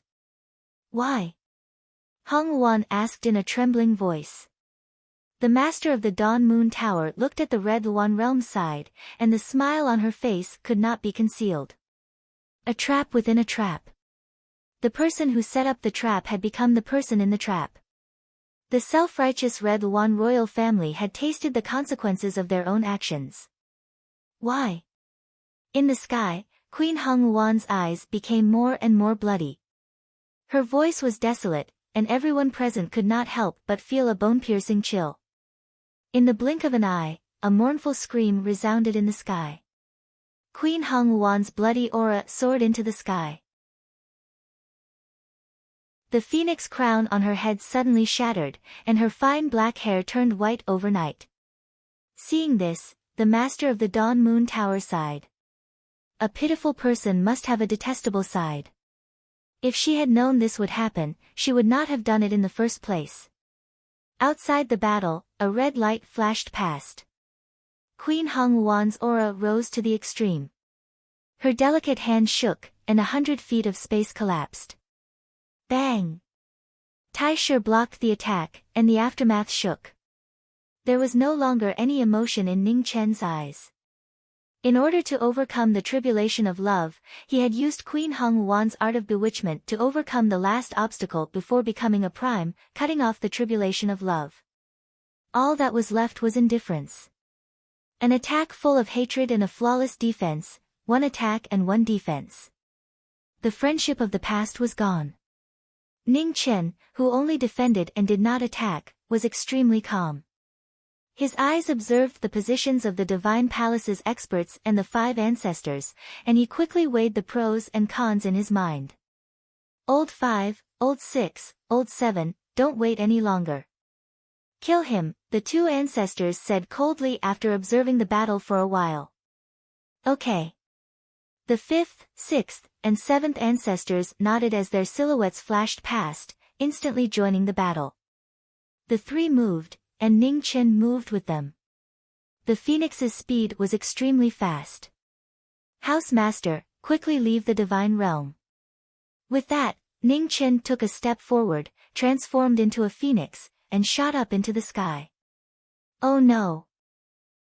Why? Hongwan asked in a trembling voice. The master of the Dawn Moon Tower looked at the Red One realm side, and the smile on her face could not be concealed. A trap within a trap. The person who set up the trap had become the person in the trap. The self-righteous Red One royal family had tasted the consequences of their own actions. Why? In the sky, Queen Hongwan's eyes became more and more bloody. Her voice was desolate, and everyone present could not help but feel a bone-piercing chill. In the blink of an eye, a mournful scream resounded in the sky. Queen Hongwan's bloody aura soared into the sky. The phoenix crown on her head suddenly shattered, and her fine black hair turned white overnight. Seeing this, the master of the Dawn Moon Tower sighed. A pitiful person must have a detestable side. If she had known this would happen, she would not have done it in the first place. Outside the battle, a red light flashed past. Queen Hongwan's aura rose to the extreme. Her delicate hand shook, and 100 feet of space collapsed. Bang! Taisher blocked the attack, and the aftermath shook. There was no longer any emotion in Ning Chen's eyes. In order to overcome the tribulation of love, he had used Queen Hung Wan's art of bewitchment to overcome the last obstacle before becoming a prime, cutting off the tribulation of love. All that was left was indifference. An attack full of hatred and a flawless defense, one attack and one defense. The friendship of the past was gone. Ning Chen, who only defended and did not attack, was extremely calm. His eyes observed the positions of the Divine Palace's experts and the 5 ancestors, and he quickly weighed the pros and cons in his mind. Old 5, Old 6, Old 7, don't wait any longer. Kill him, the 2 ancestors said coldly after observing the battle for a while. Okay. The 5th, 6th, and 7th ancestors nodded as their silhouettes flashed past, instantly joining the battle. The 3 moved, and Ning Chen moved with them. The phoenix's speed was extremely fast. House Master, quickly leave the divine realm. With that, Ning Chen took a step forward, transformed into a phoenix, and shot up into the sky. Oh no!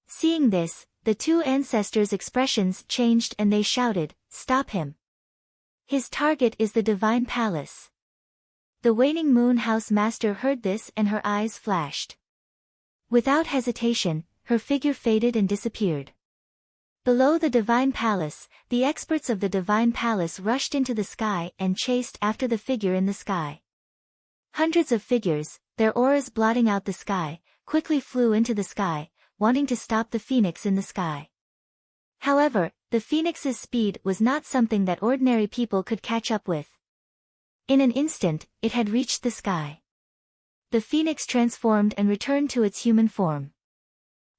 Seeing this, the 2 ancestors' expressions changed and they shouted, "Stop him! His target is the Divine Palace." The waning moon House Master heard this and her eyes flashed. Without hesitation, her figure faded and disappeared. Below the Divine Palace, the experts of the Divine Palace rushed into the sky and chased after the figure in the sky. Hundreds of figures, their auras blotting out the sky, quickly flew into the sky, wanting to stop the phoenix in the sky. However, the phoenix's speed was not something that ordinary people could catch up with. In an instant, it had reached the sky. The phoenix transformed and returned to its human form.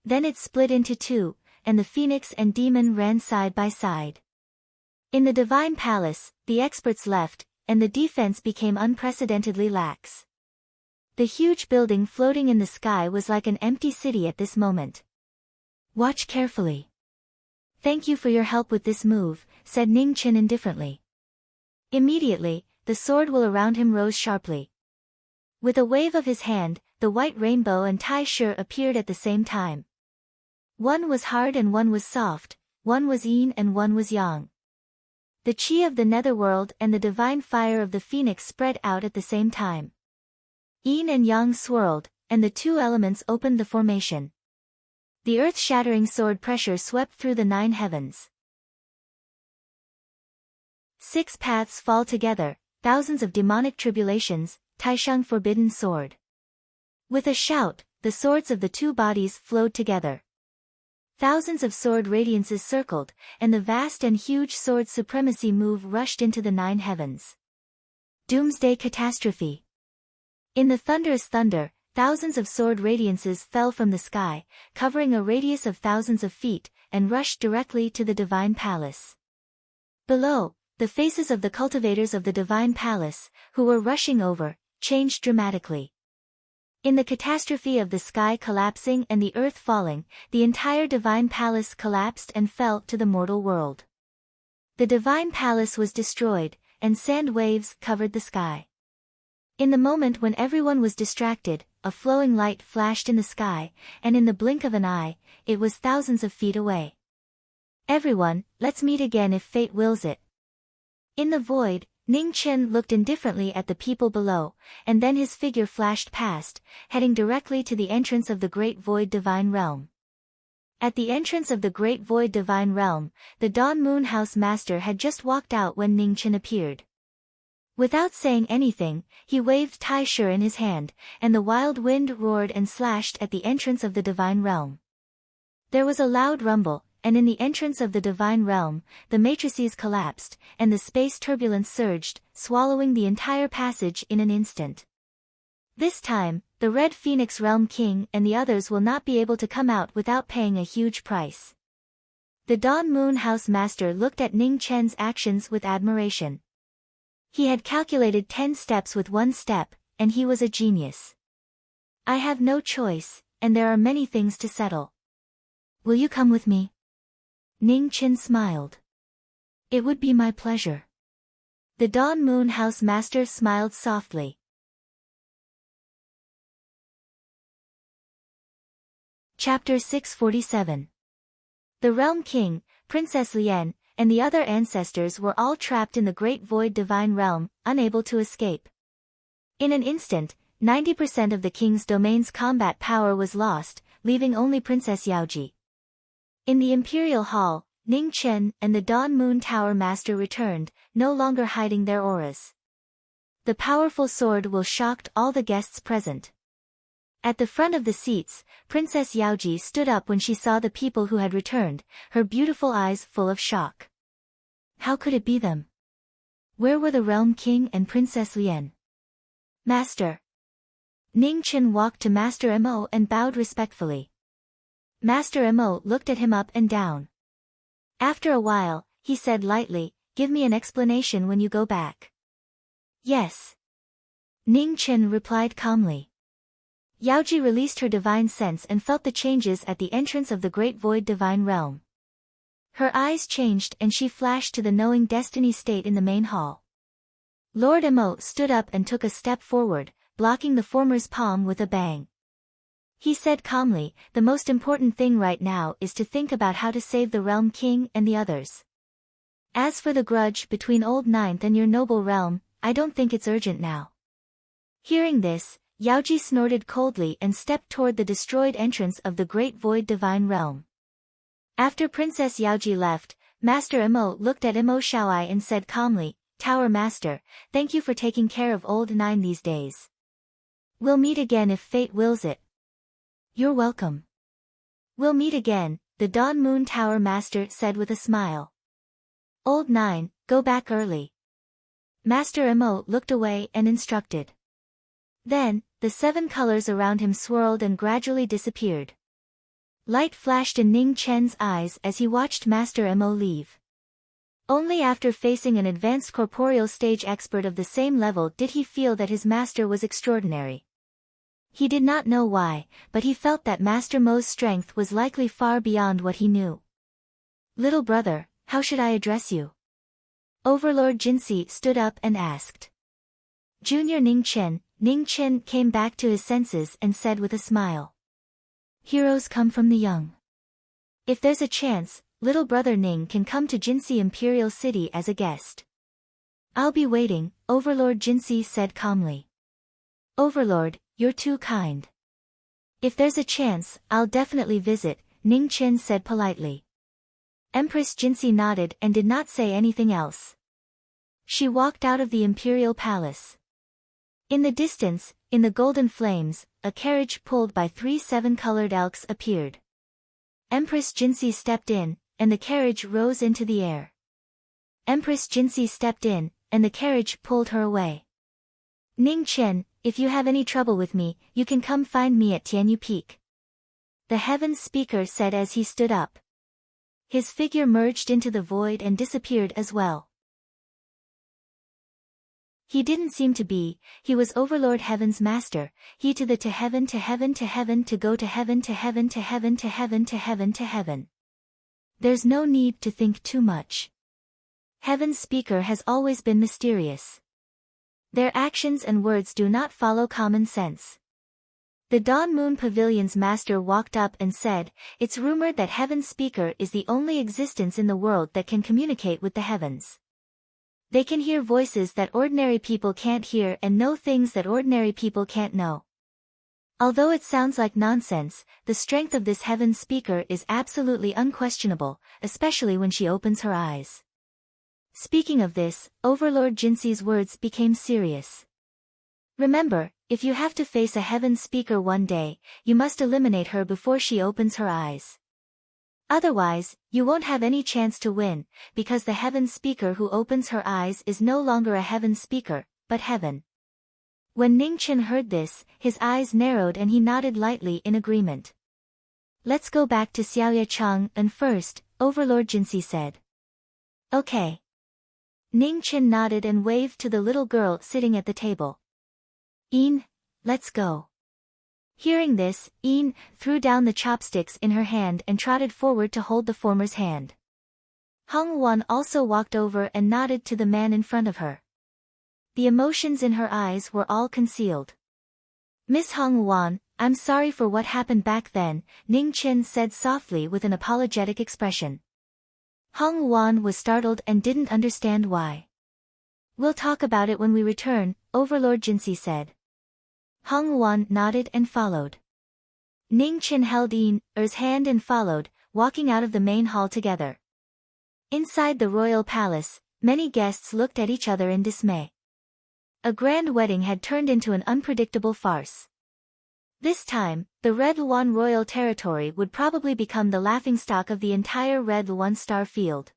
Then it split into 2, and the phoenix and demon ran side by side. In the Divine Palace, the experts left, and the defense became unprecedentedly lax. The huge building floating in the sky was like an empty city at this moment. Watch carefully. Thank you for your help with this move, said Ning Chen indifferently. Immediately, the sword will around him rose sharply. With a wave of his hand, the white rainbow and Tai Shi appeared at the same time. One was hard and one was soft, one was yin and one was yang. The chi of the netherworld and the divine fire of the phoenix spread out at the same time. Yin and yang swirled, and the 2 elements opened the formation. The earth-shattering sword pressure swept through the 9 heavens. 6 paths fall together, thousands of demonic tribulations, Taishang forbidden sword. With a shout, the swords of the 2 bodies flowed together. Thousands of sword radiances circled, and the vast and huge sword supremacy move rushed into the 9 heavens. Doomsday catastrophe. In the thunderous thunder, thousands of sword radiances fell from the sky, covering a radius of thousands of feet, and rushed directly to the Divine Palace. Below, the faces of the cultivators of the Divine Palace, who were rushing over, changed dramatically. In the catastrophe of the sky collapsing and the earth falling, the entire Divine Palace collapsed and fell to the mortal world. The Divine Palace was destroyed, and sand waves covered the sky. In the moment when everyone was distracted, a flowing light flashed in the sky, and in the blink of an eye, it was thousands of feet away. Everyone, let's meet again if fate wills it. In the void, Ning Chen looked indifferently at the people below, and then his figure flashed past, heading directly to the entrance of the Great Void Divine Realm. At the entrance of the Great Void Divine Realm, the Dawn Moon House Master had just walked out when Ning Chen appeared. Without saying anything, he waved Tai Shi in his hand, and the wild wind roared and slashed at the entrance of the Divine Realm. There was a loud rumble, and in the entrance of the Divine Realm, the matrices collapsed, and the space turbulence surged, swallowing the entire passage in an instant. This time, the Red Phoenix Realm King and the others will not be able to come out without paying a huge price. The Dawn Moon House Master looked at Ning Chen's actions with admiration. He had calculated 10 steps with 1 step, and he was a genius. I have no choice, and there are many things to settle. Will you come with me? Ning Chen smiled. It would be my pleasure. The Dawn Moon House Master smiled softly. Chapter 647. The Realm King, Princess Lien, and the other ancestors were all trapped in the Great Void Divine Realm, unable to escape. In an instant, 90% of the king's domain's combat power was lost, leaving only Princess Yaoji. In the Imperial Hall, Ning Chen and the Dawn Moon Tower Master returned, no longer hiding their auras. The powerful sword will shocked all the guests present. At the front of the seats, Princess Yaoji stood up when she saw the people who had returned, her beautiful eyes full of shock. How could it be them? Where were the Realm King and Princess Lien? Master. Ning Chen walked to Master Mo and bowed respectfully. Master Mo looked at him up and down. After a while, he said lightly, "Give me an explanation when you go back." "Yes." Ning Chen replied calmly. Yaoji released her divine sense and felt the changes at the entrance of the Great Void Divine Realm. Her eyes changed and she flashed to the Knowing Destiny state in the main hall. Lord Mo stood up and took a step forward, blocking the former's palm with a bang. He said calmly, "The most important thing right now is to think about how to save the Realm King and the others. As for the grudge between Old Ninth and your noble realm, I don't think it's urgent now." Hearing this, Yaoji snorted coldly and stepped toward the destroyed entrance of the Great Void Divine Realm. After Princess Yaoji left, Master Mo looked at Mo Shaoi and said calmly, "Tower Master, thank you for taking care of Old Nine these days. We'll meet again if fate wills it." "You're welcome." "We'll meet again," the Dawn Moon Tower Master said with a smile. "Old Nine, go back early." Master Mo looked away and instructed. Then, the 7 colors around him swirled and gradually disappeared. Light flashed in Ning Chen's eyes as he watched Master Mo leave. Only after facing an advanced corporeal stage expert of the same level did he feel that his master was extraordinary. He did not know why, but he felt that Master Mo's strength was likely far beyond what he knew. "Little brother, how should I address you?" Overlord Jinsi stood up and asked. Junior Ning Chen came back to his senses and said with a smile. "Heroes come from the young. If there's a chance, little brother Ning can come to Jinsi Imperial City as a guest." "I'll be waiting," Overlord Jinsi said calmly. "Overlord, you're too kind. If there's a chance, I'll definitely visit," Ning Chen said politely. Empress Jinsi nodded and did not say anything else. She walked out of the Imperial Palace. In the distance, in the golden flames, a carriage pulled by 3 7-colored elks appeared. Empress Jinsi stepped in, and the carriage rose into the air. Empress Jinsi stepped in, and the carriage pulled her away. "Ning Chen, if you have any trouble with me, you can come find me at Tianyu Peak," the Heaven Speaker said as he stood up. His figure merged into the void and disappeared as well. He didn't seem to be, he was Overlord Heaven's master, he to heaven to heaven to heaven to go to heaven to heaven to heaven to heaven to heaven to heaven. There's no need to think too much. Heaven's Speaker has always been mysterious. Their actions and words do not follow common sense. The Dawn Moon Pavilion's master walked up and said, "It's rumored that Heaven's Speaker is the only existence in the world that can communicate with the heavens. They can hear voices that ordinary people can't hear and know things that ordinary people can't know." Although it sounds like nonsense, the strength of this Heaven Speaker is absolutely unquestionable, especially when she opens her eyes. Speaking of this, Overlord Jinsi's words became serious. "Remember, if you have to face a Heaven Speaker one day, you must eliminate her before she opens her eyes. Otherwise, you won't have any chance to win, because the Heaven Speaker who opens her eyes is no longer a Heaven Speaker, but Heaven." When Ning Chen heard this, his eyes narrowed and he nodded lightly in agreement. "Let's go back to Xiaoya Chang and first," Overlord Jinsi said. "Okay." Ning Chen nodded and waved to the little girl sitting at the table. "Een, let's go." Hearing this, Een threw down the chopsticks in her hand and trotted forward to hold the former's hand. Hong Wan also walked over and nodded to the man in front of her. The emotions in her eyes were all concealed. Miss Hong Wan, I'm sorry for what happened back then, Ning Chen said softly with an apologetic expression. Hong Wan was startled and didn't understand why. We'll talk about it when we return, Overlord Jinsi said. Hong Wan nodded and followed. Ning Chen held Er's hand and followed, walking out of the main hall together. Inside the royal palace, many guests looked at each other in dismay. A grand wedding had turned into an unpredictable farce. This time, the Red Luan royal territory would probably become the laughingstock of the entire Red Luan star field.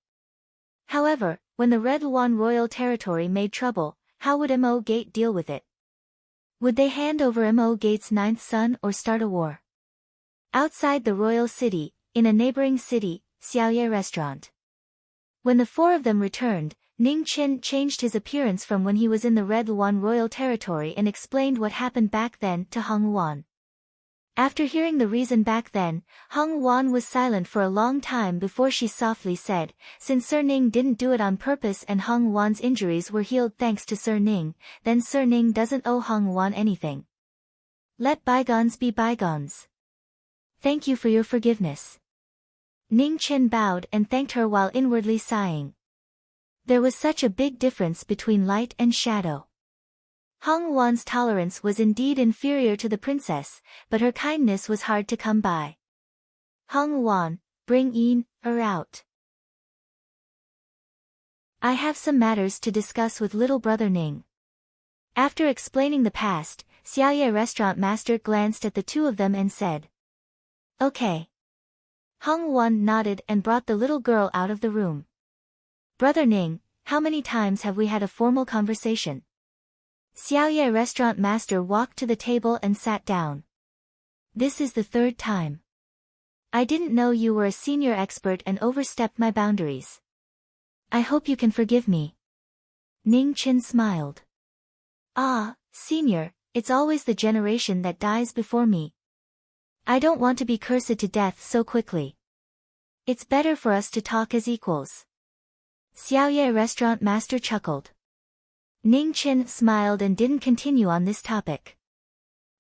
However, when the Red Luan royal territory made trouble, how would Mo Gate deal with it? Would they hand over Mo Gate's ninth son or start a war? Outside the royal city, in a neighboring city, Xiaoye restaurant. When the four of them returned, Ning Chen changed his appearance from when he was in the Red Luan royal territory and explained what happened back then to Hong Wan. After hearing the reason back then, Hong Wan was silent for a long time before she softly said, since Sir Ning didn't do it on purpose and Hong Wan's injuries were healed thanks to Sir Ning, then Sir Ning doesn't owe Hong Wan anything. Let bygones be bygones. Thank you for your forgiveness. Ning Chen bowed and thanked her while inwardly sighing. There was such a big difference between light and shadow. Hong Wan's tolerance was indeed inferior to the princess, but her kindness was hard to come by. Hong Wan, bring Er out. I have some matters to discuss with little brother Ning. After explaining the past, Xiaoye restaurant master glanced at the two of them and said, Okay. Hong Wan nodded and brought the little girl out of the room. Brother Ning, how many times have we had a formal conversation? Xiaoye restaurant master walked to the table and sat down. This is the third time. I didn't know you were a senior expert and overstepped my boundaries. I hope you can forgive me. Ning Chen smiled. Ah, senior, it's always the generation that dies before me. I don't want to be cursed to death so quickly. It's better for us to talk as equals. Xiaoye restaurant master chuckled. Ning Chen smiled and didn't continue on this topic.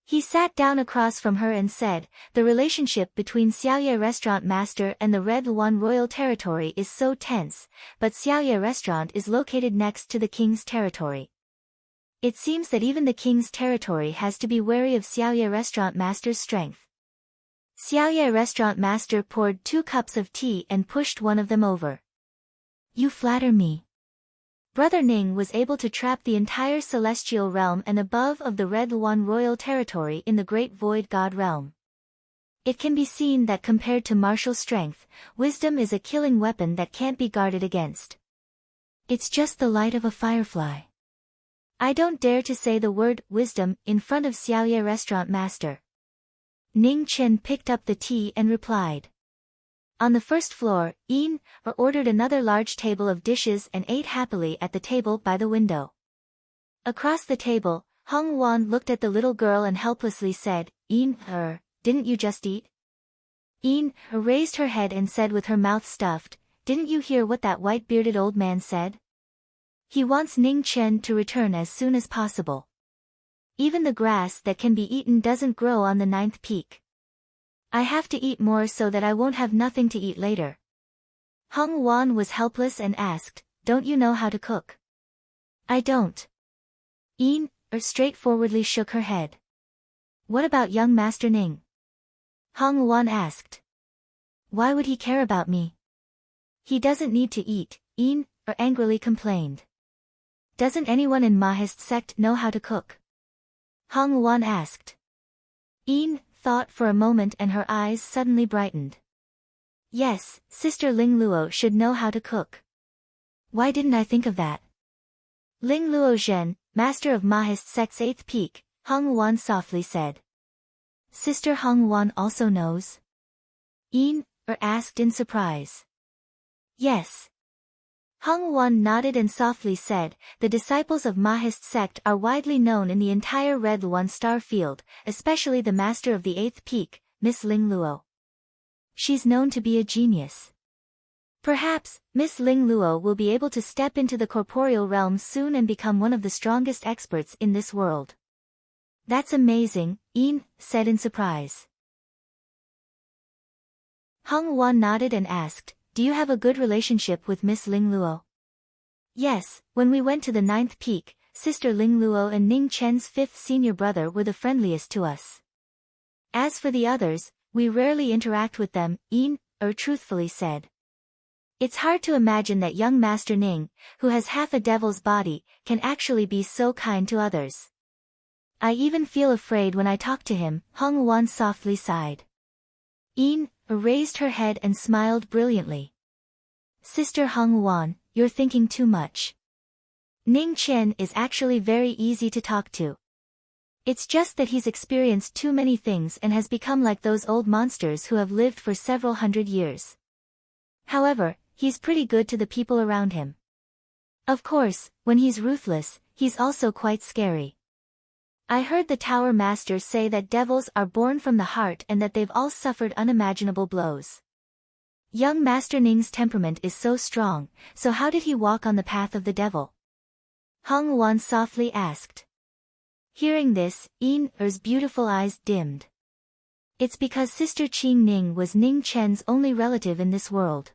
He sat down across from her and said, the relationship between Xiaoye restaurant master and the Red Luan royal territory is so tense, but Xiaoye restaurant is located next to the king's territory. It seems that even the king's territory has to be wary of Xiaoye restaurant master's strength. Xiaoye restaurant master poured 2 cups of tea and pushed one of them over. You flatter me. Brother Ning was able to trap the entire celestial realm and above of the Red Luan royal territory in the Great Void God realm. It can be seen that compared to martial strength, wisdom is a killing weapon that can't be guarded against. It's just the light of a firefly. I don't dare to say the word wisdom in front of Xiaoye restaurant master. Ning Chen picked up the tea and replied. On the first floor, ordered another large table of dishes and ate happily at the table by the window. Across the table, Hong Wan looked at the little girl and helplessly said, didn't you just eat? Raised her head and said with her mouth stuffed, didn't you hear what that white-bearded old man said? He wants Ning Chen to return as soon as possible. Even the grass that can be eaten doesn't grow on the 9th peak. I have to eat more so that I won't have nothing to eat later. Hong Wan was helpless and asked, don't you know how to cook? I don't. Straightforwardly shook her head. What about young Master Ning? Hong Wan asked. Why would he care about me? He doesn't need to eat, angrily complained. Doesn't anyone in Mahist sect know how to cook? Hong Wan asked. Thought for a moment and her eyes suddenly brightened. Yes, Sister Ling Luo should know how to cook. Why didn't I think of that? Ling Luo Zhen, master of Mahist sect's 8th peak, Hong Wan softly said. Sister Hong Wan also knows? Asked in surprise. Yes. Hong Wan nodded and softly said, the disciples of Mahist sect are widely known in the entire Red Luan star field, especially the master of the 8th peak, Miss Ling Luo. She's known to be a genius. Perhaps, Miss Ling Luo will be able to step into the corporeal realm soon and become one of the strongest experts in this world. That's amazing, Yin said in surprise. Hung Wan nodded and asked, do you have a good relationship with Miss Ling Luo? Yes, when we went to the 9th peak, Sister Ling Luo and Ning Chen's 5th senior brother were the friendliest to us. As for the others, we rarely interact with them, Yin truthfully said. It's hard to imagine that young Master Ning, who has half a devil's body, can actually be so kind to others. I even feel afraid when I talk to him, Hung Wan softly sighed. Yin raised her head and smiled brilliantly. Sister Hung Wan, you're thinking too much. Ning Chen is actually very easy to talk to. It's just that he's experienced too many things and has become like those old monsters who have lived for several hundred years. However, he's pretty good to the people around him. Of course, when he's ruthless, he's also quite scary. I heard the Tower Master say that devils are born from the heart and that they've all suffered unimaginable blows. Young Master Ning's temperament is so strong, so how did he walk on the path of the devil? Hung Wan softly asked. Hearing this, Yin-er's beautiful eyes dimmed. It's because Sister Qing Ning was Ning Chen's only relative in this world.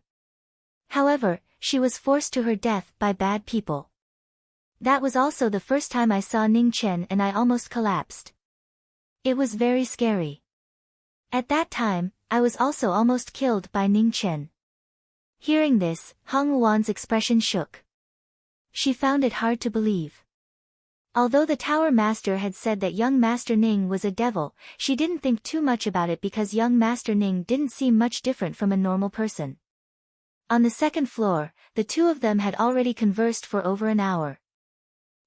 However, she was forced to her death by bad people. That was also the first time I saw Ning Chen and I almost collapsed. It was very scary. At that time, I was also almost killed by Ning Chen. Hearing this, Hung Wan's expression shook. She found it hard to believe. Although the Tower Master had said that young Master Ning was a devil, she didn't think too much about it because young Master Ning didn't seem much different from a normal person. On the 2nd floor, the two of them had already conversed for over an hour.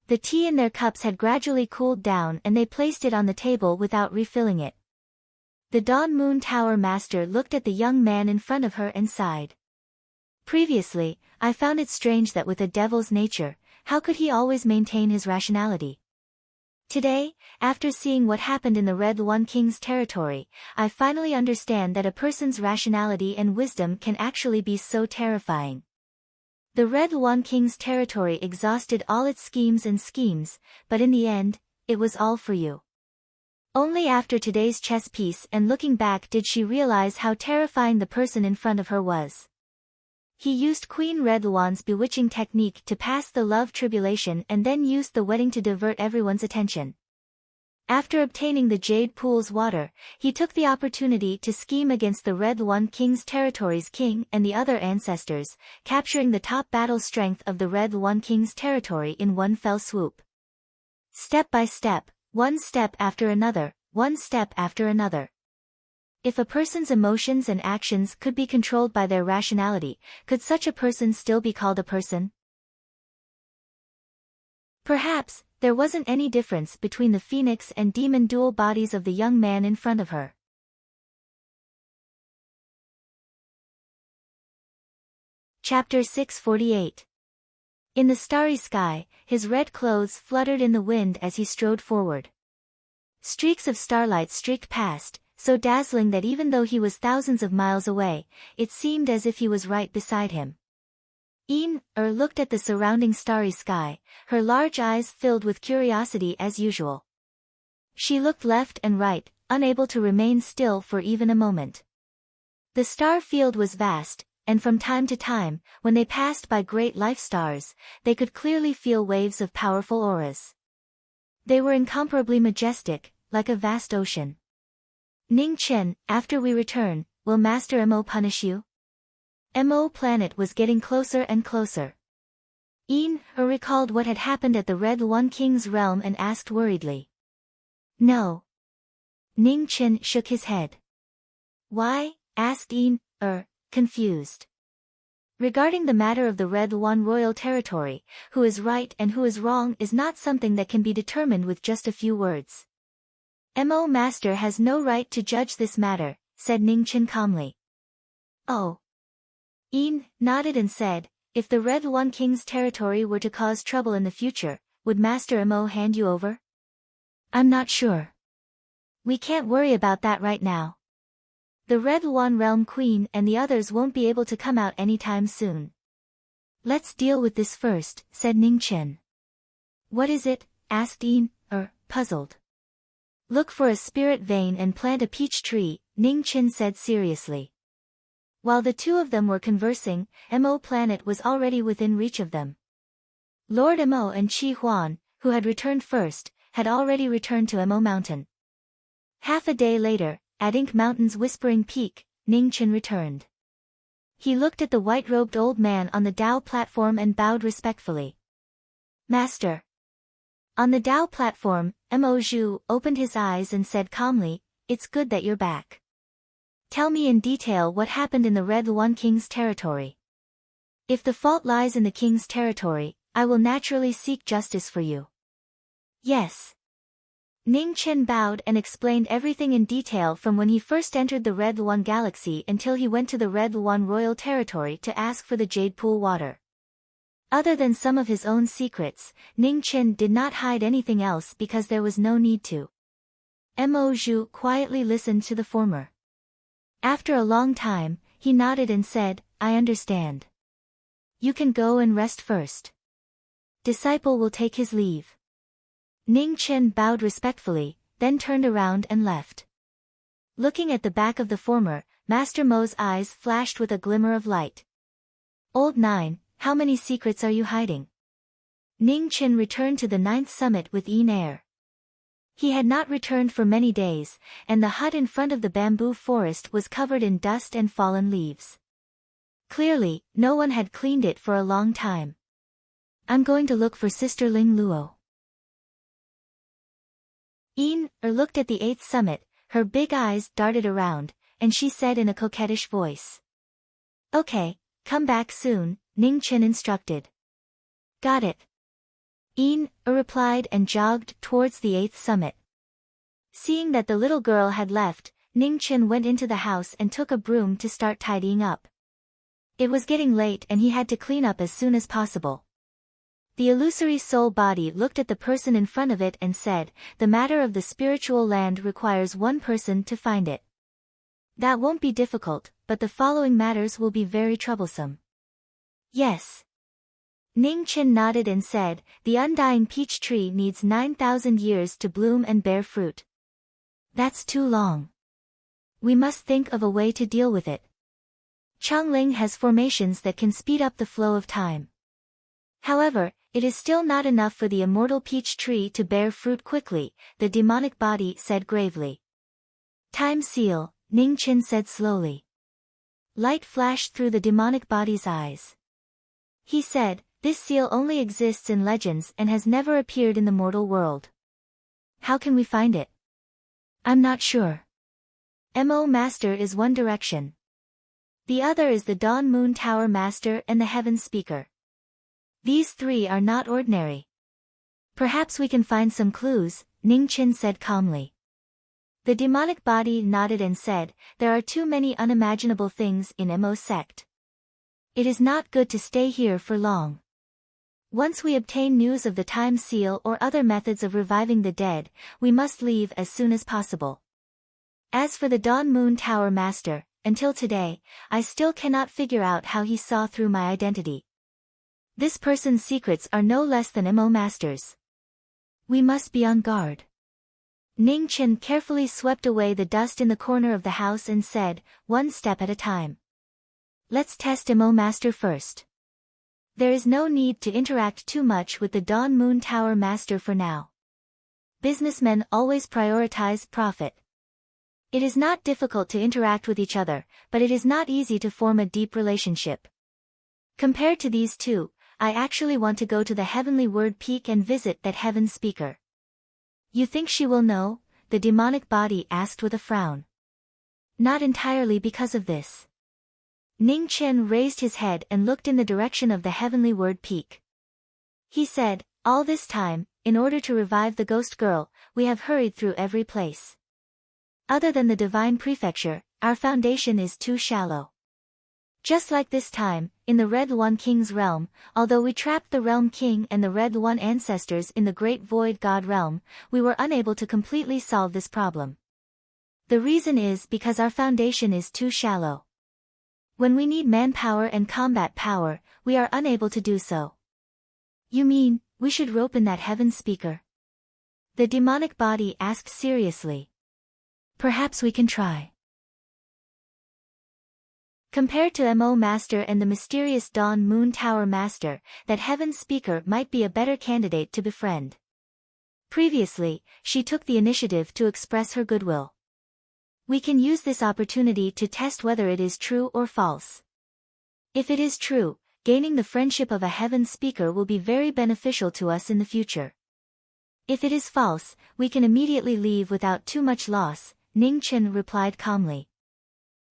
The tea in their cups had gradually cooled down and they placed it on the table without refilling it. The Dawn Moon Tower Master looked at the young man in front of her and sighed. Previously, I found it strange that with a devil's nature, how could he always maintain his rationality? Today, after seeing what happened in the Red One King's territory, I finally understand that a person's rationality and wisdom can actually be so terrifying. The Red One King's territory exhausted all its schemes, but in the end, it was all for you. Only after today's chess piece and looking back did she realize how terrifying the person in front of her was. He used Queen Red Luan's bewitching technique to pass the love tribulation and then used the wedding to divert everyone's attention. After obtaining the Jade Pool's water, he took the opportunity to scheme against the Red One King's territory's king and the other ancestors, capturing the top battle strength of the Red One King's territory in one fell swoop. Step by step, one step after another, one step after another. If a person's emotions and actions could be controlled by their rationality, could such a person still be called a person? Perhaps, there wasn't any difference between the phoenix and demon dual bodies of the young man in front of her. Chapter 648. In the starry sky, his red clothes fluttered in the wind as he strode forward. Streaks of starlight streaked past, so dazzling that even though he was thousands of miles away, it seemed as if he was right beside him. Yin-er looked at the surrounding starry sky, her large eyes filled with curiosity as usual. She looked left and right, unable to remain still for even a moment. The star field was vast, and from time to time, when they passed by great life stars, they could clearly feel waves of powerful auras. They were incomparably majestic, like a vast ocean. Ning Chen, after we return, will Master Mo punish you? Mo planet was getting closer and closer. Yin-er recalled what had happened at the Red One King's realm and asked worriedly. No. Ning Chen shook his head. Why? Asked Yin-er, confused. Regarding the matter of the Red One royal territory, who is right and who is wrong is not something that can be determined with just a few words. Mo Master has no right to judge this matter, said Ning Chen calmly. Oh. Yin nodded and said, if the Red One King's territory were to cause trouble in the future, would Master Mo hand you over? I'm not sure. We can't worry about that right now. The Red Luan Realm Queen and the others won't be able to come out anytime soon. Let's deal with this first, said Ningchen. What is it? Asked Yin, puzzled. Look for a spirit vein and plant a peach tree, Ningchen said seriously. While the two of them were conversing, Mo planet was already within reach of them. Lord Mo and Qi Huan, who had returned first, had already returned to Mo Mountain. Half a day later, at Ink Mountain's Whispering Peak, Ningchen returned. He looked at the white-robed old man on the Dao platform and bowed respectfully. Master. On the Dao platform, Mo Zhu opened his eyes and said calmly, It's good that you're back. Tell me in detail what happened in the Red Luan King's territory. If the fault lies in the King's territory, I will naturally seek justice for you. Yes. Ningchen bowed and explained everything in detail from when he first entered the Red Luan Galaxy until he went to the Red Luan Royal Territory to ask for the Jade Pool water. Other than some of his own secrets, Ningchen did not hide anything else because there was no need to. Mo Zhu quietly listened to the former. After a long time, he nodded and said, I understand. You can go and rest first. Disciple will take his leave. Ningchen bowed respectfully, then turned around and left. Looking at the back of the former, Master Mo's eyes flashed with a glimmer of light. Old Nine, how many secrets are you hiding? Ningchen returned to the 9th summit with Yin air. He had not returned for many days, and the hut in front of the bamboo forest was covered in dust and fallen leaves. Clearly, no one had cleaned it for a long time. I'm going to look for Sister Ling Luo. Yin looked at the 8th summit, her big eyes darted around, and she said in a coquettish voice. Okay, come back soon, Ningchen instructed. Got it. Yin replied and jogged towards the 8th summit. Seeing that the little girl had left, Ningchen went into the house and took a broom to start tidying up. It was getting late and he had to clean up as soon as possible. The illusory soul body looked at the person in front of it and said, the matter of the spiritual land requires one person to find it. That won't be difficult, but the following matters will be very troublesome. Yes. Ningchen nodded and said, the undying peach tree needs 9,000 years to bloom and bear fruit. That's too long. We must think of a way to deal with it. Changling has formations that can speed up the flow of time. However, it is still not enough for the immortal peach tree to bear fruit quickly, the demonic body said gravely. Time seal, Ningchen said slowly. Light flashed through the demonic body's eyes. He said, this seal only exists in legends and has never appeared in the mortal world. How can we find it? I'm not sure. Mo Master is one direction. The other is the Dawn Moon Tower Master and the Heaven Speaker. These three are not ordinary. Perhaps we can find some clues, Ningchen said calmly. The demonic body nodded and said, there are too many unimaginable things in Mo's sect. It is not good to stay here for long. Once we obtain news of the time seal or other methods of reviving the dead, we must leave as soon as possible. As for the Dawn Moon Tower Master, until today, I still cannot figure out how he saw through my identity. This person's secrets are no less than Mo Master's. We must be on guard. Ningchen carefully swept away the dust in the corner of the house and said, one step at a time. Let's test Mo Master first. There is no need to interact too much with the Dawn Moon Tower Master for now. Businessmen always prioritize profit. It is not difficult to interact with each other, but it is not easy to form a deep relationship. Compared to these two, I actually want to go to the Heavenly Word Peak and visit that Heaven Speaker. You think she will know? The demonic body asked with a frown. Not entirely because of this. Ningchen raised his head and looked in the direction of the Heavenly Word Peak. He said, all this time, in order to revive the ghost girl, we have hurried through every place. Other than the Divine Prefecture, our foundation is too shallow. Just like this time, in the Red Luan King's realm, although we trapped the Realm King and the Red Luan ancestors in the Great Void God realm, we were unable to completely solve this problem. The reason is because our foundation is too shallow. When we need manpower and combat power, we are unable to do so. You mean, we should rope in that heaven speaker? The demonic body asked seriously. Perhaps we can try. Compared to Mo Master and the mysterious Dawn Moon Tower Master, that heaven speaker might be a better candidate to befriend. Previously, she took the initiative to express her goodwill. We can use this opportunity to test whether it is true or false. If it is true, gaining the friendship of a heaven speaker will be very beneficial to us in the future. If it is false, we can immediately leave without too much loss, Ning Chen replied calmly.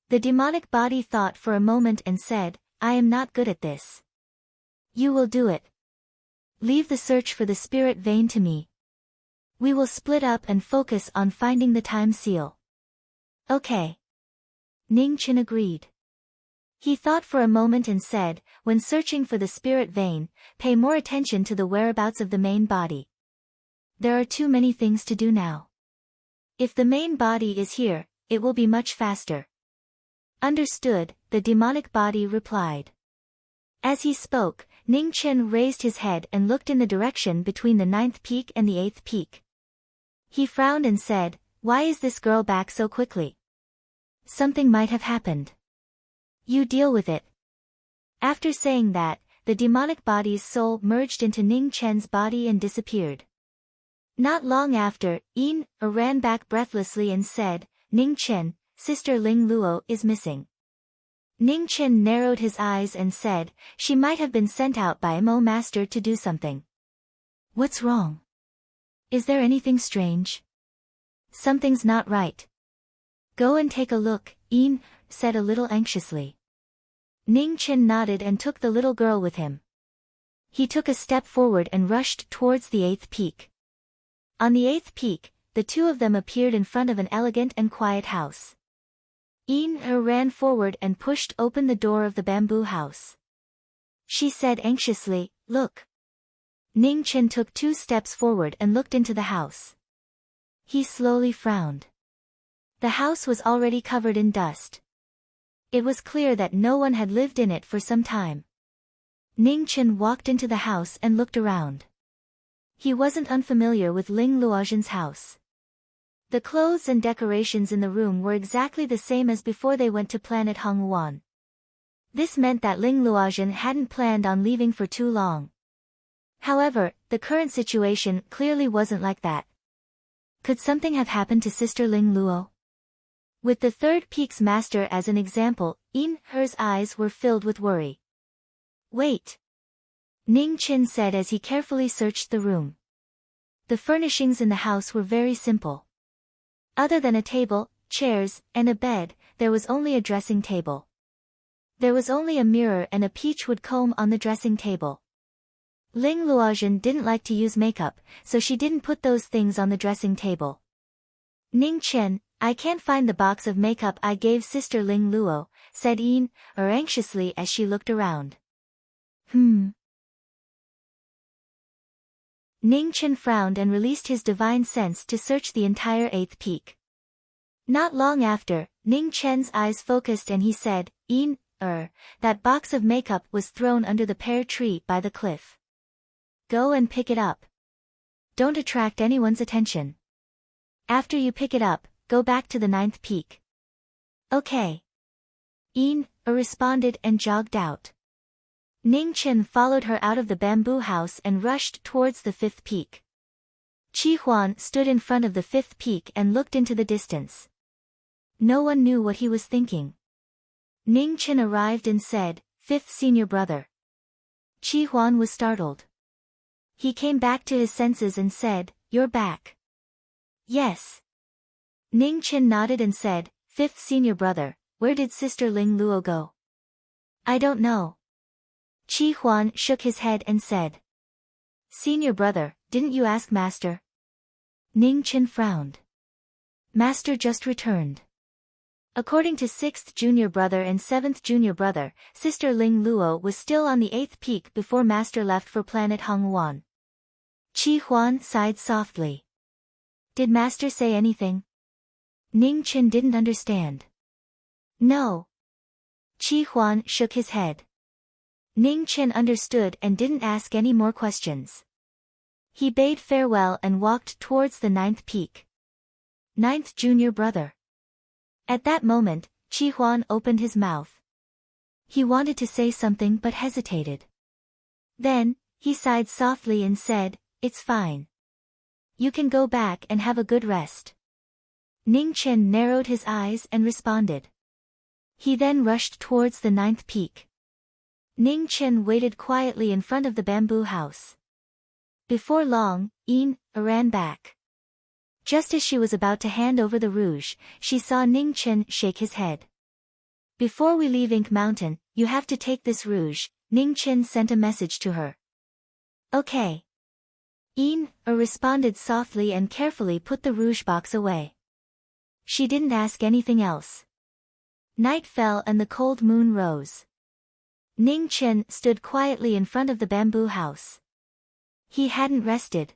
The demonic body thought for a moment and said, I am not good at this. You will do it. Leave the search for the spirit vein to me. We will split up and focus on finding the time seal. Okay. Ning Chen agreed. He thought for a moment and said, when searching for the spirit vein, pay more attention to the whereabouts of the main body. There are too many things to do now. If the main body is here, it will be much faster. Understood, the demonic body replied. As he spoke, Ning Chen raised his head and looked in the direction between the 9th peak and the 8th peak. He frowned and said, why is this girl back so quickly? Something might have happened. You deal with it. After saying that, the demonic body's soul merged into Ning Chen's body and disappeared. Not long after, Yin ran back breathlessly and said, Ning Chen, Sister Ling Luo is missing. Ning Chen narrowed his eyes and said, she might have been sent out by Mo Master to do something. What's wrong? Is there anything strange? Something's not right. Go and take a look, Yin said a little anxiously. Ning Chen nodded and took the little girl with him. He took a step forward and rushed towards the 8th peak. On the 8th peak, the two of them appeared in front of an elegant and quiet house. Yin ran forward and pushed open the door of the bamboo house. She said anxiously, look. Ning Chen took 2 steps forward and looked into the house. He slowly frowned. The house was already covered in dust. It was clear that no one had lived in it for some time. Ning Chen walked into the house and looked around. He wasn't unfamiliar with Ling Luozhen's house. The clothes and decorations in the room were exactly the same as before they went to planet Hongwuan. This meant that Ling Luozhen hadn't planned on leaving for too long. However, the current situation clearly wasn't like that. Could something have happened to Sister Ling Luo? With the 3rd peak's master as an example, Yin Her's eyes were filled with worry. Wait. Ning Chen said as he carefully searched the room. The furnishings in the house were very simple. Other than a table, chairs, and a bed, there was only a dressing table. There was only a mirror and a peachwood comb on the dressing table. Ling Luozhen didn't like to use makeup, so she didn't put those things on the dressing table. Ning Chen, I can't find the box of makeup I gave Sister Ling Luo, said Yin anxiously as she looked around. Ning Chen frowned and released his divine sense to search the entire 8th peak. Not long after, Ning Chen's eyes focused and he said, Yin, that box of makeup was thrown under the pear tree by the cliff. Go and pick it up. Don't attract anyone's attention. After you pick it up, go back to the 9th peak. Okay. Yin responded and jogged out. Ning Chen followed her out of the bamboo house and rushed towards the 5th peak. Qi Huan stood in front of the 5th peak and looked into the distance. No one knew what he was thinking. Ning Chen arrived and said, 5th senior brother. Qi Huan was startled. He came back to his senses and said, you're back. Yes. Ning Chen nodded and said, 5th senior brother, where did Sister Ling Luo go? I don't know. Qi Huan shook his head and said. Senior brother, didn't you ask Master? Ning Chen frowned. Master just returned. According to 6th junior brother and 7th junior brother, Sister Ling Luo was still on the 8th peak before Master left for planet Hongwuan. Qi Huan sighed softly. Did Master say anything? Ning Chen didn't understand. No. Qi Huan shook his head. Ning Chen understood and didn't ask any more questions. He bade farewell and walked towards the 9th peak. 9th junior brother. At that moment, Qi Huan opened his mouth. He wanted to say something but hesitated. Then, he sighed softly and said, "It's fine. You can go back and have a good rest." Ning Chen narrowed his eyes and responded. He then rushed towards the 9th peak. Ning Chen waited quietly in front of the bamboo house. Before long, Yin ran back. Just as she was about to hand over the rouge, she saw Ning Chen shake his head. "Before we leave Ink Mountain, you have to take this rouge," Ning Chen sent a message to her. "Okay." Yin responded softly and carefully put the rouge box away. She didn't ask anything else. Night fell and the cold moon rose. Ning Chen stood quietly in front of the bamboo house. He hadn't rested.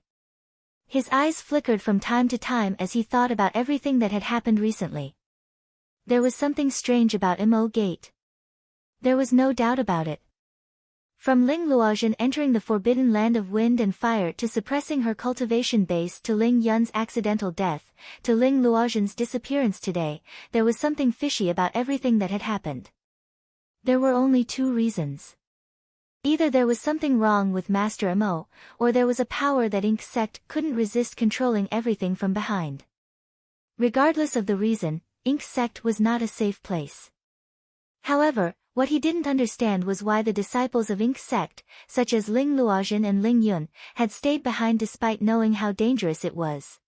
His eyes flickered from time to time as he thought about everything that had happened recently. There was something strange about Mo Gate. There was no doubt about it. From Ling Luozhen entering the forbidden land of wind and fire to suppressing her cultivation base to Ling Yun's accidental death, to Ling Luozhen's disappearance today, there was something fishy about everything that had happened. There were only two reasons. Either there was something wrong with Master Mo, or there was a power that Ink Sect couldn't resist controlling everything from behind. Regardless of the reason, Ink Sect was not a safe place. However, what he didn't understand was why the disciples of Ink Sect, such as Ling Luozhen and Ling Yun, had stayed behind despite knowing how dangerous it was.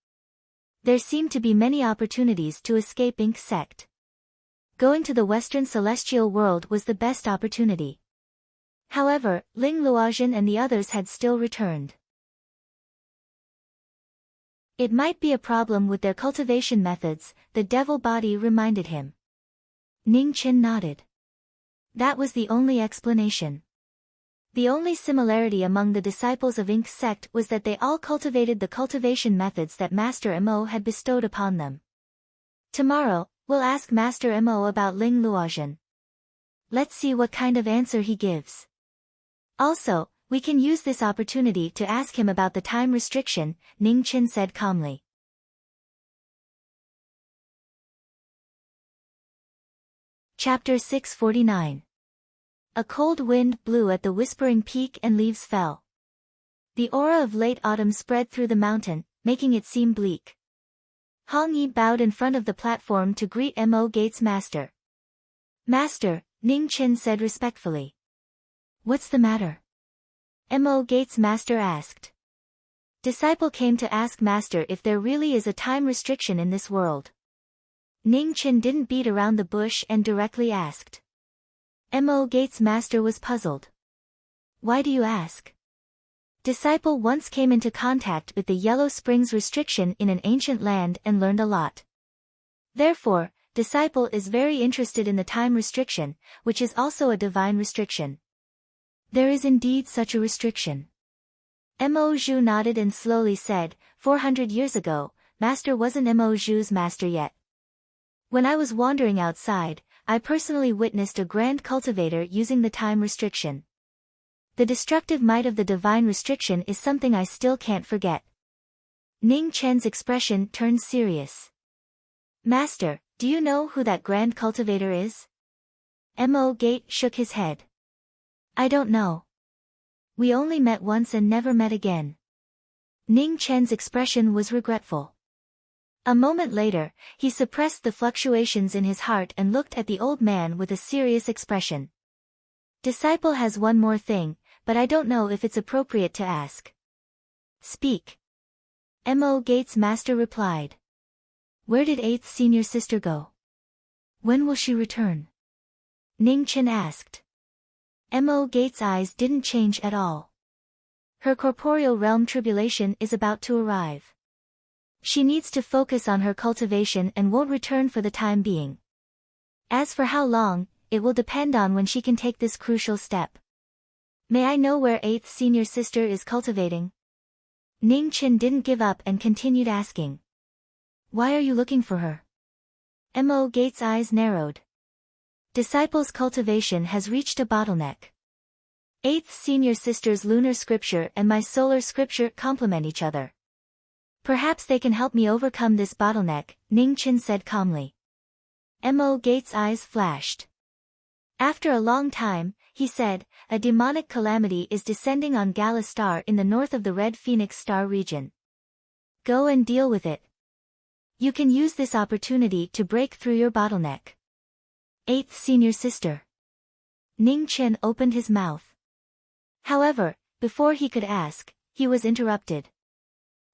There seemed to be many opportunities to escape Ink Sect. Going to the Western Celestial World was the best opportunity. However, Ling Luozhen and the others had still returned. It might be a problem with their cultivation methods, the devil body reminded him. Ning Chen nodded. That was the only explanation. The only similarity among the disciples of Ink Sect was that they all cultivated the cultivation methods that Master Mo had bestowed upon them. Tomorrow, we'll ask Master Mo about Ling Luozhen. Let's see what kind of answer he gives. Also, we can use this opportunity to ask him about the time restriction, Ning Chen said calmly. Chapter 649. A cold wind blew at the whispering peak and leaves fell. The aura of late autumn spread through the mountain, making it seem bleak. Hong Yi bowed in front of the platform to greet Mo Gate's master. "Master," Ning Chen said respectfully. "What's the matter?" Mo Gate's master asked. Disciple came to ask master if there really is a time restriction in this world. Ning Chen didn't beat around the bush and directly asked. Mo Gate's master was puzzled. "Why do you ask?" Disciple once came into contact with the Yellow Springs restriction in an ancient land and learned a lot. Therefore, Disciple is very interested in the time restriction, which is also a divine restriction. There is indeed such a restriction. Mo Zhu nodded and slowly said, 400 years ago, Master wasn't Mo Zhu's master yet. When I was wandering outside, I personally witnessed a grand cultivator using the time restriction. The destructive might of the divine restriction is something I still can't forget. Ning Chen's expression turned serious. Master, do you know who that grand cultivator is? Mo Gate shook his head. I don't know. We only met once and never met again. Ning Chen's expression was regretful. A moment later, he suppressed the fluctuations in his heart and looked at the old man with a serious expression. Disciple has one more thing, but I don't know if it's appropriate to ask. Speak. Mo Gate's master replied. Where did 8th senior sister go? When will she return? Ning Chen asked. Mo Gate's eyes didn't change at all. Her corporeal realm tribulation is about to arrive. She needs to focus on her cultivation and won't return for the time being. As for how long, it will depend on when she can take this crucial step. May I know where 8th senior sister is cultivating? Ning Chen didn't give up and continued asking. Why are you looking for her? Mo Gate's eyes narrowed. Disciples' cultivation has reached a bottleneck. 8th Senior Sister's lunar scripture and my solar scripture complement each other. Perhaps they can help me overcome this bottleneck, Ning Qin said calmly. Mo Gate's eyes flashed. After a long time, he said, a demonic calamity is descending on Gala Star in the north of the Red Phoenix Star region. Go and deal with it. You can use this opportunity to break through your bottleneck. 8th Senior Sister. Ning Qin opened his mouth. However, before he could ask, he was interrupted.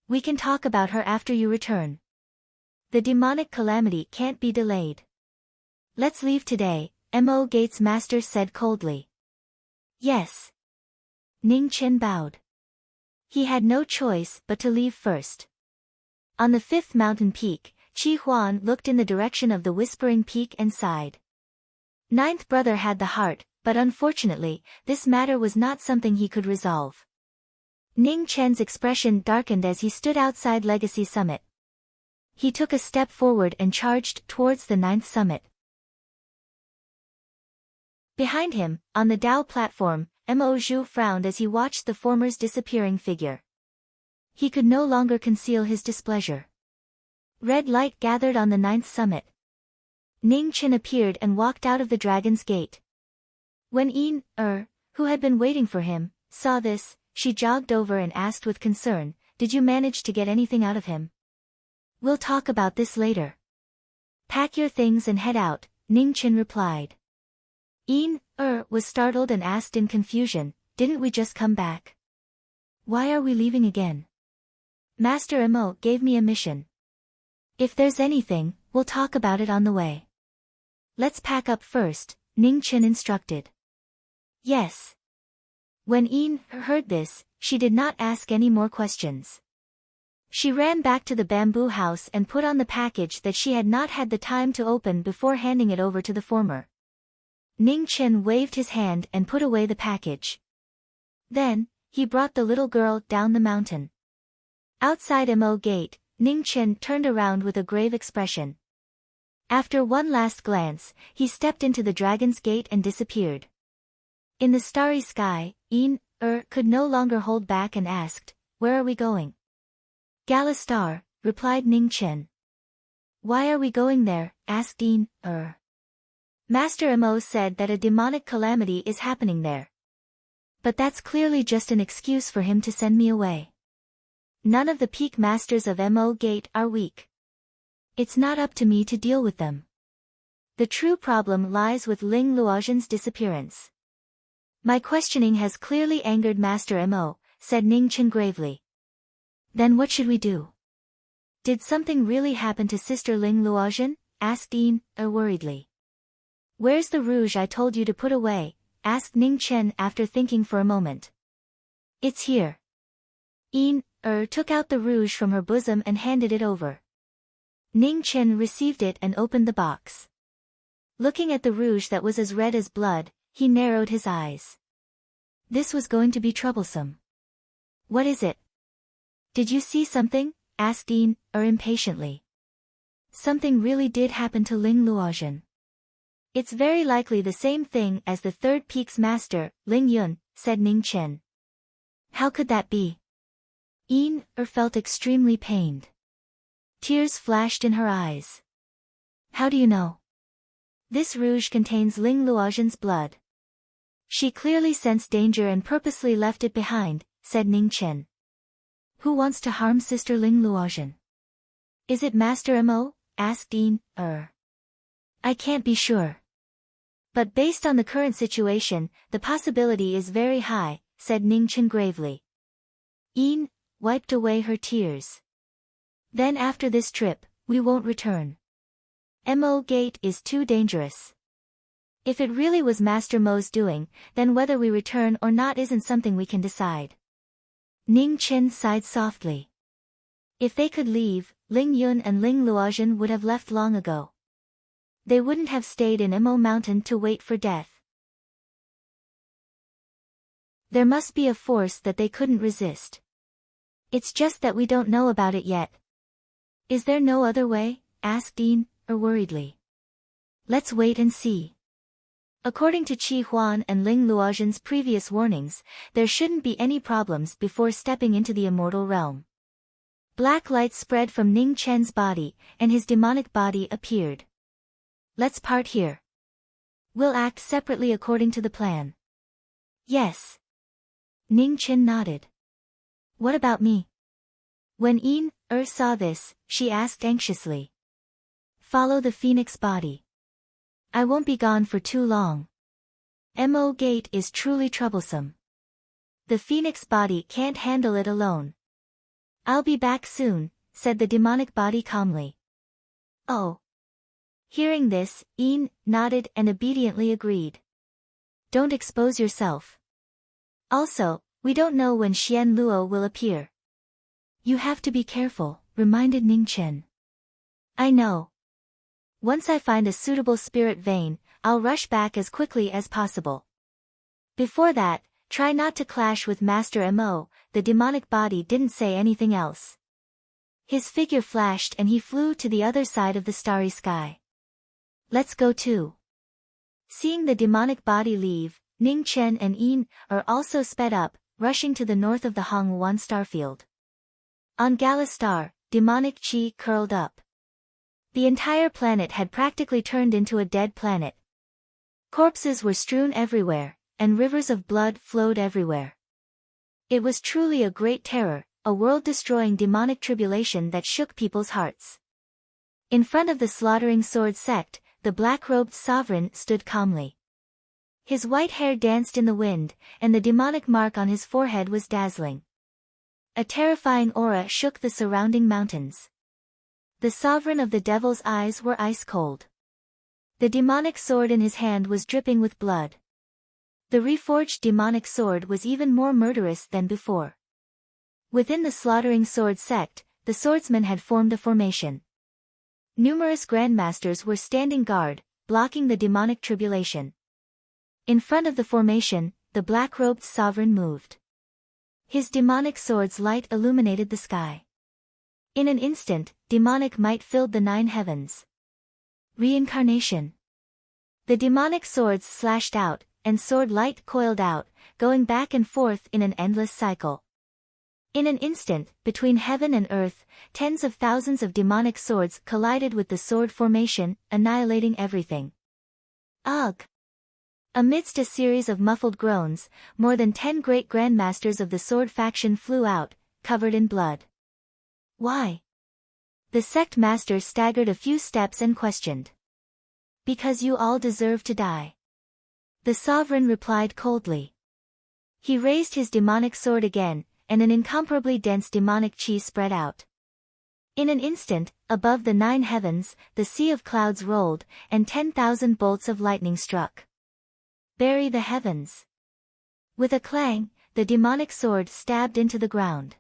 We can talk about her after you return. The demonic calamity can't be delayed. Let's leave today, Mo Gate's master said coldly. Yes. Ning Qin bowed. He had no choice but to leave first. On the 5th mountain peak, Qi Huan looked in the direction of the Whispering Peak and sighed. 9th brother had the heart, but unfortunately, this matter was not something he could resolve. Ning Chen's expression darkened as he stood outside Legacy Summit. He took a step forward and charged towards the 9th summit. Behind him, on the Dao platform, Mo Zhu frowned as he watched the former's disappearing figure. He could no longer conceal his displeasure. Red light gathered on the 9th summit. Ning Qin appeared and walked out of the Dragon's Gate. When Yin, who had been waiting for him, saw this, she jogged over and asked with concern, did you manage to get anything out of him? We'll talk about this later. Pack your things and head out, Ning Qin replied. Yin, was startled and asked in confusion, didn't we just come back? Why are we leaving again? Master Mo gave me a mission. If there's anything, we'll talk about it on the way. Let's pack up first, Ning Qin instructed. Yes. When Yin heard this, she did not ask any more questions. She ran back to the bamboo house and put on the package that she had not had the time to open before handing it over to the former. Ning Qin waved his hand and put away the package. Then, he brought the little girl down the mountain. Outside Mo Gate, Ning Qin turned around with a grave expression. After one last glance, he stepped into the Dragon's Gate and disappeared. In the starry sky, Yin, could no longer hold back and asked, where are we going? Gala Star, replied Ning Qin. Why are we going there? Asked Yin, Master Mo said that a demonic calamity is happening there. But that's clearly just an excuse for him to send me away. None of the peak masters of Mo Gate are weak. It's not up to me to deal with them. The true problem lies with Ling Luozhen's disappearance. My questioning has clearly angered Master Mo, said Ning Qin gravely. Then what should we do? Did something really happen to Sister Ling Luozhen? Asked Yin, worriedly. Where's the rouge I told you to put away? Asked Ning Qin after thinking for a moment. It's here. Yin, took out the rouge from her bosom and handed it over. Ning Qin received it and opened the box. Looking at the rouge that was as red as blood, he narrowed his eyes. This was going to be troublesome. What is it? Did you see something? Asked Yin, impatiently. Something really did happen to Ling Luozhen. It's very likely the same thing as the third peak's master, Ling Yun, said Ning Qin. How could that be? Yin, felt extremely pained. Tears flashed in her eyes. How do you know? This rouge contains Ling Luozhen's blood. She clearly sensed danger and purposely left it behind, said Ning Qin. Who wants to harm Sister Ling Luozhen? Is it Master Mo? Asked Yin, I can't be sure. But based on the current situation, the possibility is very high, said Ning Qin gravely. Yin wiped away her tears. Then after this trip, we won't return. Mo Gate is too dangerous. If it really was Master Mo's doing, then whether we return or not isn't something we can decide. Ning Qin sighed softly. If they could leave, Ling Yun and Ling Luozhen would have left long ago. They wouldn't have stayed in Mo Mountain to wait for death. There must be a force that they couldn't resist. It's just that we don't know about it yet. Is there no other way? Asked Yin, worriedly. Let's wait and see. According to Qi Huan and Ling Luozhen's previous warnings, there shouldn't be any problems before stepping into the immortal realm. Black light spread from Ning Chen's body, and his demonic body appeared. Let's part here. We'll act separately according to the plan. Yes. Ning Chen nodded. What about me? When Yin saw this, she asked anxiously. Follow the phoenix body. I won't be gone for too long. Mo gate is truly troublesome. The phoenix body can't handle it alone. I'll be back soon, said the demonic body calmly. Oh. Hearing this, Yin nodded and obediently agreed. Don't expose yourself. Also, we don't know when Xian Luo will appear. You have to be careful, reminded Ning Chen. I know. Once I find a suitable spirit vein, I'll rush back as quickly as possible. Before that, try not to clash with Master Mo. The demonic body didn't say anything else. His figure flashed and he flew to the other side of the starry sky. Let's go too. Seeing the demonic body leave, Ning Chen and Yin also sped up, rushing to the north of the Hongwan starfield. On Gala Star, demonic chi curled up. The entire planet had practically turned into a dead planet. Corpses were strewn everywhere, and rivers of blood flowed everywhere. It was truly a great terror, a world-destroying demonic tribulation that shook people's hearts. In front of the slaughtering sword sect, the black-robed sovereign stood calmly. His white hair danced in the wind, and the demonic mark on his forehead was dazzling. A terrifying aura shook the surrounding mountains. The sovereign of the devil's eyes were ice-cold. The demonic sword in his hand was dripping with blood. The reforged demonic sword was even more murderous than before. Within the slaughtering sword sect, the swordsmen had formed a formation. Numerous grandmasters were standing guard, blocking the demonic tribulation. In front of the formation, the black-robed sovereign moved. His demonic sword's light illuminated the sky. In an instant, demonic might filled the 9 heavens. Reincarnation. The demonic swords slashed out, and sword light coiled out, going back and forth in an endless cycle. In an instant, between heaven and earth, tens of thousands of demonic swords collided with the sword formation, annihilating everything. Ugh! Amidst a series of muffled groans, more than 10 great grandmasters of the sword faction flew out, covered in blood. Why? The sect master staggered a few steps and questioned. Because you all deserve to die. The sovereign replied coldly. He raised his demonic sword again, and an incomparably dense demonic chi spread out. In an instant, above the 9 heavens, the sea of clouds rolled, and 10,000 bolts of lightning struck. Bury the heavens. With a clang, the demonic sword stabbed into the ground.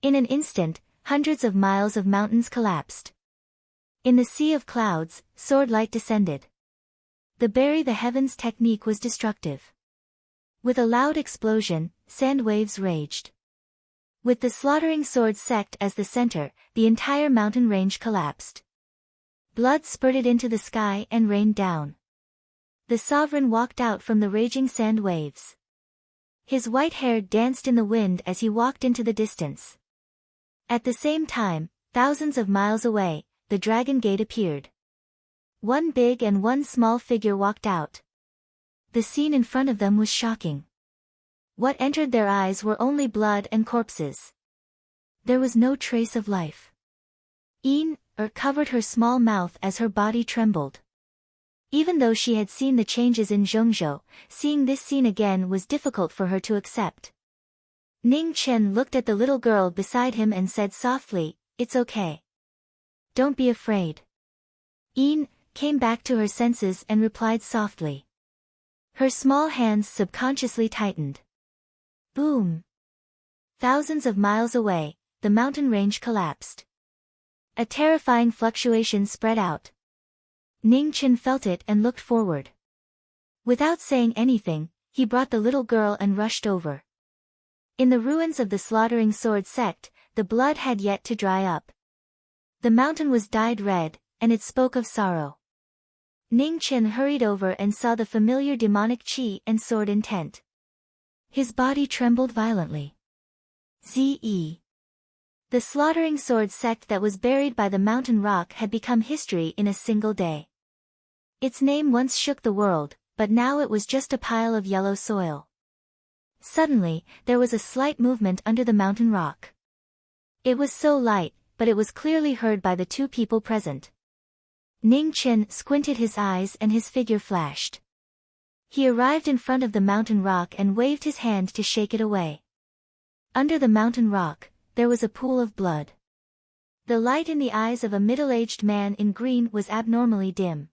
In an instant, hundreds of miles of mountains collapsed. In the sea of clouds, sword light descended. The bury the heavens technique was destructive. With a loud explosion, sand waves raged. With the slaughtering sword sect as the center, the entire mountain range collapsed. Blood spurted into the sky and rained down. The sovereign walked out from the raging sand waves. His white hair danced in the wind as he walked into the distance. At the same time, thousands of miles away, the Dragon Gate appeared. One big and one small figure walked out. The scene in front of them was shocking. What entered their eyes were only blood and corpses. There was no trace of life. Yin covered her small mouth as her body trembled. Even though she had seen the changes in Zhengzhou, seeing this scene again was difficult for her to accept. Ning Chen looked at the little girl beside him and said softly, "It's okay. Don't be afraid." Yin came back to her senses and replied softly. Her small hands subconsciously tightened. Boom! Thousands of miles away, the mountain range collapsed. A terrifying fluctuation spread out. Ning Chen felt it and looked forward. Without saying anything, he brought the little girl and rushed over. In the ruins of the slaughtering sword sect, the blood had yet to dry up. The mountain was dyed red, and it spoke of sorrow. Ning Chen hurried over and saw the familiar demonic chi and sword intent. His body trembled violently. Z.E. The slaughtering sword sect that was buried by the mountain rock had become history in a single day. Its name once shook the world, but now it was just a pile of yellow soil. Suddenly, there was a slight movement under the mountain rock. It was so light, but it was clearly heard by the two people present. Ning Chen squinted his eyes and his figure flashed. He arrived in front of the mountain rock and waved his hand to shake it away. Under the mountain rock, there was a pool of blood. The light in the eyes of a middle-aged man in green was abnormally dim.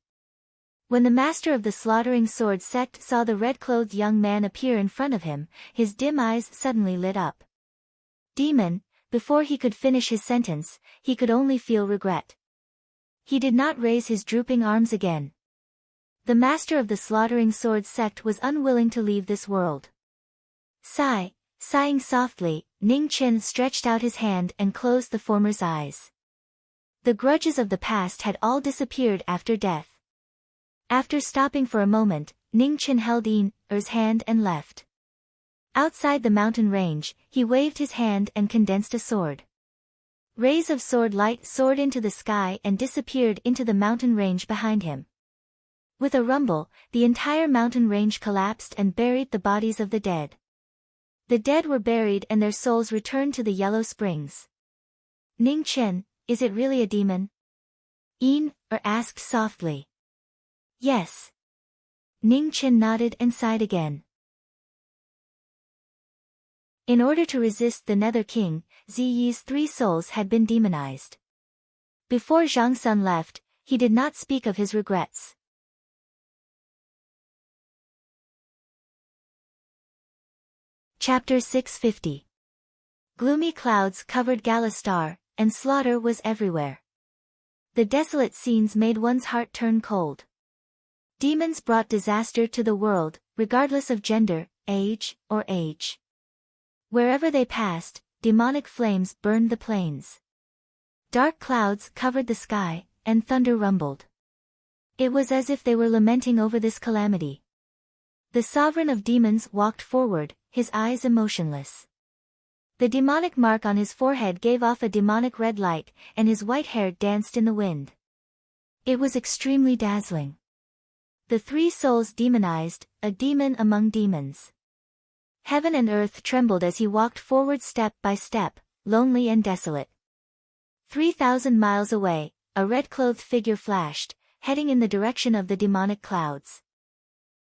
When the master of the slaughtering sword sect saw the red-clothed young man appear in front of him, his dim eyes suddenly lit up. Demon, before he could finish his sentence, he could only feel regret. He did not raise his drooping arms again. The master of the slaughtering sword sect was unwilling to leave this world. Sighing softly, Ning Chen stretched out his hand and closed the former's eyes. The grudges of the past had all disappeared after death. After stopping for a moment, Ning Chen held Er's hand and left. Outside the mountain range, he waved his hand and condensed a sword. Rays of sword light soared into the sky and disappeared into the mountain range behind him. With a rumble, the entire mountain range collapsed and buried the bodies of the dead. The dead were buried and their souls returned to the yellow springs. Ning Chen, is it really a demon? Er asked softly. Yes. Ning Chen nodded and sighed again. In order to resist the Nether King, Ziyi's 3 souls had been demonized. Before Zhang Sun left, he did not speak of his regrets. Chapter 650. Gloomy clouds covered Galastar, and slaughter was everywhere. The desolate scenes made one's heart turn cold. Demons brought disaster to the world, regardless of gender, age, or age. Wherever they passed, demonic flames burned the plains. Dark clouds covered the sky, and thunder rumbled. It was as if they were lamenting over this calamity. The sovereign of demons walked forward, his eyes emotionless. The demonic mark on his forehead gave off a demonic red light, and his white hair danced in the wind. It was extremely dazzling. The 3 souls demonized, a demon among demons. Heaven and earth trembled as he walked forward step by step, lonely and desolate. 3,000 miles away, a red-clothed figure flashed, heading in the direction of the demonic clouds.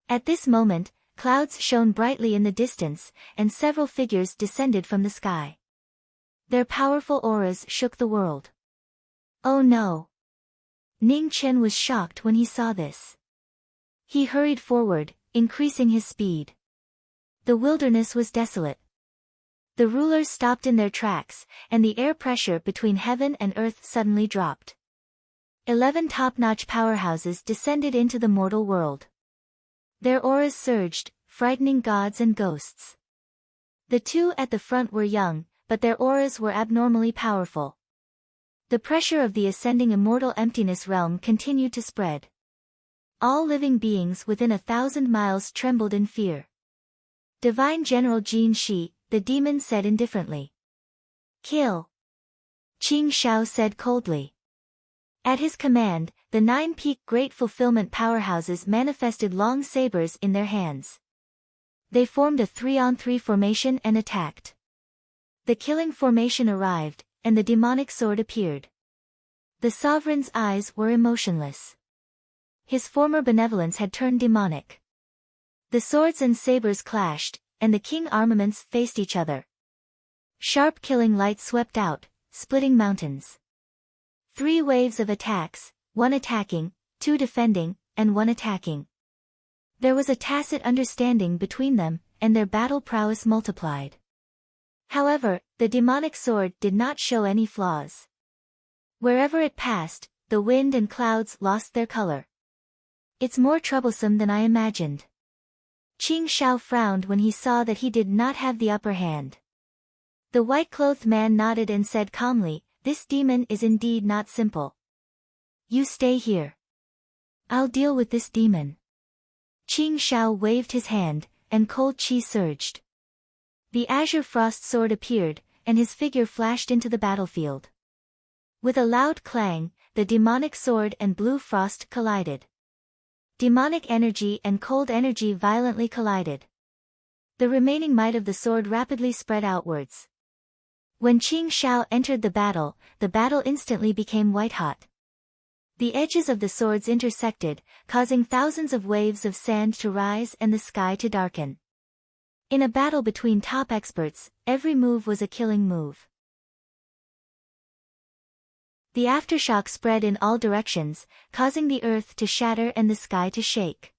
At this moment, clouds shone brightly in the distance, and several figures descended from the sky. Their powerful auras shook the world. Oh no! Ning Chen was shocked when he saw this. He hurried forward, increasing his speed. The wilderness was desolate. The rulers stopped in their tracks, and the air pressure between heaven and earth suddenly dropped. 11 top-notch powerhouses descended into the mortal world. Their auras surged, frightening gods and ghosts. The 2 at the front were young, but their auras were abnormally powerful. The pressure of the ascending immortal emptiness realm continued to spread. All living beings within 1,000 miles trembled in fear. Divine General Jin Shi, the demon said indifferently. Kill. Qing Shao said coldly. At his command, the 9 peak Great Fulfillment powerhouses manifested long sabers in their hands. They formed a 3-on-3 formation and attacked. The killing formation arrived, and the demonic sword appeared. The sovereign's eyes were emotionless. His former benevolence had turned demonic. The swords and sabers clashed, and the king armaments faced each other. Sharp killing light swept out, splitting mountains. 3 waves of attacks, 1 attacking, 2 defending, and 1 attacking. There was a tacit understanding between them, and their battle prowess multiplied. However, the demonic sword did not show any flaws. Wherever it passed, the wind and clouds lost their color. It's more troublesome than I imagined. Qing Shao frowned when he saw that he did not have the upper hand. The white-clothed man nodded and said calmly, this demon is indeed not simple. You stay here. I'll deal with this demon. Qing Shao waved his hand, and cold chi surged. The azure frost sword appeared, and his figure flashed into the battlefield. With a loud clang, the demonic sword and blue frost collided. Demonic energy and cold energy violently collided. The remaining might of the sword rapidly spread outwards. When Qing Shao entered the battle instantly became white-hot. The edges of the swords intersected, causing thousands of waves of sand to rise and the sky to darken. In a battle between top experts, every move was a killing move. The aftershock spread in all directions, causing the earth to shatter and the sky to shake.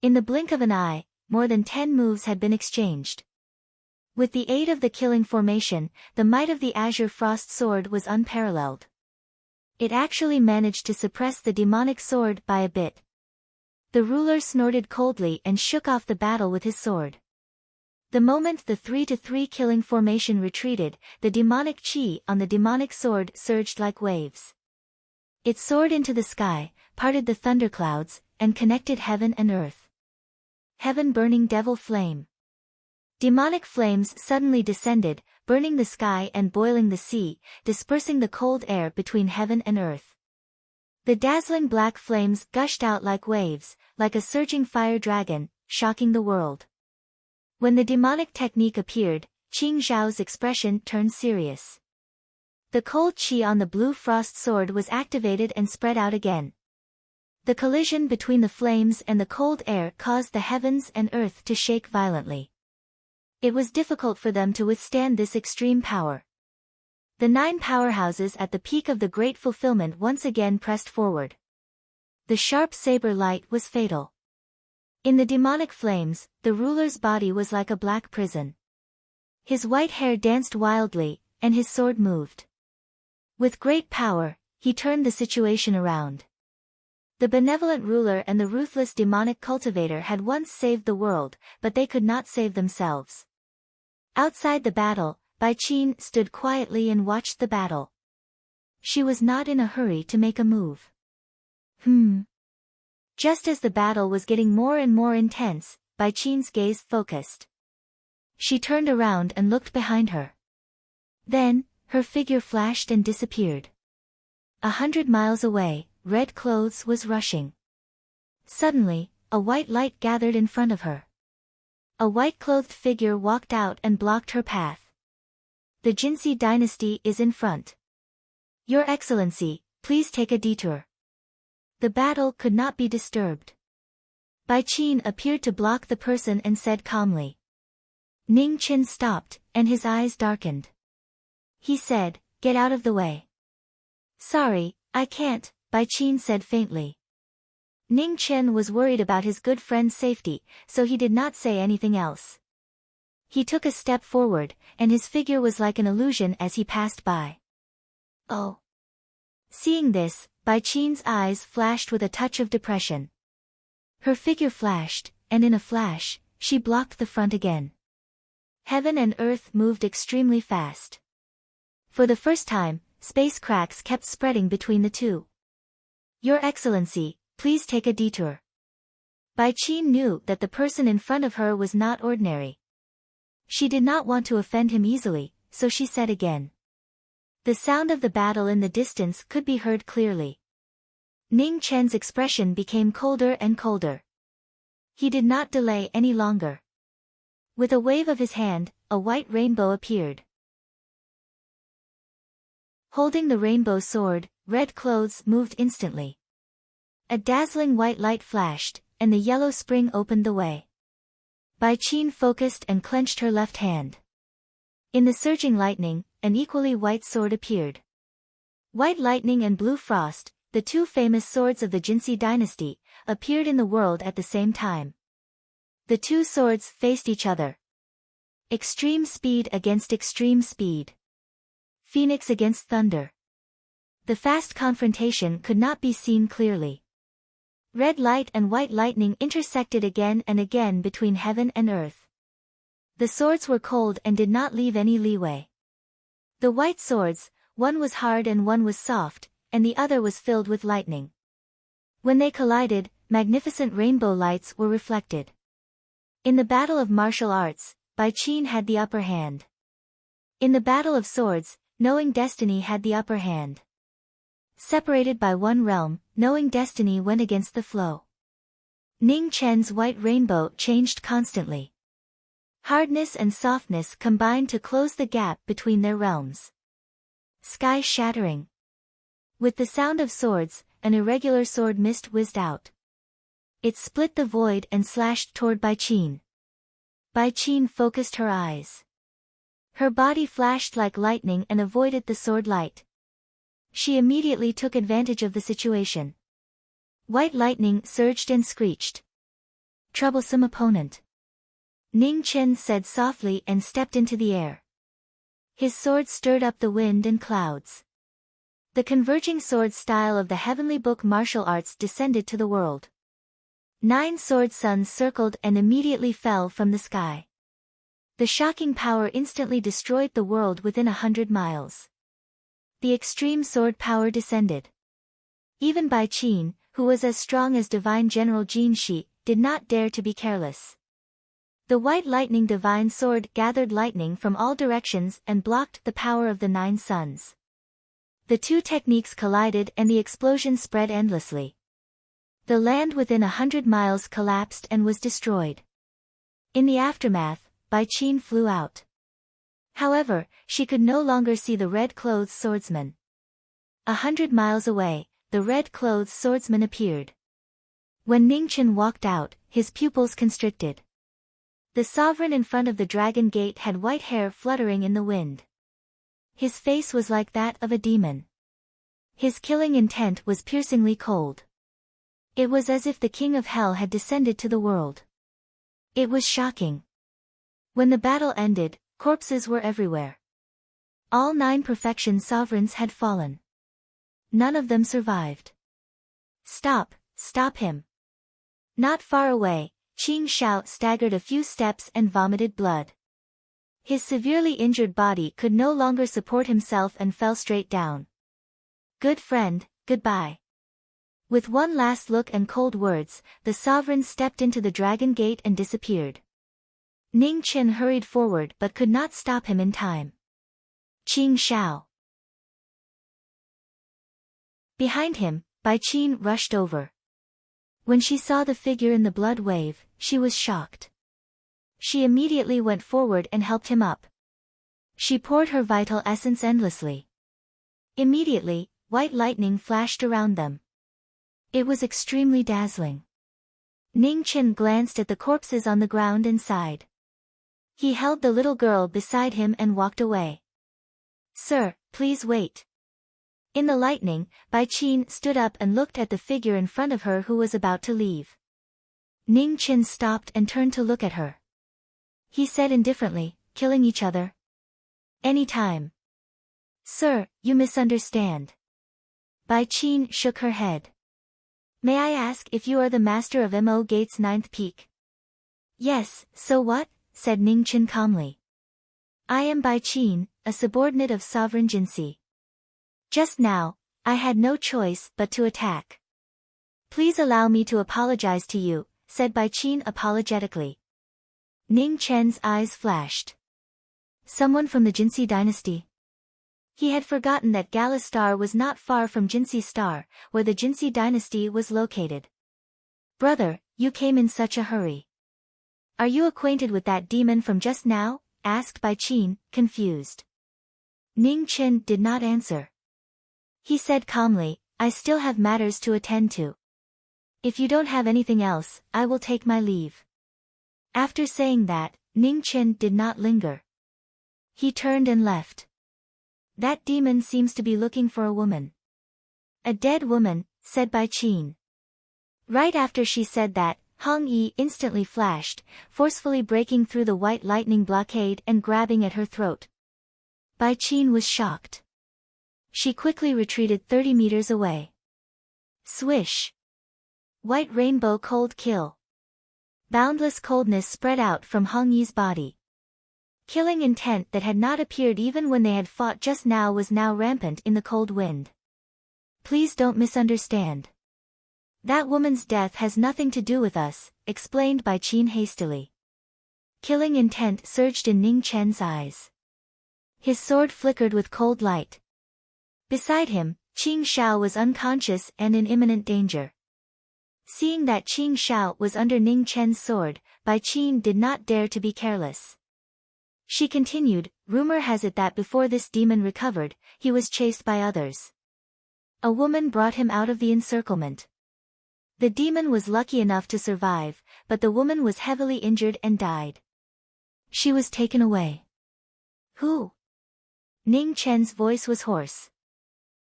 In the blink of an eye, more than 10 moves had been exchanged. With the aid of the killing formation, the might of the azure frost sword was unparalleled. It actually managed to suppress the demonic sword by a bit. The ruler snorted coldly and shook off the battle with his sword. The moment the 3-to-3 killing formation retreated, the demonic chi on the demonic sword surged like waves. It soared into the sky, parted the thunderclouds, and connected heaven and earth. Heaven burning devil flame. Demonic flames suddenly descended, burning the sky and boiling the sea, dispersing the cold air between heaven and earth. The dazzling black flames gushed out like waves, like a surging fire dragon, shocking the world. When the demonic technique appeared, Qing Zhao's expression turned serious. The cold chi on the blue frost sword was activated and spread out again. The collision between the flames and the cold air caused the heavens and earth to shake violently. It was difficult for them to withstand this extreme power. The 9 powerhouses at the peak of the great fulfillment once again pressed forward. The sharp saber light was fatal. In the demonic flames, the ruler's body was like a black prison. His white hair danced wildly, and his sword moved. With great power, he turned the situation around. The benevolent ruler and the ruthless demonic cultivator had once saved the world, but they could not save themselves. Outside the battle, Bai Qin stood quietly and watched the battle. She was not in a hurry to make a move. Just as the battle was getting more and more intense, Bai Qin's gaze focused. She turned around and looked behind her. Then, her figure flashed and disappeared. 100 miles away, Red Clothes was rushing. Suddenly, a white light gathered in front of her. A white-clothed figure walked out and blocked her path. The Jinsi dynasty is in front. Your Excellency, please take a detour. The battle could not be disturbed. Bai Qin appeared to block the person and said calmly. Ning Qin stopped, and his eyes darkened. He said, "Get out of the way." "Sorry, I can't," Bai Qin said faintly. Ning Qin was worried about his good friend's safety, so he did not say anything else. He took a step forward, and his figure was like an illusion as he passed by. Oh. Seeing this, Bai Qin's eyes flashed with a touch of depression. Her figure flashed, and in a flash, she blocked the front again. Heaven and earth moved extremely fast. For the first time, space cracks kept spreading between the two. Your Excellency, please take a detour. Bai Qin knew that the person in front of her was not ordinary. She did not want to offend him easily, so she said again. The sound of the battle in the distance could be heard clearly. Ning Chen's expression became colder and colder. He did not delay any longer. With a wave of his hand, a white rainbow appeared. Holding the rainbow sword, Red Clothes moved instantly. A dazzling white light flashed, and the yellow spring opened the way. Bai Qin focused and clenched her left hand. In the surging lightning, an equally white sword appeared. White lightning and blue frost, the 2 famous swords of the Jinsi dynasty, appeared in the world at the same time. The 2 swords faced each other. Extreme speed against extreme speed. Phoenix against thunder. The fast confrontation could not be seen clearly. Red light and white lightning intersected again and again between heaven and earth. The swords were cold and did not leave any leeway. The white swords, one was hard and one was soft, and the other was filled with lightning. When they collided, magnificent rainbow lights were reflected. In the battle of martial arts, Bai Qin had the upper hand. In the battle of swords, knowing destiny had the upper hand. Separated by one realm, knowing destiny went against the flow. Ning Chen's white rainbow changed constantly. Hardness and softness combined to close the gap between their realms. Sky shattering. With the sound of swords, an irregular sword mist whizzed out. It split the void and slashed toward Bai Qin. Bai Qin focused her eyes. Her body flashed like lightning and avoided the sword light. She immediately took advantage of the situation. White lightning surged and screeched. Troublesome opponent. Ning Chen said softly and stepped into the air. His sword stirred up the wind and clouds. The converging sword style of the heavenly book martial arts descended to the world. 9 sword suns circled and immediately fell from the sky. The shocking power instantly destroyed the world within 100 miles. The extreme sword power descended. Even Bai Qin, who was as strong as divine General Jin Shi, did not dare to be careless. The white lightning divine sword gathered lightning from all directions and blocked the power of the 9 suns. The two techniques collided and the explosion spread endlessly. The land within 100 miles collapsed and was destroyed. In the aftermath, Bai Qin flew out. However, she could no longer see the red-clothed swordsman. 100 miles away, the red-clothed swordsman appeared. When Ning Chen walked out, his pupils constricted. The sovereign in front of the dragon gate had white hair fluttering in the wind. His face was like that of a demon. His killing intent was piercingly cold. It was as if the king of hell had descended to the world. It was shocking. When the battle ended, corpses were everywhere. All 9 perfection sovereigns had fallen. None of them survived. Stop him. Not far away, Qing Shao staggered a few steps and vomited blood. His severely injured body could no longer support himself and fell straight down. Good friend, goodbye. With one last look and cold words, the sovereign stepped into the dragon gate and disappeared. Ning Chen hurried forward but could not stop him in time. Qing Shao. Behind him, Bai Qin rushed over. When she saw the figure in the blood wave, she was shocked. She immediately went forward and helped him up. She poured her vital essence endlessly. Immediately, white lightning flashed around them. It was extremely dazzling. Ning Chen glanced at the corpses on the ground and sighed. He held the little girl beside him and walked away. Sir, please wait. In the lightning, Bai Qin stood up and looked at the figure in front of her who was about to leave. Ning Chen stopped and turned to look at her. He said indifferently, killing each other? Any time. Sir, you misunderstand. Bai Qin shook her head. May I ask if you are the master of Mo Gate's 9th peak? Yes, so what? Said Ning Chen calmly. I am Bai Qin, a subordinate of Sovereign Jinxi. Just now, I had no choice but to attack. Please allow me to apologize to you, said Bai Qin apologetically. Ning Chen's eyes flashed. Someone from the Jinxi dynasty? He had forgotten that Gala Star was not far from Jinxi Star, where the Jinxi dynasty was located. Brother, you came in such a hurry. Are you acquainted with that demon from just now? Asked Bai Qin, confused. Ning Chen did not answer. He said calmly, I still have matters to attend to. If you don't have anything else, I will take my leave. After saying that, Ning Chen did not linger. He turned and left. That demon seems to be looking for a woman. A dead woman, said Bai Qin. Right after she said that, Hong Yi instantly flashed, forcefully breaking through the white lightning blockade and grabbing at her throat. Bai Qin was shocked. She quickly retreated 30 meters away. Swish! White rainbow cold kill. Boundless coldness spread out from Hong Yi's body. Killing intent that had not appeared even when they had fought just now was now rampant in the cold wind. Please don't misunderstand. That woman's death has nothing to do with us, explained Bai Qin hastily. Killing intent surged in Ning Chen's eyes. His sword flickered with cold light. Beside him, Qing Shao was unconscious and in imminent danger. Seeing that Qing Shao was under Ning Chen's sword, Bai Qin did not dare to be careless. She continued, rumor has it that before this demon recovered, he was chased by others. A woman brought him out of the encirclement. The demon was lucky enough to survive, but the woman was heavily injured and died. She was taken away. Who? Ning Chen's voice was hoarse.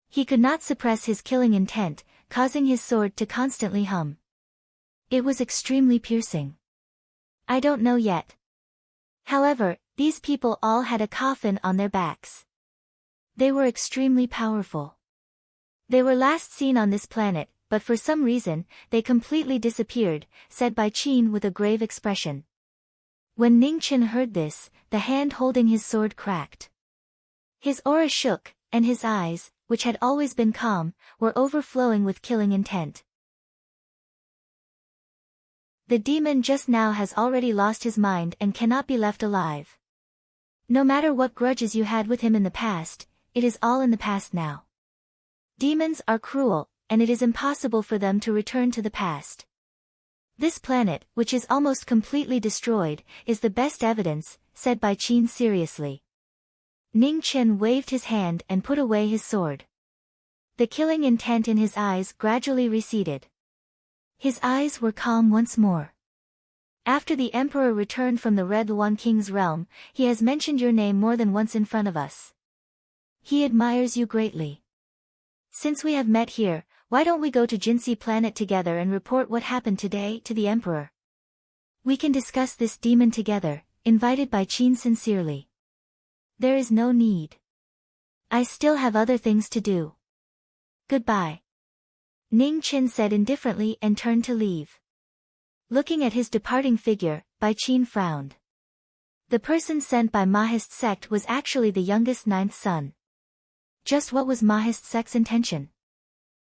He could not suppress his killing intent, causing his sword to constantly hum. It was extremely piercing. I don't know yet. However, these people all had a coffin on their backs. They were extremely powerful. They were last seen on this planet, but for some reason, they completely disappeared, said Bai Qin with a grave expression. When Ning Chen heard this, the hand holding his sword cracked. His aura shook, and his eyes, which had always been calm, were overflowing with killing intent. The demon just now has already lost his mind and cannot be left alive. No matter what grudges you had with him in the past, it is all in the past now. Demons are cruel, and it is impossible for them to return to the past. This planet, which is almost completely destroyed, is the best evidence, said Bai Qin seriously. Ning Chen waved his hand and put away his sword. The killing intent in his eyes gradually receded. His eyes were calm once more. After the Emperor returned from the Red Luan King's realm, he has mentioned your name more than once in front of us. He admires you greatly. Since we have met here, why don't we go to Jinsei planet together and report what happened today to the Emperor? We can discuss this demon together, invited Bai Qin sincerely. There is no need. I still have other things to do. Goodbye. Ning Chen said indifferently and turned to leave. Looking at his departing figure, Bai Qin frowned. The person sent by Mahist's sect was actually the youngest ninth son. Just what was Mahist's sect's intention?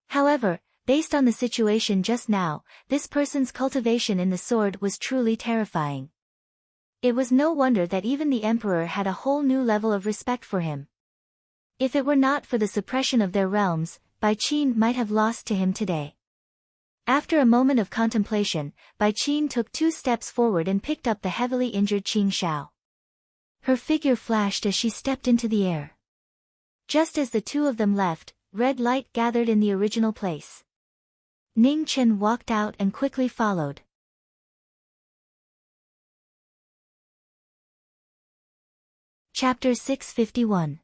However, based on the situation just now, this person's cultivation in the sword was truly terrifying. It was no wonder that even the Emperor had a whole new level of respect for him. If it were not for the suppression of their realms, Bai Qin might have lost to him today. After a moment of contemplation, Bai Qin took 2 steps forward and picked up the heavily injured Qing Shao. Her figure flashed as she stepped into the air. Just as the two of them left, red light gathered in the original place. Ning Chen walked out and quickly followed. Chapter 651.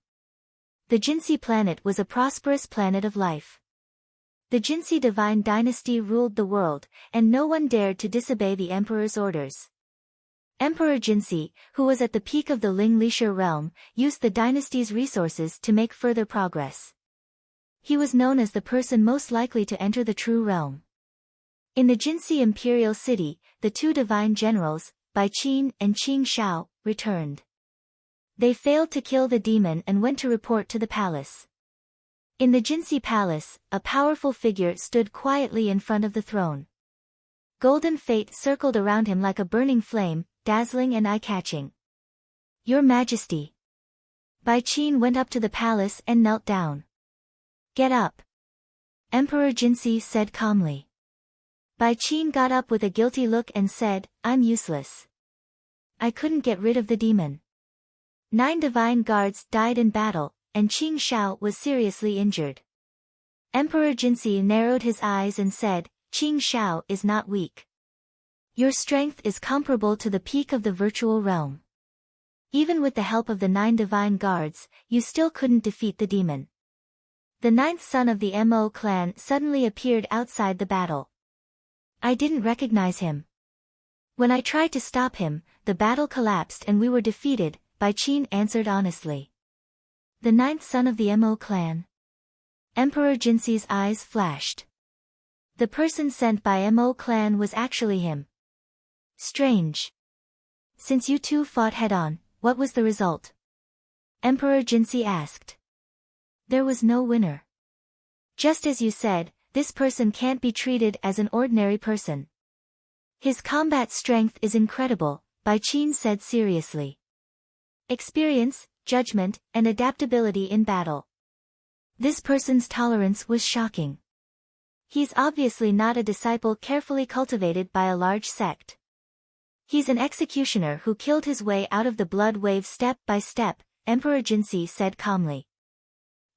The Jinsei planet was a prosperous planet of life. The Jinsei divine dynasty ruled the world, and no one dared to disobey the emperor's orders. Emperor Jinsei, who was at the peak of the Ling Lixia realm, used the dynasty's resources to make further progress. He was known as the person most likely to enter the true realm. In the Jinsei imperial city, the 2 divine generals, Bai Qin and Qing Shao, returned. They failed to kill the demon and went to report to the palace. In the Jinsei palace, a powerful figure stood quietly in front of the throne. Golden fate circled around him like a burning flame, dazzling and eye-catching. Your Majesty. Bai Qin went up to the palace and knelt down. Get up. Emperor Jinsei said calmly. Bai Qin got up with a guilty look and said, I'm useless. I couldn't get rid of the demon. 9 divine guards died in battle, and Qing Shao was seriously injured. Emperor Jinsei narrowed his eyes and said, Qing Shao is not weak. Your strength is comparable to the peak of the virtual realm. Even with the help of the 9 divine guards, you still couldn't defeat the demon. The 9th son of the Mo clan suddenly appeared outside the battle. I didn't recognize him. When I tried to stop him, the battle collapsed and we were defeated, Bai Qin answered honestly. The 9th son of the Mo clan. Emperor Jinsei's eyes flashed. The person sent by Mo clan was actually him. Strange. Since you two fought head-on, what was the result? Emperor Jinxi asked. There was no winner. Just as you said, this person can't be treated as an ordinary person. His combat strength is incredible, Bai Qin said seriously. Experience, judgment, and adaptability in battle. This person's tolerance was shocking. He's obviously not a disciple carefully cultivated by a large sect. He's an executioner who killed his way out of the blood wave step by step, Emperor Jinxi said calmly.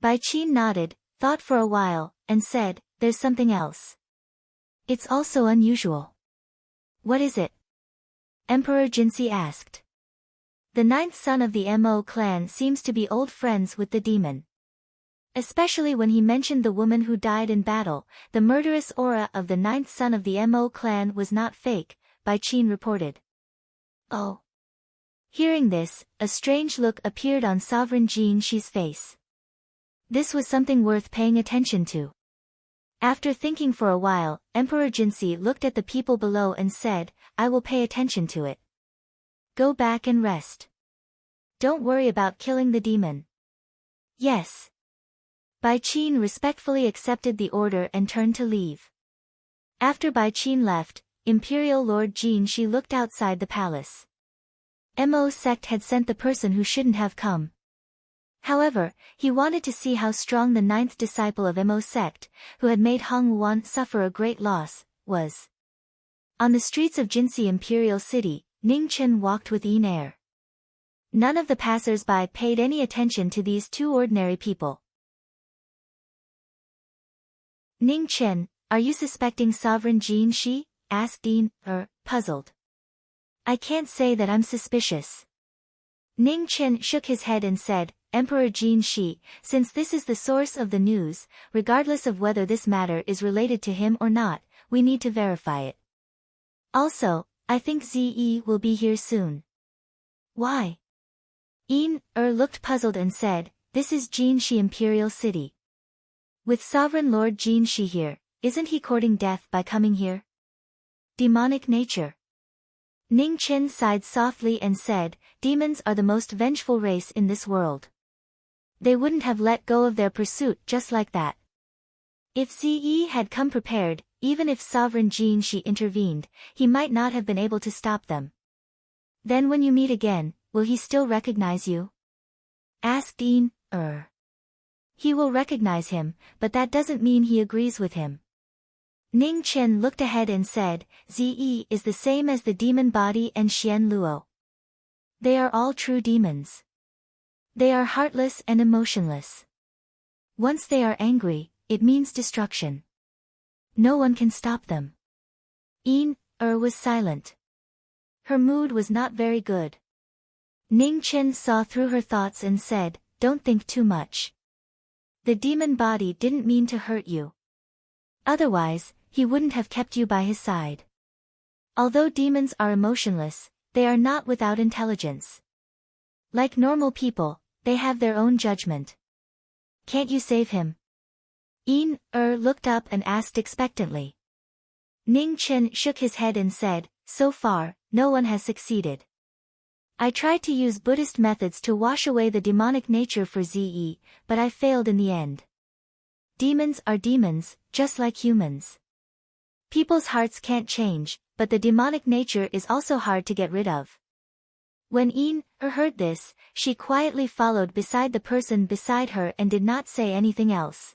Bai Qin nodded, thought for a while, and said, there's something else. It's also unusual. What is it? Emperor Jinxi asked. The ninth son of the Mo clan seems to be old friends with the demon. Especially when he mentioned the woman who died in battle, the murderous aura of the ninth son of the Mo clan was not fake, Bai Qin reported. Oh. Hearing this, a strange look appeared on Sovereign Jin Shi's face. This was something worth paying attention to. After thinking for a while, Emperor Jinxi looked at the people below and said, I will pay attention to it. Go back and rest. Don't worry about killing the demon. Yes. Bai Qin respectfully accepted the order and turned to leave. After Bai Qin left, Imperial Lord Jin Shi looked outside the palace. Mo sect had sent the person who shouldn't have come. However, he wanted to see how strong the ninth disciple of Mo sect, who had made Hong Wuan suffer a great loss, was. On the streets of Jinxi Imperial City, Ning Chen walked with an air. None of the passers-by paid any attention to these two ordinary people. Ning Chen, are you suspecting Sovereign Jin Shi? Asked Yin, puzzled. I can't say that I'm suspicious. Ning Chen shook his head and said, Emperor Jin Shi, since this is the source of the news, regardless of whether this matter is related to him or not, we need to verify it. Also, I think Ze will be here soon. Why? Yin, looked puzzled and said, this is Jin Shi Imperial City. With Sovereign Lord Jin Shi here, isn't he courting death by coming here? Demonic nature. Ning Chen sighed softly and said, demons are the most vengeful race in this world. They wouldn't have let go of their pursuit just like that. If Ze had come prepared, even if Sovereign Jin Shi intervened, he might not have been able to stop them. Then when you meet again, will he still recognize you? Asked Yin, He will recognize him, but that doesn't mean he agrees with him. Ning Chen looked ahead and said, Ze is the same as the demon body and Xian Luo. They are all true demons. They are heartless and emotionless. Once they are angry, it means destruction. No one can stop them. Yin, was silent. Her mood was not very good. Ning Chen saw through her thoughts and said, don't think too much. The demon body didn't mean to hurt you. Otherwise, he wouldn't have kept you by his side. Although demons are emotionless, they are not without intelligence. Like normal people, they have their own judgment. Can't you save him? Yin, looked up and asked expectantly. Ning Chen shook his head and said, so far, no one has succeeded. I tried to use Buddhist methods to wash away the demonic nature for Ze, but I failed in the end. Demons are demons, just like humans. People's hearts can't change, but the demonic nature is also hard to get rid of. When Yin, heard this, she quietly followed beside the person beside her and did not say anything else.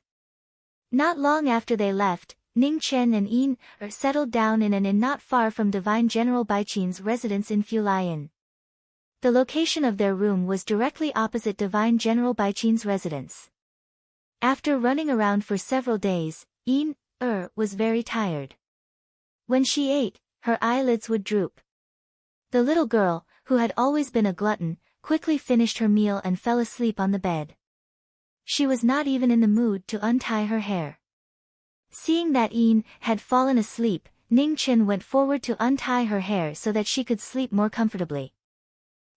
Not long after they left, Ning Chen and Yin, settled down in an inn not far from Divine General Bai Qin's residence in Fulian. The location of their room was directly opposite Divine General Bai Qin's residence. After running around for several days, Yin, was very tired. When she ate, her eyelids would droop. The little girl, who had always been a glutton, quickly finished her meal and fell asleep on the bed. She was not even in the mood to untie her hair. Seeing that Yin had fallen asleep, Ning Chen went forward to untie her hair so that she could sleep more comfortably.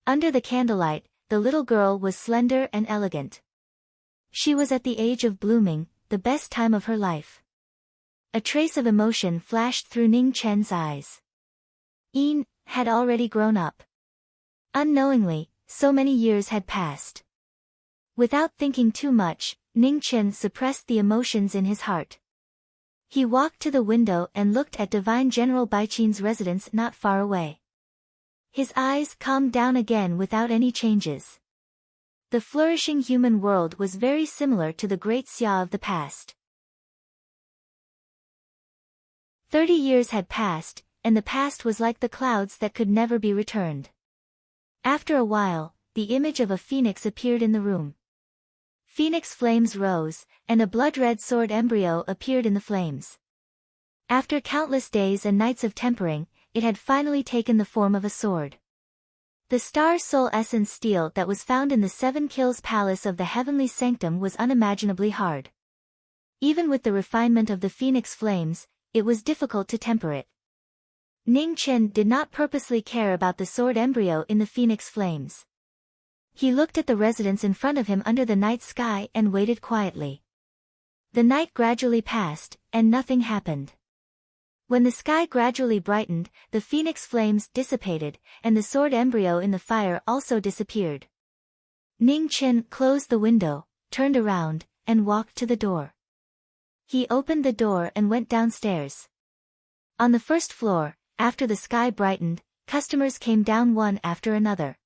Under the candlelight, the little girl was slender and elegant. She was at the age of blooming, the best time of her life. A trace of emotion flashed through Ning Chen's eyes. Yin had already grown up. Unknowingly, so many years had passed. Without thinking too much, Ning Chen suppressed the emotions in his heart. He walked to the window and looked at Divine General Baiqin's residence not far away. His eyes calmed down again without any changes. The flourishing human world was very similar to the great Xia of the past. 30 years had passed, and the past was like the clouds that could never be returned. After a while, the image of a phoenix appeared in the room. Phoenix flames rose, and a blood-red sword embryo appeared in the flames. After countless days and nights of tempering, it had finally taken the form of a sword. The star soul essence steel that was found in the Seven Kills Palace of the Heavenly Sanctum was unimaginably hard. Even with the refinement of the phoenix flames, it was difficult to temper it. Ning Chen did not purposely care about the sword embryo in the phoenix flames. He looked at the residence in front of him under the night sky and waited quietly. The night gradually passed, and nothing happened. When the sky gradually brightened, the phoenix flames dissipated, and the sword embryo in the fire also disappeared. Ning Chen closed the window, turned around, and walked to the door. He opened the door and went downstairs. On the first floor, after the sky brightened, customers came down one after another.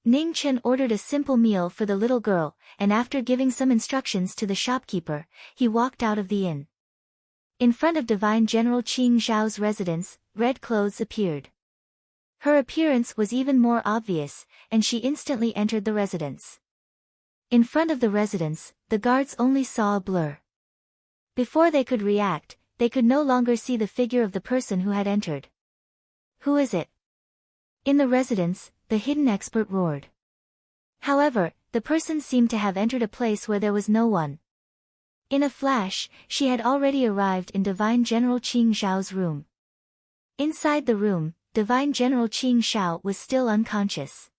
Ning Chen ordered a simple meal for the little girl, and after giving some instructions to the shopkeeper, he walked out of the inn. In front of Divine General Qing Zhao's residence, red clothes appeared. Her appearance was even more obvious, and she instantly entered the residence. In front of the residence, the guards only saw a blur. Before they could react, they could no longer see the figure of the person who had entered. "Who is it?" In the residence, the hidden expert roared. However, the person seemed to have entered a place where there was no one. In a flash, she had already arrived in Divine General Qing Zhao's room. Inside the room, Divine General Qing Zhao was still unconscious.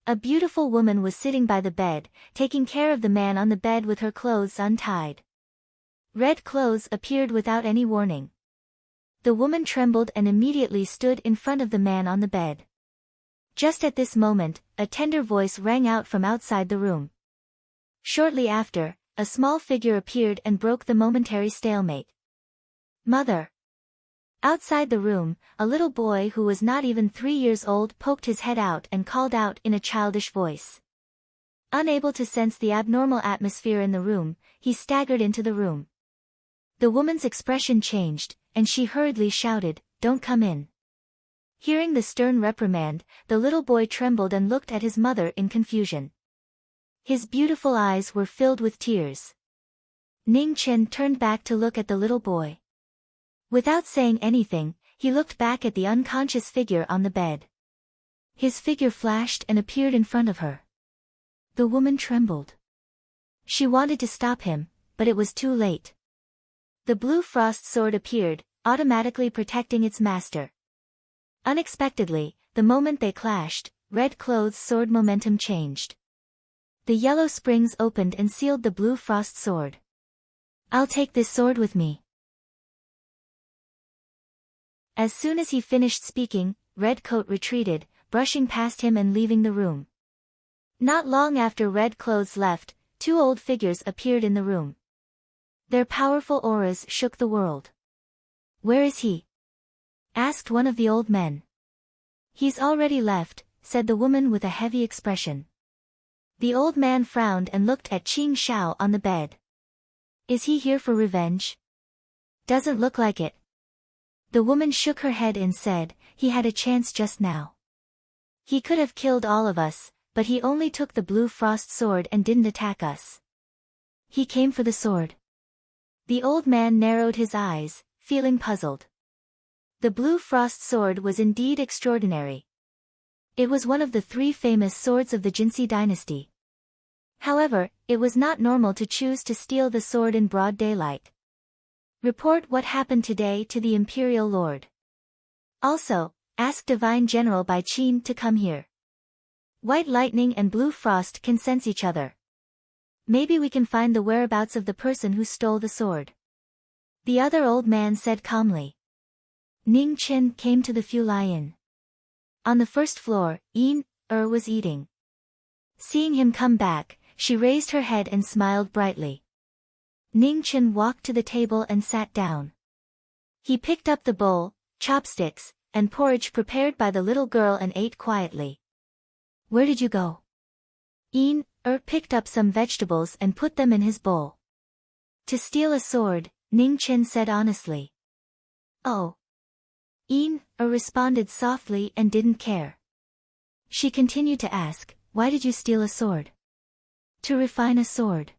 A beautiful woman was sitting by the bed, taking care of the man on the bed with her clothes untied. Red clothes appeared without any warning. The woman trembled and immediately stood in front of the man on the bed. Just at this moment, a tender voice rang out from outside the room. Shortly after, a small figure appeared and broke the momentary stalemate. "Mother!" Outside the room, a little boy who was not even 3 years old poked his head out and called out in a childish voice. Unable to sense the abnormal atmosphere in the room, he staggered into the room. The woman's expression changed, and she hurriedly shouted, "Don't come in." Hearing the stern reprimand, the little boy trembled and looked at his mother in confusion. His beautiful eyes were filled with tears. Ning Chen turned back to look at the little boy. Without saying anything, he looked back at the unconscious figure on the bed. His figure flashed and appeared in front of her. The woman trembled. She wanted to stop him, but it was too late. The blue frost sword appeared, automatically protecting its master. Unexpectedly, the moment they clashed, red clothes sword momentum changed. The yellow springs opened and sealed the blue frost sword. "I'll take this sword with me." As soon as he finished speaking, Red Coat retreated, brushing past him and leaving the room. Not long after Red Clothes left, 2 old figures appeared in the room. Their powerful auras shook the world. "Where is he?" asked one of the old men. "He's already left," said the woman with a heavy expression. The old man frowned and looked at Qing Zhao on the bed. "Is he here for revenge?" "Doesn't look like it." The woman shook her head and said, "He had a chance just now. He could have killed all of us, but he only took the blue frost sword and didn't attack us. He came for the sword." The old man narrowed his eyes, feeling puzzled. The blue frost sword was indeed extraordinary. It was one of the 3 famous swords of the Jinxi dynasty. However, it was not normal to choose to steal the sword in broad daylight. Report what happened today to the Imperial Lord. Also, ask Divine General Baiqin to come here. White lightning and blue frost can sense each other. Maybe we can find the whereabouts of the person who stole the sword. The other old man said calmly. Ning Chen came to the Fulai Inn. On the first floor, Yin, was eating. Seeing him come back, she raised her head and smiled brightly. Ning Chen walked to the table and sat down. He picked up the bowl, chopsticks, and porridge prepared by the little girl and ate quietly. Where did you go? Picked up some vegetables and put them in his bowl. To steal a sword, Ning Chen said honestly. Oh. Responded softly and didn't care. She continued to ask, why did you steal a sword? To refine a sword.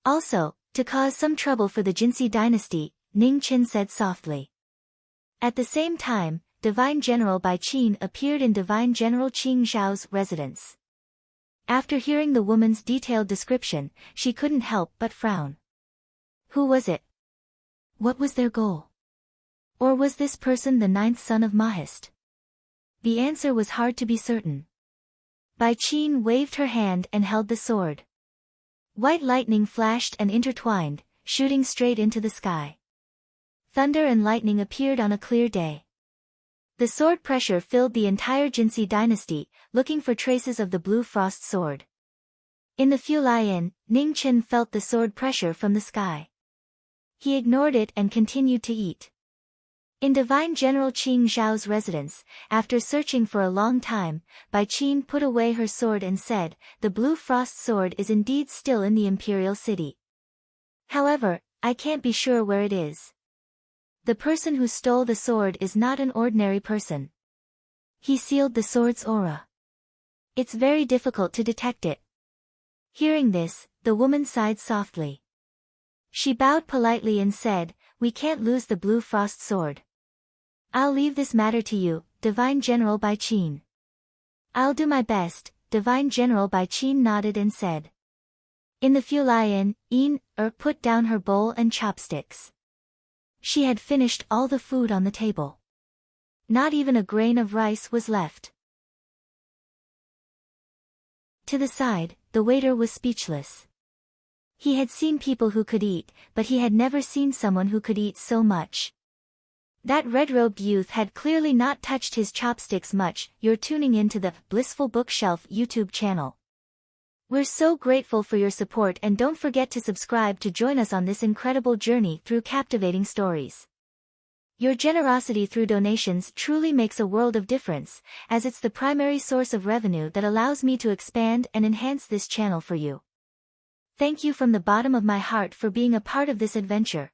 Also, to cause some trouble for the Jinxi dynasty, Ning Chen said softly. At the same time, Divine General Bai Qin appeared in Divine General Qing Zhao's residence. After hearing the woman's detailed description, she couldn't help but frown. Who was it? What was their goal? Or was this person the ninth son of Mahist? The answer was hard to be certain. Bai Qin waved her hand and held the sword. White lightning flashed and intertwined, shooting straight into the sky. Thunder and lightning appeared on a clear day. The sword pressure filled the entire Jinxi dynasty, looking for traces of the blue frost sword. In the Fulian, Ning Chen felt the sword pressure from the sky. He ignored it and continued to eat. In Divine General Qing Zhao's residence, after searching for a long time, Bai Qin put away her sword and said, the blue frost sword is indeed still in the imperial city. However, I can't be sure where it is. The person who stole the sword is not an ordinary person. He sealed the sword's aura. It's very difficult to detect it. Hearing this, the woman sighed softly. She bowed politely and said, we can't lose the blue frost sword. I'll leave this matter to you, Divine General Bai Qin. I'll do my best, Divine General Bai Qin nodded and said. In the Fulian, put down her bowl and chopsticks. She had finished all the food on the table. Not even a grain of rice was left. To the side, the waiter was speechless. He had seen people who could eat, but he had never seen someone who could eat so much. That red-robed youth had clearly not touched his chopsticks much. You're tuning into the Blissful Bookshelf YouTube channel. We're so grateful for your support and don't forget to subscribe to join us on this incredible journey through captivating stories. Your generosity through donations truly makes a world of difference, as it's the primary source of revenue that allows me to expand and enhance this channel for you. Thank you from the bottom of my heart for being a part of this adventure.